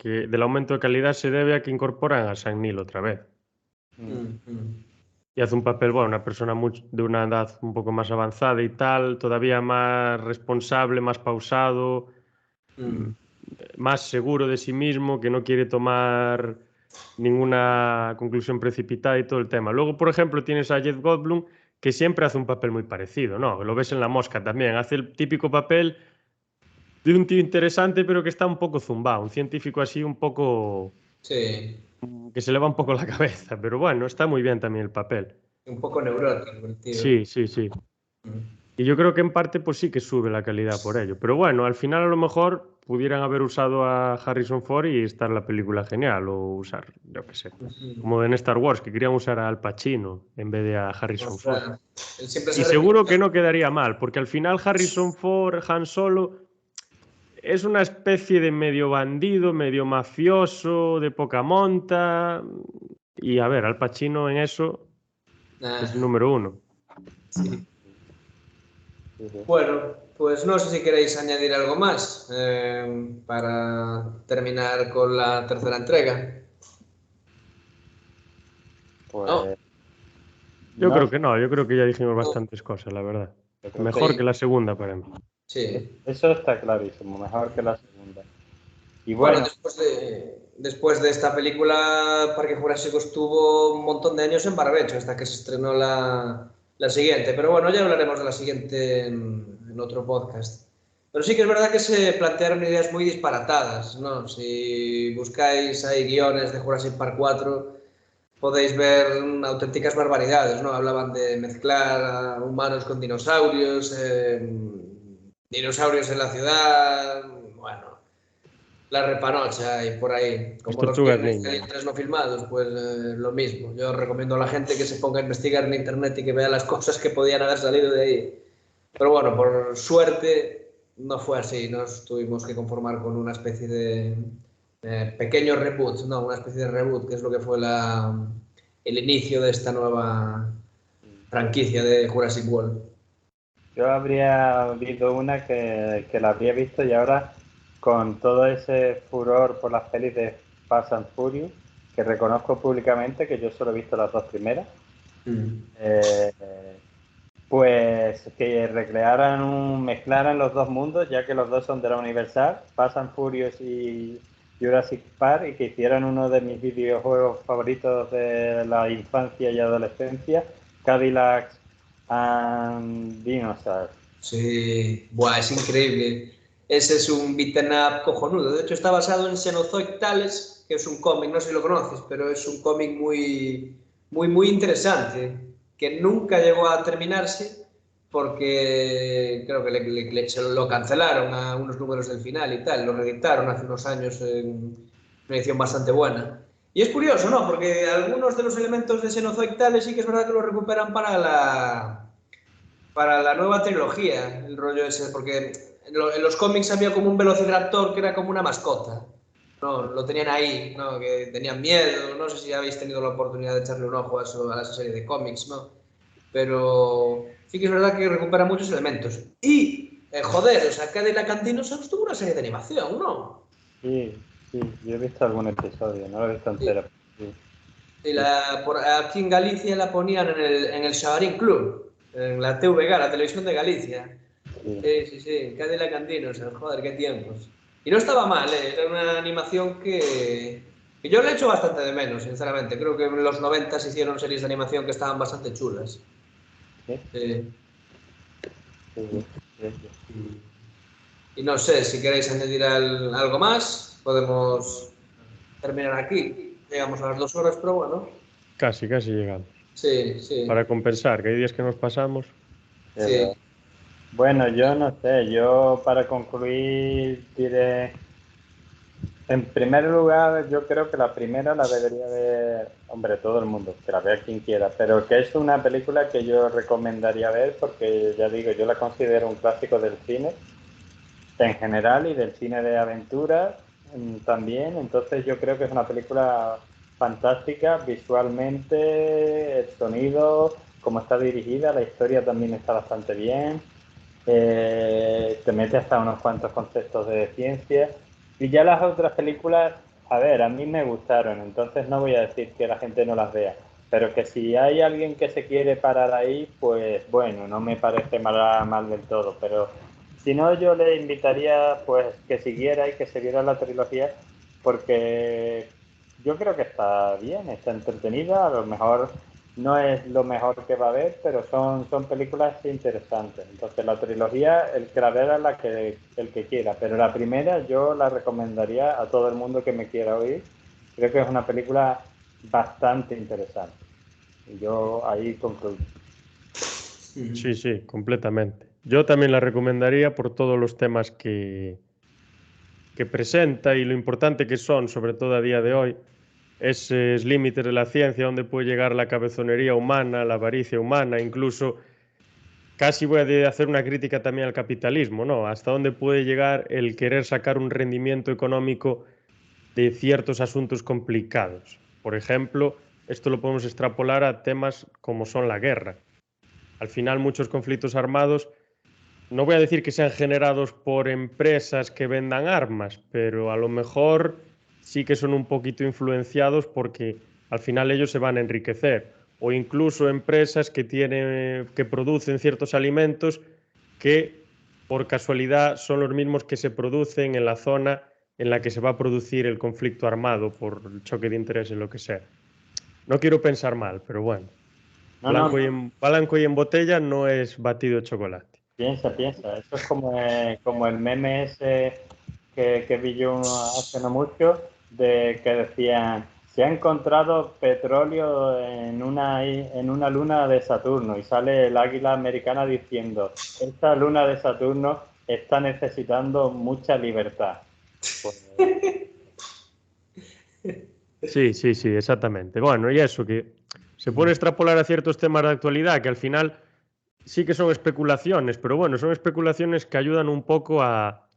Speaker 2: del aumento de calidad se debe a que incorporan a Sam Neill otra vez. Y hace un papel, bueno, una persona de una edad un poco más avanzada y tal, todavía más responsable, más pausado, más seguro de sí mismo, que no quiere tomar ninguna conclusión precipitada y todo el tema. Luego, por ejemplo, tienes a Jeff Goldblum, que siempre hace un papel muy parecido, ¿no? Lo ves en La Mosca también, hace el típico papel de un tío interesante, pero que está un poco zumbado, un científico así un poco
Speaker 1: Sí,
Speaker 2: que se le va un poco la cabeza, pero bueno, está muy bien también el papel.
Speaker 1: un poco neurótico el tío.
Speaker 2: Sí, sí, sí. Y yo creo que en parte pues sí que sube la calidad por ello. Pero bueno, al final a lo mejor pudieran haber usado a Harrison Ford y estar la película genial, o usar, yo qué sé, como en Star Wars, que querían usar a Al Pacino en vez de a Harrison Ford.
Speaker 1: Ostras, él siempre se
Speaker 2: Y seguro
Speaker 1: repite.
Speaker 2: que no quedaría mal, porque al final Harrison Ford, Han Solo, es una especie de medio bandido, medio mafioso, de poca monta. Y a ver, Al Pacino en eso es el número uno.
Speaker 1: Sí.
Speaker 3: Sí, sí.
Speaker 1: Bueno, pues no sé si queréis añadir algo más para terminar con la tercera entrega. ¿No?
Speaker 3: Pues
Speaker 2: Yo
Speaker 3: no
Speaker 2: creo
Speaker 3: sé,
Speaker 2: que no, yo creo que ya dijimos
Speaker 1: No.
Speaker 2: bastantes cosas, la verdad.
Speaker 3: yo creo que
Speaker 2: Mejor que
Speaker 1: Sí,
Speaker 2: la segunda para mí.
Speaker 1: sí.
Speaker 3: eso está clarísimo, mejor que la segunda. Y
Speaker 1: Bueno,
Speaker 3: bueno,
Speaker 1: después de esta película, Parque Jurásico estuvo un montón de años en barbecho hasta que se estrenó la siguiente. Pero bueno, ya hablaremos de la siguiente en otro podcast. Pero sí que es verdad que se plantearon ideas muy disparatadas, ¿no? Si buscáis ahí guiones de Jurassic Park 4, podéis ver auténticas barbaridades, ¿no? Hablaban de mezclar a humanos con dinosaurios, dinosaurios en la ciudad, bueno, la repanocha y por ahí,
Speaker 2: Las
Speaker 1: como los
Speaker 2: tortugas
Speaker 1: viernes
Speaker 2: ninja.
Speaker 1: calientes no filmados, pues lo mismo. Yo recomiendo a la gente que se ponga a investigar en internet y que vea las cosas que podían haber salido de ahí. Pero bueno, por suerte no fue así. Nos tuvimos que conformar con una especie de pequeño reboot, no, una especie de reboot, que es lo que fue el inicio de esta nueva franquicia de Jurassic World.
Speaker 3: Yo habría habido una que la habría visto y ahora con todo ese furor por las pelis de Fast and Furious, que reconozco públicamente que yo solo he visto las dos primeras, pues que mezclaran los dos mundos, ya que los dos son de la Universal, Fast and Furious y Jurassic Park, y que hicieran uno de mis videojuegos favoritos de la infancia y adolescencia, Cadillacs and Dinosaurs.
Speaker 1: Sí, buah, es increíble. Ese es un beat'em up cojonudo. De hecho, está basado en Xenozoic Tales, que es un cómic, no sé si lo conoces, pero es un cómic muy interesante, que nunca llegó a terminarse porque creo que se lo cancelaron a unos números del final y tal. Lo reeditaron hace unos años en una edición bastante buena. Y es curioso, ¿no? Porque algunos de los elementos de Xenozoic Tales sí que es verdad que lo recuperan para la nueva trilogía, el rollo ese, porque en los cómics había como un velociraptor que era como una mascota. No, lo tenían ahí, ¿no? Que tenían miedo. No sé si habéis tenido la oportunidad de echarle un ojo a esa serie de cómics, ¿no? Pero sí que es verdad que recupera muchos elementos. Y, joder, o sea, Cadillac and Dinosaurs tuvo una serie de animación, ¿no?
Speaker 3: Sí, yo he visto algún episodio, no lo he visto
Speaker 1: Sí.
Speaker 3: entero. Sí.
Speaker 1: Y aquí en Galicia la ponían en el Xabarín Club, en la TVG, la televisión de Galicia. Sí, Cadillac and Dinosaurs, joder, qué tiempos. Y no estaba mal, era una animación que yo le echo bastante de menos, sinceramente. Creo que en los 90 se hicieron series de animación que estaban bastante chulas.
Speaker 3: Sí,
Speaker 1: Eh,
Speaker 3: sí.
Speaker 1: y no sé, si queréis añadir algo más, podemos terminar aquí. Llegamos a las 2 horas, pero bueno.
Speaker 2: Casi llegamos.
Speaker 1: Sí.
Speaker 2: Para compensar, que hay días que nos pasamos.
Speaker 1: Sí.
Speaker 3: Bueno, yo no sé, yo para concluir diré, en primer lugar, yo creo que la primera la debería ver, hombre, todo el mundo, que la vea quien quiera, pero que es una película que yo recomendaría ver porque, ya digo, yo la considero un clásico del cine en general y del cine de aventuras también, entonces yo creo que es una película fantástica visualmente, el sonido, cómo está dirigida, la historia también está bastante bien. Te mete hasta unos cuantos conceptos de ciencia. Y ya las otras películas, a ver, a mí me gustaron, entonces no voy a decir que la gente no las vea, pero que si hay alguien que se quiere parar ahí, pues bueno, no me parece mal del todo, pero si no, yo le invitaría pues que siguiera y que se viera la trilogía, porque yo creo que está bien, está entretenida, a lo mejor no es lo mejor que va a haber, pero son películas interesantes. Entonces la trilogía, el que la vea el que quiera, pero la primera yo la recomendaría a todo el mundo que me quiera oír. Creo que es una película bastante interesante. Y yo ahí concluyo.
Speaker 2: Sí, completamente. Yo también la recomendaría por todos los temas que presenta y lo importante que son, sobre todo a día de hoy, esos límites de la ciencia, donde puede llegar la cabezonería humana, la avaricia humana, incluso casi voy a hacer una crítica también al capitalismo, ¿no? Hasta dónde puede llegar el querer sacar un rendimiento económico de ciertos asuntos complicados. Por ejemplo, esto lo podemos extrapolar a temas como son la guerra. Al final, muchos conflictos armados, no voy a decir que sean generados por empresas que vendan armas, pero a lo mejor sí que son un poquito influenciados porque al final ellos se van a enriquecer. O incluso empresas que producen ciertos alimentos que por casualidad son los mismos que se producen en la zona en la que se va a producir el conflicto armado por el choque de intereses, lo que sea. No quiero pensar mal, pero bueno.
Speaker 3: No,
Speaker 2: Blanco y en botella no es batido de chocolate.
Speaker 3: piensa. Eso es como el meme ese que vi yo hace no mucho, de que decían, se ha encontrado petróleo en una luna de Saturno, y sale el águila americana diciendo, esta luna de Saturno está necesitando mucha libertad. Pues,
Speaker 2: Sí, exactamente. Bueno, y eso, que se puede extrapolar a ciertos temas de actualidad que al final sí que son especulaciones, pero bueno, son especulaciones que ayudan un poco a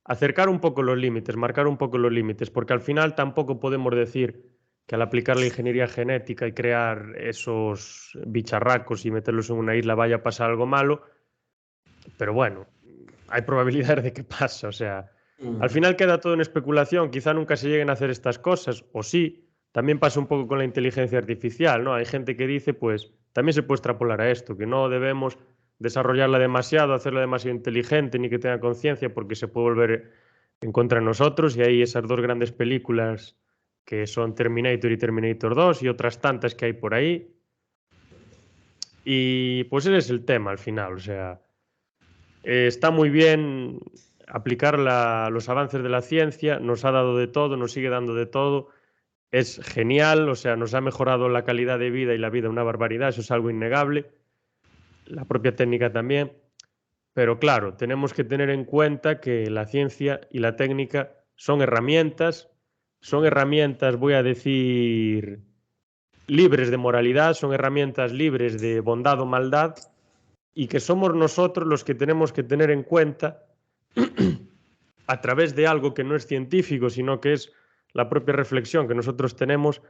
Speaker 2: acercar un poco los límites, marcar un poco los límites, porque al final tampoco podemos decir que al aplicar la ingeniería genética y crear esos bicharracos y meterlos en una isla vaya a pasar algo malo, pero bueno, hay probabilidades de que pase, o sea, al final queda todo en especulación, quizá nunca se lleguen a hacer estas cosas, o sí, también pasa un poco con la inteligencia artificial, ¿no? Hay gente que dice, pues, también se puede extrapolar a esto, que no debemos desarrollarla demasiado, hacerla demasiado inteligente, ni que tenga conciencia, porque se puede volver en contra de nosotros, y hay esas dos grandes películas que son Terminator y Terminator 2 y otras tantas que hay por ahí, y pues ese es el tema al final, o sea, está muy bien aplicar los avances de la ciencia, nos ha dado de todo, nos sigue dando de todo, es genial, o sea, nos ha mejorado la calidad de vida y la vida una barbaridad, eso es algo innegable, la propia técnica también, pero claro, tenemos que tener en cuenta que la ciencia y la técnica son herramientas, voy a decir, libres de moralidad, son herramientas libres de bondad o maldad, y que somos nosotros los que tenemos que tener en cuenta a través de algo que no es científico, sino que es la propia reflexión que nosotros tenemos,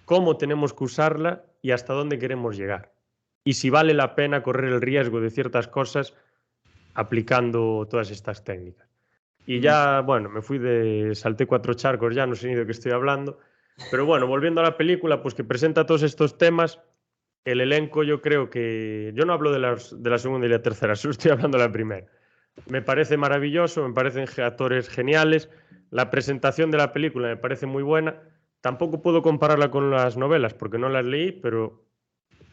Speaker 2: cómo tenemos que usarla y hasta dónde queremos llegar. Y si vale la pena correr el riesgo de ciertas cosas aplicando todas estas técnicas. Y ya, bueno, salté 4 charcos ya, no sé ni de qué estoy hablando, pero bueno, volviendo a la película, pues que presenta todos estos temas, el elenco yo creo que, yo no hablo de la segunda y la tercera, solo estoy hablando de la primera. Me parece maravilloso, me parecen actores geniales, la presentación de la película me parece muy buena, tampoco puedo compararla con las novelas porque no las leí, pero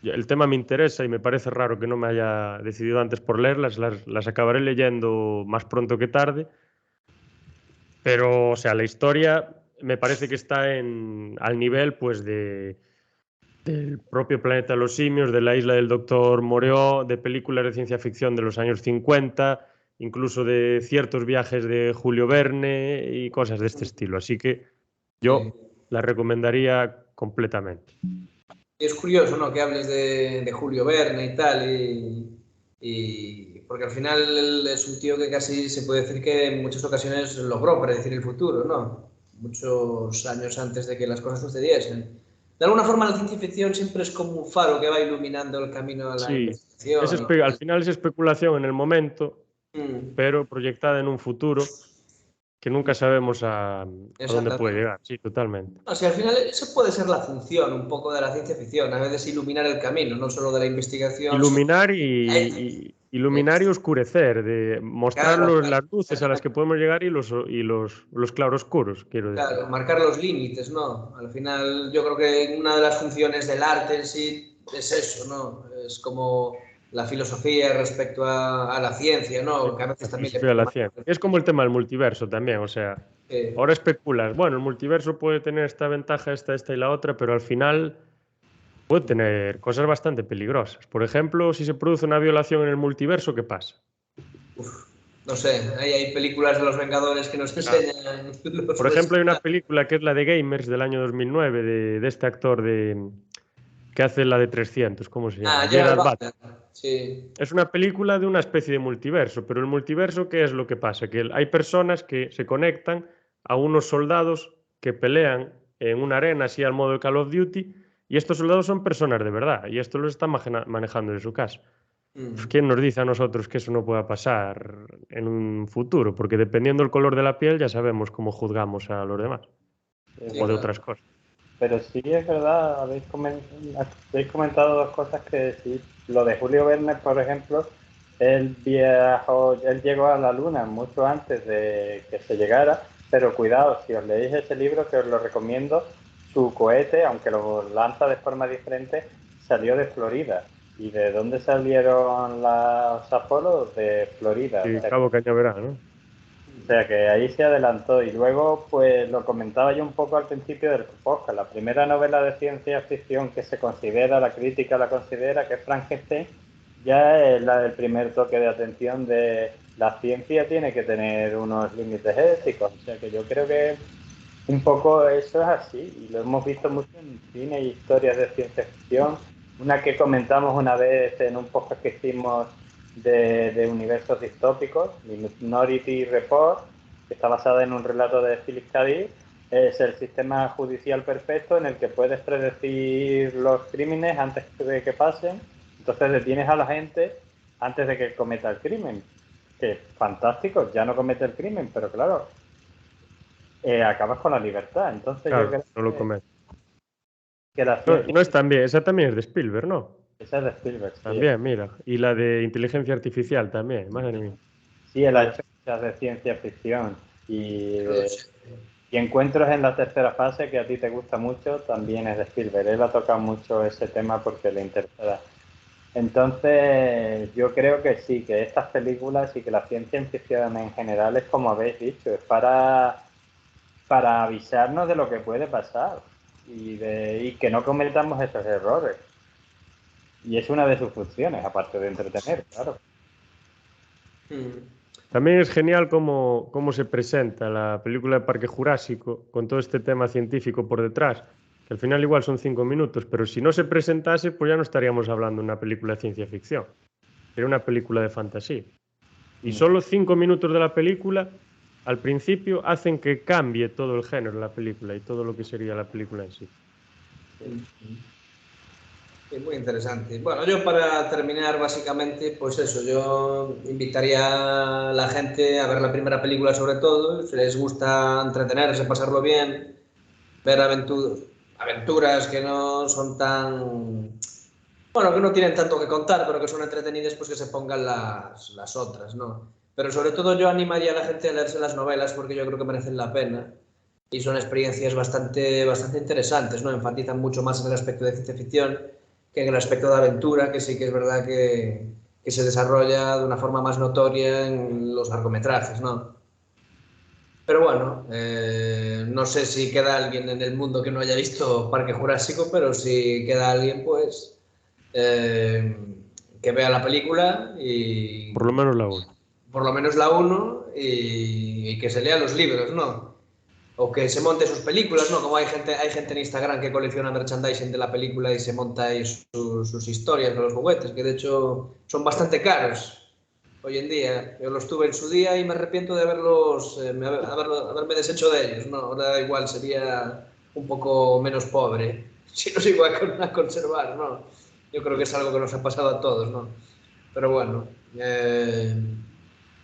Speaker 2: el tema me interesa y me parece raro que no me haya decidido antes por leerlas, las acabaré leyendo más pronto que tarde, pero o sea, la historia me parece que está al nivel pues del propio Planeta de los Simios, de la isla del Doctor Moreau, de películas de ciencia ficción de los años 50, incluso de ciertos viajes de Julio Verne y cosas de este estilo. Así que
Speaker 1: Sí.
Speaker 2: yo la recomendaría completamente.
Speaker 1: Y es curioso, ¿no? Que hables de Julio Verne y tal, porque al final él es un tío que casi se puede decir que en muchas ocasiones logró predecir el futuro, ¿no? Muchos años antes de que las cosas sucediesen. De alguna forma la ciencia ficción siempre es como un faro que va iluminando el camino a la
Speaker 2: Sí,
Speaker 1: investigación y
Speaker 2: al
Speaker 1: tal.
Speaker 2: final es especulación en el momento,
Speaker 1: Mm,
Speaker 2: pero proyectada en un futuro que nunca sabemos a dónde puede
Speaker 1: exactamente.
Speaker 2: llegar. Sí, totalmente.
Speaker 1: O sea, al final eso puede ser la función un poco de la ciencia ficción, a veces iluminar el camino, no solo de la investigación.
Speaker 2: Iluminar
Speaker 1: Eh,
Speaker 2: iluminar y oscurecer, de mostrar
Speaker 1: Claro,
Speaker 2: las luces a las que podemos llegar y los claroscuros, quiero decir.
Speaker 1: claro, marcar los límites, ¿no? Al final, yo creo que una de las funciones del arte en sí es eso, ¿no? Es como la filosofía respecto a la ciencia,
Speaker 2: Sí,
Speaker 1: ¿no? Que a
Speaker 2: la
Speaker 1: veces también le
Speaker 2: filosofía de
Speaker 1: pone
Speaker 2: la
Speaker 1: más.
Speaker 2: ciencia. Es como el tema del multiverso también, o sea, ahora especulas, bueno, el multiverso puede tener esta ventaja, esta y la otra, pero al final puede tener cosas bastante peligrosas. Por ejemplo, si se produce una violación en el multiverso, ¿qué pasa?
Speaker 1: No sé, ahí hay películas de los Vengadores que nos
Speaker 2: Claro.
Speaker 1: enseñan los
Speaker 2: Por ejemplo, hay una
Speaker 1: resultados.
Speaker 2: película que es la de Gamers del año 2009, de este actor que hace la de 300, ¿cómo se llama?
Speaker 1: Ah, Gerald
Speaker 2: Gerard Butler.
Speaker 1: Butler, sí.
Speaker 2: Es una película de una especie de multiverso, pero el multiverso, ¿qué es lo que pasa? Que hay personas que se conectan a unos soldados que pelean en una arena, así al modo de Call of Duty, y estos soldados son personas de verdad, y esto lo están manejando en su casa. Pues,
Speaker 1: Mm.
Speaker 2: ¿quién nos dice a nosotros que eso no pueda pasar en un futuro? Porque dependiendo del color de la piel ya sabemos cómo juzgamos a los demás,
Speaker 1: Sí,
Speaker 2: o de
Speaker 1: claro.
Speaker 2: otras cosas.
Speaker 3: Pero sí es verdad, habéis comentado dos cosas que sí. Lo de Julio Verne, por ejemplo, él llegó a la Luna mucho antes de que se llegara, pero cuidado, si os leéis ese libro, que os lo recomiendo, su cohete, aunque lo lanza de forma diferente, salió de Florida. ¿Y de dónde salieron los Apolos? De Florida.
Speaker 2: Y Cabo Cañaveral, ¿no?
Speaker 3: O sea que ahí se adelantó y luego pues lo comentaba yo un poco al principio del podcast. La primera novela de ciencia ficción que se considera, la crítica la considera, que es Frankenstein, ya es la del primer toque de atención de la ciencia tiene que tener unos límites éticos. O sea que yo creo que un poco eso es así y lo hemos visto mucho en cine y historias de ciencia ficción. Una que comentamos una vez en un podcast que hicimos de universos distópicos, Minority Report, que está basada en un relato de Philip K. Dick, es el sistema judicial perfecto en el que puedes predecir los crímenes antes de que pasen, entonces detienes a la gente antes de que cometa el crimen. Que fantástico, ya no comete el crimen, pero claro, acabas con la libertad. Entonces yo
Speaker 2: Claro,
Speaker 3: creo
Speaker 2: no lo comete.
Speaker 3: que la
Speaker 2: No,
Speaker 3: ciencia...
Speaker 2: no es también, esa también es de Spielberg, ¿no?
Speaker 3: Esa es de Spielberg, sí.
Speaker 2: También, mira. Y la de inteligencia artificial también, madre mía.
Speaker 3: Sí, él ha hecho muchas de ciencia ficción y Encuentros en la tercera fase, que a ti te gusta mucho, también es de Spielberg. Él ha tocado mucho ese tema porque le interesa. Entonces, yo creo que sí, que estas películas y que la ciencia ficción en general es como habéis dicho, es para avisarnos de lo que puede pasar y que no cometamos esos errores. Y es una de sus funciones, aparte de entretener, claro.
Speaker 2: También es genial cómo se presenta la película de Parque Jurásico con todo este tema científico por detrás, que al final igual son 5 minutos, pero si no se presentase, pues ya no estaríamos hablando de una película de ciencia ficción, sería una película de fantasía. Y solo 5 minutos de la película, al principio, hacen que cambie todo el género de la película y todo lo que sería la película en sí.
Speaker 1: Sí, muy interesante. Bueno, yo para terminar, básicamente, pues eso, yo invitaría a la gente a ver la primera película sobre todo, si les gusta entretenerse, pasarlo bien, ver aventuras que no son tan... Bueno, que no tienen tanto que contar, pero que son entretenidas, pues que se pongan las otras, ¿no? Pero sobre todo yo animaría a la gente a leerse las novelas porque yo creo que merecen la pena y son experiencias bastante interesantes, ¿no? Enfatizan mucho más en el aspecto de ciencia ficción que en el aspecto de aventura, que sí que es verdad que se desarrolla de una forma más notoria en los largometrajes, ¿no? Pero bueno, no sé si queda alguien en el mundo que no haya visto Parque Jurásico, pero si queda alguien, pues eh, que vea la película y
Speaker 2: Por lo menos la 1.
Speaker 1: por lo menos la uno y que se lea los libros, ¿no? O que se monte sus películas, ¿no? Como hay gente en Instagram que colecciona merchandising de la película y se monta ahí sus historias de los juguetes, que de hecho son bastante caros hoy en día. Yo los tuve en su día y me arrepiento de haberme deshecho de ellos, ¿no? Ahora igual sería un poco menos pobre si los iba a conservar, ¿no? Yo creo que es algo que nos ha pasado a todos, ¿no? Pero bueno,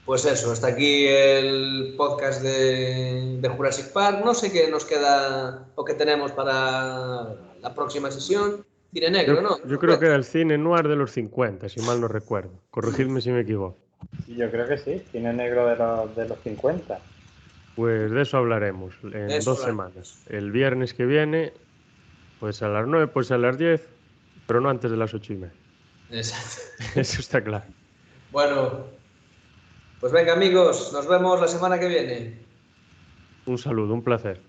Speaker 1: pues eso, hasta aquí el podcast de Jurassic Park. No sé qué nos queda o qué tenemos para la próxima sesión. Cine negro, ¿no?
Speaker 2: Yo creo que era el cine noir de los 50, si mal no recuerdo. Corregidme si me equivoco.
Speaker 3: Y yo creo que sí, cine negro de los 50.
Speaker 2: Pues de eso hablaremos en
Speaker 1: Eso
Speaker 2: 2 semanas. El viernes que viene, pues a las 9, pues a las 10, pero no antes de las 8:30.
Speaker 1: Exacto.
Speaker 2: Eso está claro.
Speaker 1: Bueno, pues venga amigos, nos vemos la semana que viene.
Speaker 2: Un saludo, un placer.